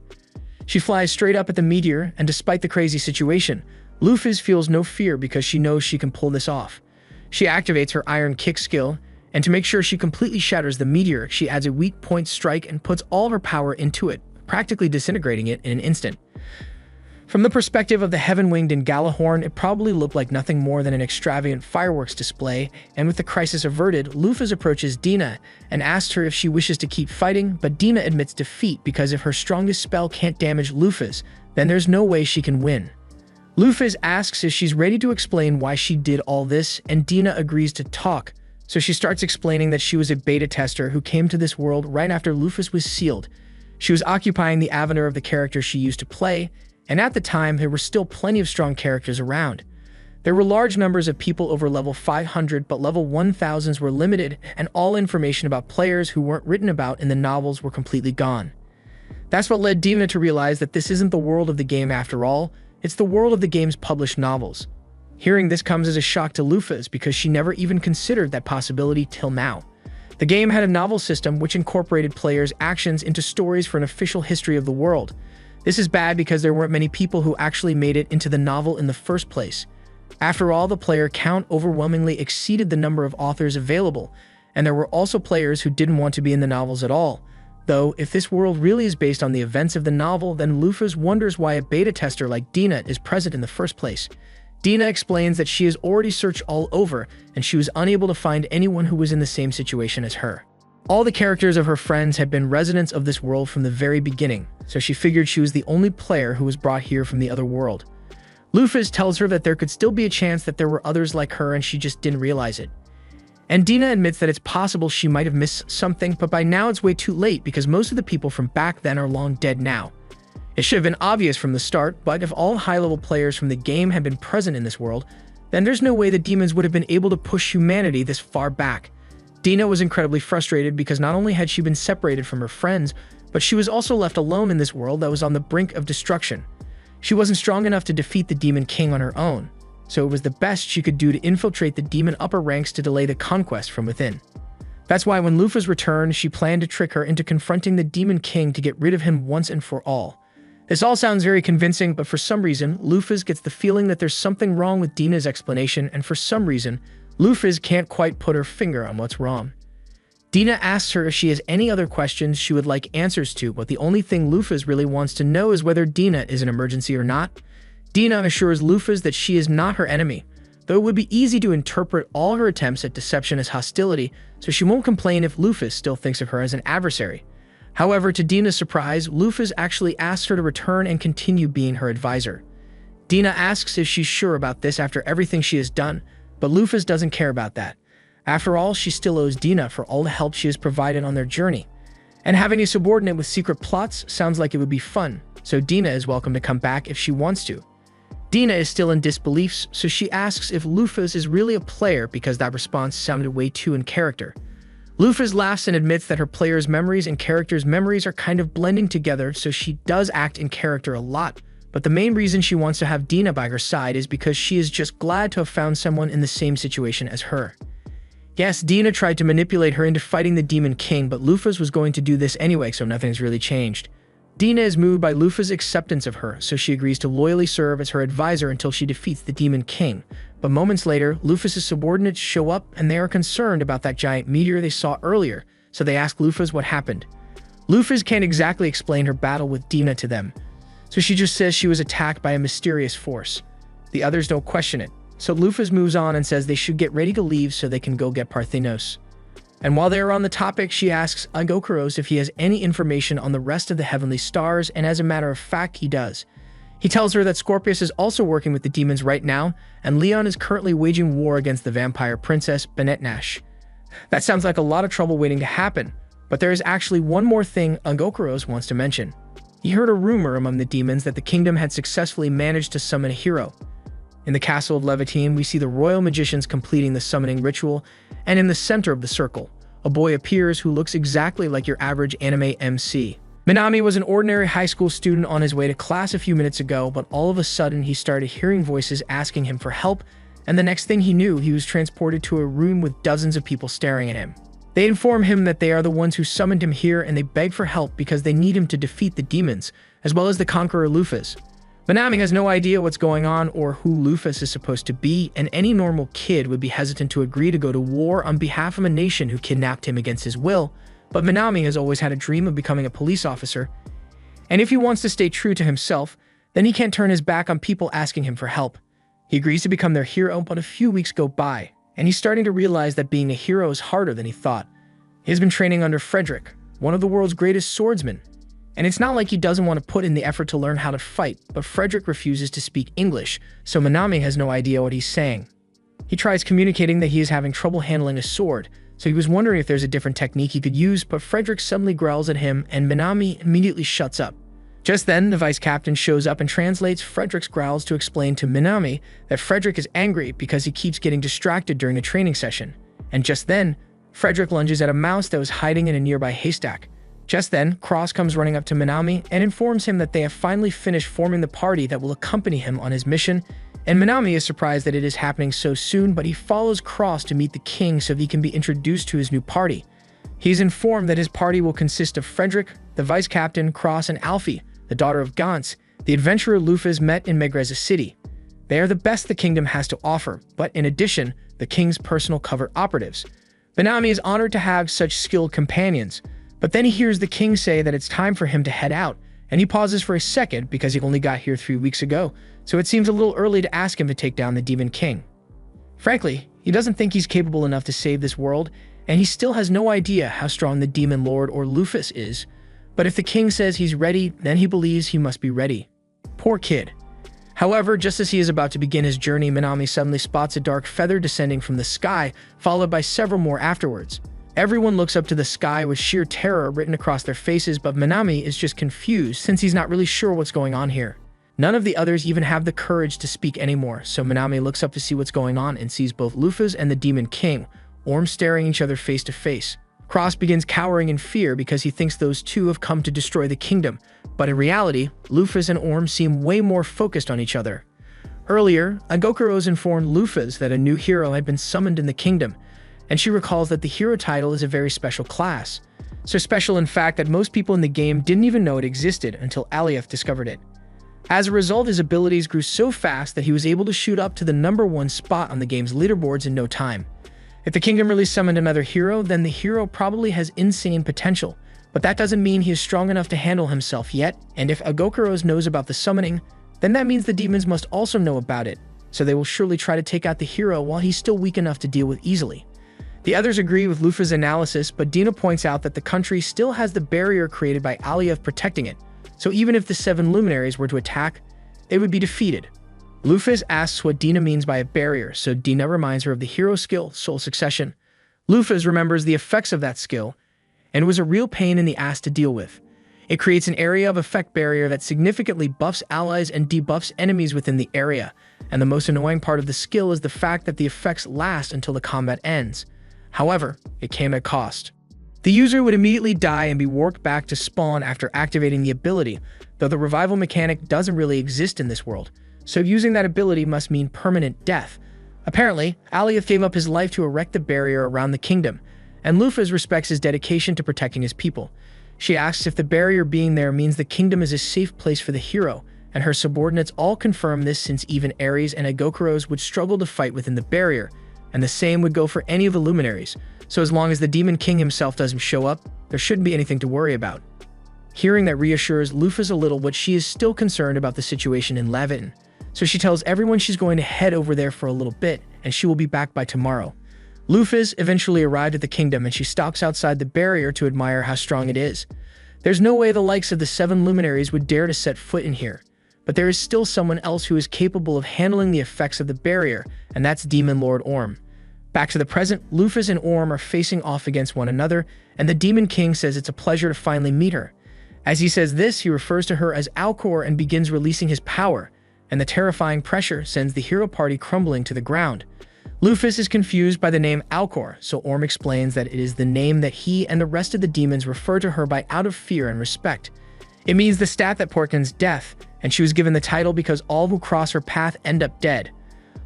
She flies straight up at the meteor, and despite the crazy situation, Lufas feels no fear because she knows she can pull this off. She activates her Iron Kick skill, and to make sure she completely shatters the meteor, she adds a weak point strike and puts all of her power into it, practically disintegrating it in an instant. From the perspective of the Heaven-Winged and Galahorn, it probably looked like nothing more than an extravagant fireworks display, and with the crisis averted, Lufas approaches Dina and asks her if she wishes to keep fighting, but Dina admits defeat because if her strongest spell can't damage Lufas, then there's no way she can win. Lufas asks if she's ready to explain why she did all this, and Dina agrees to talk, so she starts explaining that she was a beta tester who came to this world right after Lufas was sealed. She was occupying the avatar of the character she used to play, and at the time, there were still plenty of strong characters around. There were large numbers of people over level 500, but level 1000s were limited, and all information about players who weren't written about in the novels were completely gone. That's what led Dina to realize that this isn't the world of the game after all, it's the world of the game's published novels. Hearing this comes as a shock to Lufas because she never even considered that possibility till now. The game had a novel system which incorporated players' actions into stories for an official history of the world. This is bad because there weren't many people who actually made it into the novel in the first place. After all, the player count overwhelmingly exceeded the number of authors available, and there were also players who didn't want to be in the novels at all. Though, if this world really is based on the events of the novel, then Lufas wonders why a beta tester like Dina is present in the first place. Dina explains that she has already searched all over, and she was unable to find anyone who was in the same situation as her. All the characters of her friends had been residents of this world from the very beginning, so she figured she was the only player who was brought here from the other world. Lufas tells her that there could still be a chance that there were others like her and she just didn't realize it. And Dina admits that it's possible she might have missed something, but by now it's way too late because most of the people from back then are long dead now. It should have been obvious from the start, but if all high-level players from the game had been present in this world, then there's no way the demons would have been able to push humanity this far back. Dina was incredibly frustrated because not only had she been separated from her friends, but she was also left alone in this world that was on the brink of destruction. She wasn't strong enough to defeat the Demon King on her own, so it was the best she could do to infiltrate the demon upper ranks to delay the conquest from within. That's why when Lufas returned, she planned to trick her into confronting the Demon King to get rid of him once and for all. This all sounds very convincing, but for some reason, Lufas gets the feeling that there's something wrong with Dina's explanation, and for some reason, Lufas can't quite put her finger on what's wrong. Dina asks her if she has any other questions she would like answers to, but the only thing Lufas really wants to know is whether Dina is an emergency or not. Dina assures Lufas that she is not her enemy, though it would be easy to interpret all her attempts at deception as hostility, so she won't complain if Lufas still thinks of her as an adversary. However, to Dina's surprise, Lufas actually asks her to return and continue being her advisor. Dina asks if she's sure about this after everything she has done, but Lufas doesn't care about that. After all, she still owes Dina for all the help she has provided on their journey. And having a subordinate with secret plots sounds like it would be fun, so Dina is welcome to come back if she wants to. Dina is still in disbelief, so she asks if Lufas is really a player because that response sounded way too in character. Lufas laughs and admits that her players' memories and characters' memories are kind of blending together, so she does act in character a lot. But the main reason she wants to have Dina by her side is because she is just glad to have found someone in the same situation as her. Yes, Dina tried to manipulate her into fighting the Demon King, but Lufas was going to do this anyway, so nothing's really changed. Dina is moved by Lufas' acceptance of her, so she agrees to loyally serve as her advisor until she defeats the Demon King. But moments later, Lufas' subordinates show up and they are concerned about that giant meteor they saw earlier, so they ask Lufas what happened. Lufas can't exactly explain her battle with Dina to them, so she just says she was attacked by a mysterious force. The others don't question it, so Lufas moves on and says they should get ready to leave so they can go get Parthenos. And while they are on the topic, she asks Agokuros if he has any information on the rest of the heavenly stars, and as a matter of fact, he does. He tells her that Scorpius is also working with the demons right now, and Leon is currently waging war against the vampire princess Benetnash. That sounds like a lot of trouble waiting to happen, but there is actually one more thing Agokuros wants to mention. He heard a rumor among the demons that the kingdom had successfully managed to summon a hero. In the castle of Levitine, we see the royal magicians completing the summoning ritual, and in the center of the circle, a boy appears who looks exactly like your average anime MC. Minami was an ordinary high school student on his way to class a few minutes ago, but all of a sudden he started hearing voices asking him for help, and the next thing he knew, he was transported to a room with dozens of people staring at him. They inform him that they are the ones who summoned him here, and they beg for help because they need him to defeat the demons, as well as the conqueror Lufas. Manami has no idea what's going on or who Lufas is supposed to be, and any normal kid would be hesitant to agree to go to war on behalf of a nation who kidnapped him against his will, but Manami has always had a dream of becoming a police officer, and if he wants to stay true to himself, then he can't turn his back on people asking him for help. He agrees to become their hero, but a few weeks go by, and he's starting to realize that being a hero is harder than he thought. He has been training under Frederick, one of the world's greatest swordsmen, and it's not like he doesn't want to put in the effort to learn how to fight, but Frederick refuses to speak English, so Manami has no idea what he's saying. He tries communicating that he is having trouble handling a sword, so he was wondering if there's a different technique he could use, but Frederick suddenly growls at him and Manami immediately shuts up. Just then, the vice captain shows up and translates Frederick's growls to explain to Manami that Frederick is angry because he keeps getting distracted during the training session. And just then, Frederick lunges at a mouse that was hiding in a nearby haystack. Just then, Cross comes running up to Manami and informs him that they have finally finished forming the party that will accompany him on his mission, and Manami is surprised that it is happening so soon, but he follows Cross to meet the king so he can be introduced to his new party. He's informed that his party will consist of Frederick, the vice captain, Cross, and Alfie, the daughter of Gantz, the adventurer Lufas met in Megreza City. They are the best the kingdom has to offer, but in addition, the king's personal covert operatives. Manami is honored to have such skilled companions, but then he hears the king say that it's time for him to head out, and he pauses for a second because he only got here 3 weeks ago, so it seems a little early to ask him to take down the Demon King. Frankly, he doesn't think he's capable enough to save this world, and he still has no idea how strong the Demon Lord or Lufas is. But if the king says he's ready, then he believes he must be ready. Poor kid. However, just as he is about to begin his journey, Manami suddenly spots a dark feather descending from the sky, followed by several more afterwards. Everyone looks up to the sky with sheer terror written across their faces, but Manami is just confused since he's not really sure what's going on here. None of the others even have the courage to speak anymore, so Manami looks up to see what's going on and sees both Lufas and the Demon King, Orm staring each other face to face. Cross begins cowering in fear because he thinks those two have come to destroy the kingdom, but in reality, Lufas and Orm seem way more focused on each other. Earlier, Agokuros informed Lufas that a new hero had been summoned in the kingdom, and she recalls that the hero title is a very special class. So special in fact that most people in the game didn't even know it existed until Alioth discovered it. As a result, his abilities grew so fast that he was able to shoot up to the #1 spot on the game's leaderboards in no time. If the kingdom really summoned another hero, then the hero probably has insane potential, but that doesn't mean he is strong enough to handle himself yet, and if Agokuros knows about the summoning, then that means the demons must also know about it, so they will surely try to take out the hero while he's still weak enough to deal with easily. The others agree with Lufas' analysis, but Dina points out that the country still has the barrier created by Alioth protecting it, so even if the 7 luminaries were to attack, they would be defeated. Lufas asks what Dina means by a barrier, so Dina reminds her of the hero skill, Soul Succession. Lufas remembers the effects of that skill, and it was a real pain in the ass to deal with. It creates an area of effect barrier that significantly buffs allies and debuffs enemies within the area, and the most annoying part of the skill is the fact that the effects last until the combat ends. However, it came at cost. The user would immediately die and be warped back to spawn after activating the ability, though the revival mechanic doesn't really exist in this world, so using that ability must mean permanent death. Apparently, Alioth gave up his life to erect the barrier around the kingdom, and Lufas respects his dedication to protecting his people. She asks if the barrier being there means the kingdom is a safe place for the hero, and her subordinates all confirm this since even Ares and Agokuros would struggle to fight within the barrier, and the same would go for any of the luminaries, so as long as the Demon King himself doesn't show up, there shouldn't be anything to worry about. Hearing that reassures Lufas a little, but she is still concerned about the situation in Leviton, so she tells everyone she's going to head over there for a little bit, and she will be back by tomorrow. Lufas eventually arrived at the kingdom, and she stops outside the barrier to admire how strong it is. There's no way the likes of the 7 luminaries would dare to set foot in here, but there is still someone else who is capable of handling the effects of the barrier, and that's Demon Lord Orm. Back to the present, Lufas and Orm are facing off against one another, and the Demon King says it's a pleasure to finally meet her. As he says this, he refers to her as Alcor and begins releasing his power, and the terrifying pressure sends the hero party crumbling to the ground. Lufas is confused by the name Alcor, so Orm explains that it is the name that he and the rest of the demons refer to her by out of fear and respect. It means the stat that portends death, and she was given the title because all who cross her path end up dead.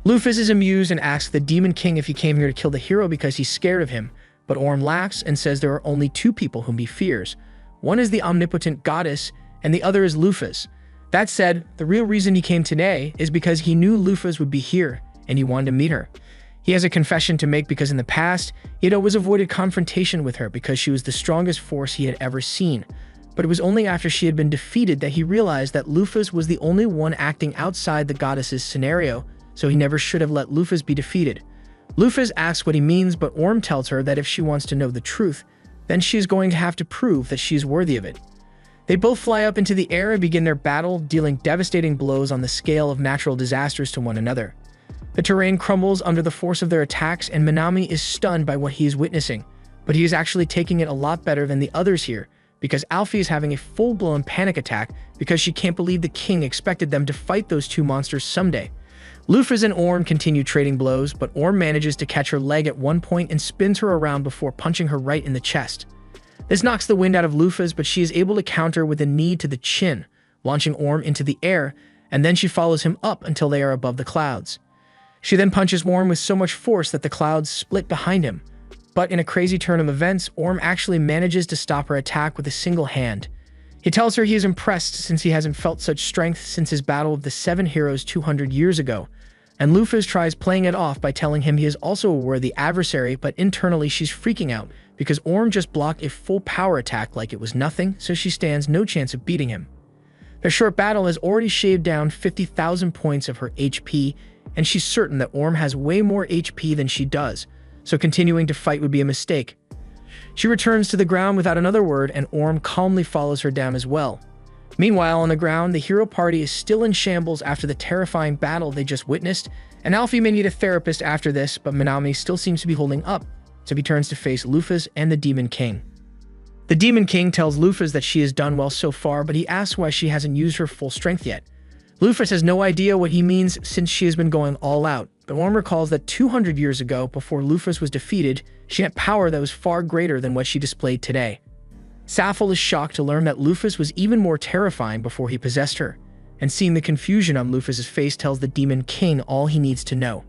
Lufas is amused and asks the Demon King if he came here to kill the hero because he's scared of him, but Orm laughs and says there are only 2 people whom he fears. One is the omnipotent goddess, and the other is Lufas. That said, the real reason he came today is because he knew Lufas would be here, and he wanted to meet her. He has a confession to make because in the past, he had always avoided confrontation with her because she was the strongest force he had ever seen. But it was only after she had been defeated that he realized that Lufas was the only one acting outside the goddess's scenario, so he never should have let Lufas be defeated. Lufas asks what he means, but Orm tells her that if she wants to know the truth, then she is going to have to prove that she is worthy of it. They both fly up into the air and begin their battle, dealing devastating blows on the scale of natural disasters to one another. The terrain crumbles under the force of their attacks, and Minami is stunned by what he is witnessing, but he is actually taking it a lot better than the others here, because Alfie is having a full-blown panic attack because she can't believe the king expected them to fight those two monsters someday. Lufas and Orm continue trading blows, but Orm manages to catch her leg at one point and spins her around before punching her right in the chest. This knocks the wind out of Lufas, but she is able to counter with a knee to the chin, launching Orm into the air, and then she follows him up until they are above the clouds. She then punches Orm with so much force that the clouds split behind him. But in a crazy turn of events, Orm actually manages to stop her attack with a single hand. He tells her he is impressed since he hasn't felt such strength since his battle of the 7 heroes 200 years ago, and Lufas tries playing it off by telling him he is also a worthy adversary, but internally she's freaking out because Orm just blocked a full power attack like it was nothing, so she stands no chance of beating him. Their short battle has already shaved down 50,000 points of her HP, and she's certain that Orm has way more HP than she does, so continuing to fight would be a mistake. She returns to the ground without another word, and Orm calmly follows her down as well. Meanwhile, on the ground, the hero party is still in shambles after the terrifying battle they just witnessed, and Alfie may need a therapist after this, but Minami still seems to be holding up, so he turns to face Lufas and the Demon King. The Demon King tells Lufas that she has done well so far, but he asks why she hasn't used her full strength yet. Lufas has no idea what he means since she has been going all out, but Orm recalls that 200 years ago, before Lufas was defeated, she had power that was far greater than what she displayed today. Maphaahl is shocked to learn that Lufas was even more terrifying before he possessed her, and seeing the confusion on Lufas' face tells the Demon King all he needs to know.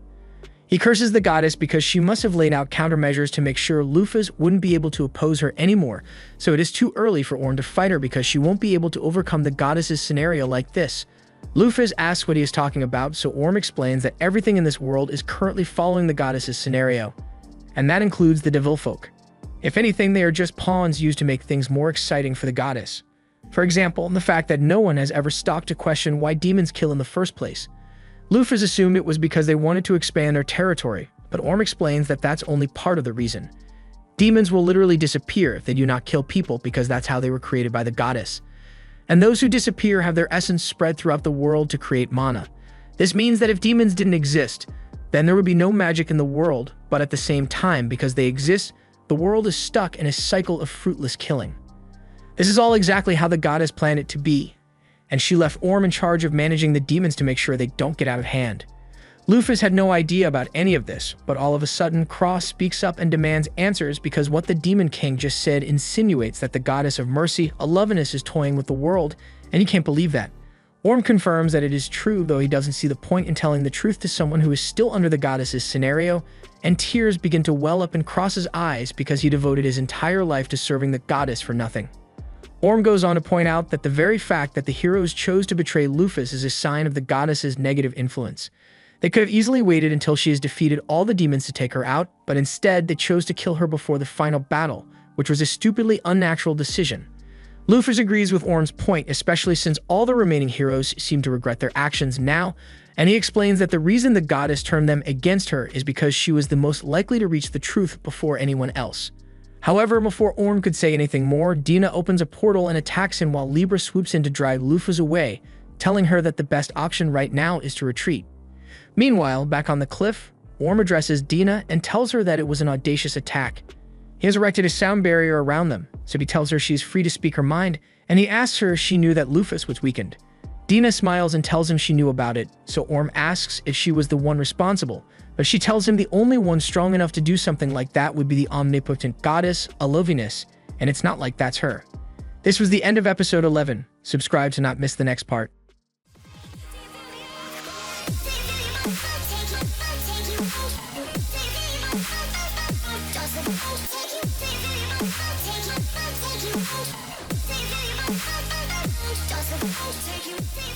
He curses the goddess because she must have laid out countermeasures to make sure Lufas wouldn't be able to oppose her anymore, so it is too early for Orm to fight her because she won't be able to overcome the goddess's scenario like this. Lufas asks what he is talking about, so Orm explains that everything in this world is currently following the goddess's scenario, and that includes the devil folk. If anything, they are just pawns used to make things more exciting for the goddess. For example, the fact that no one has ever stopped to question why demons kill in the first place. Lufas assumed it was because they wanted to expand their territory, but Orm explains that that's only part of the reason. Demons will literally disappear if they do not kill people because that's how they were created by the goddess. And those who disappear have their essence spread throughout the world to create mana. This means that if demons didn't exist, then there would be no magic in the world, but at the same time, because they exist, the world is stuck in a cycle of fruitless killing. This is all exactly how the goddess planned it to be, and she left Orm in charge of managing the demons to make sure they don't get out of hand. Lufas had no idea about any of this, but all of a sudden Cross speaks up and demands answers because what the Demon King just said insinuates that the goddess of mercy, Alovinus, is toying with the world, and he can't believe that. Orm confirms that it is true, though he doesn't see the point in telling the truth to someone who is still under the goddess's scenario, and tears begin to well up in Cross's eyes because he devoted his entire life to serving the goddess for nothing. Orm goes on to point out that the very fact that the heroes chose to betray Lufas is a sign of the goddess's negative influence. They could have easily waited until she has defeated all the demons to take her out, but instead they chose to kill her before the final battle, which was a stupidly unnatural decision. Lufas agrees with Orm's point, especially since all the remaining heroes seem to regret their actions now, and he explains that the reason the goddess turned them against her is because she was the most likely to reach the truth before anyone else. However, before Orm could say anything more, Dina opens a portal and attacks him while Libra swoops in to drive Lufas away, telling her that the best option right now is to retreat. Meanwhile, back on the cliff, Orm addresses Dina and tells her that it was an audacious attack. He has erected a sound barrier around them, so he tells her she is free to speak her mind, and he asks her if she knew that Lufas was weakened. Dina smiles and tells him she knew about it, so Orm asks if she was the one responsible, but she tells him the only one strong enough to do something like that would be the omnipotent goddess, Alovinus, and it's not like that's her. This was the end of episode 11. Subscribe to not miss the next part. Take you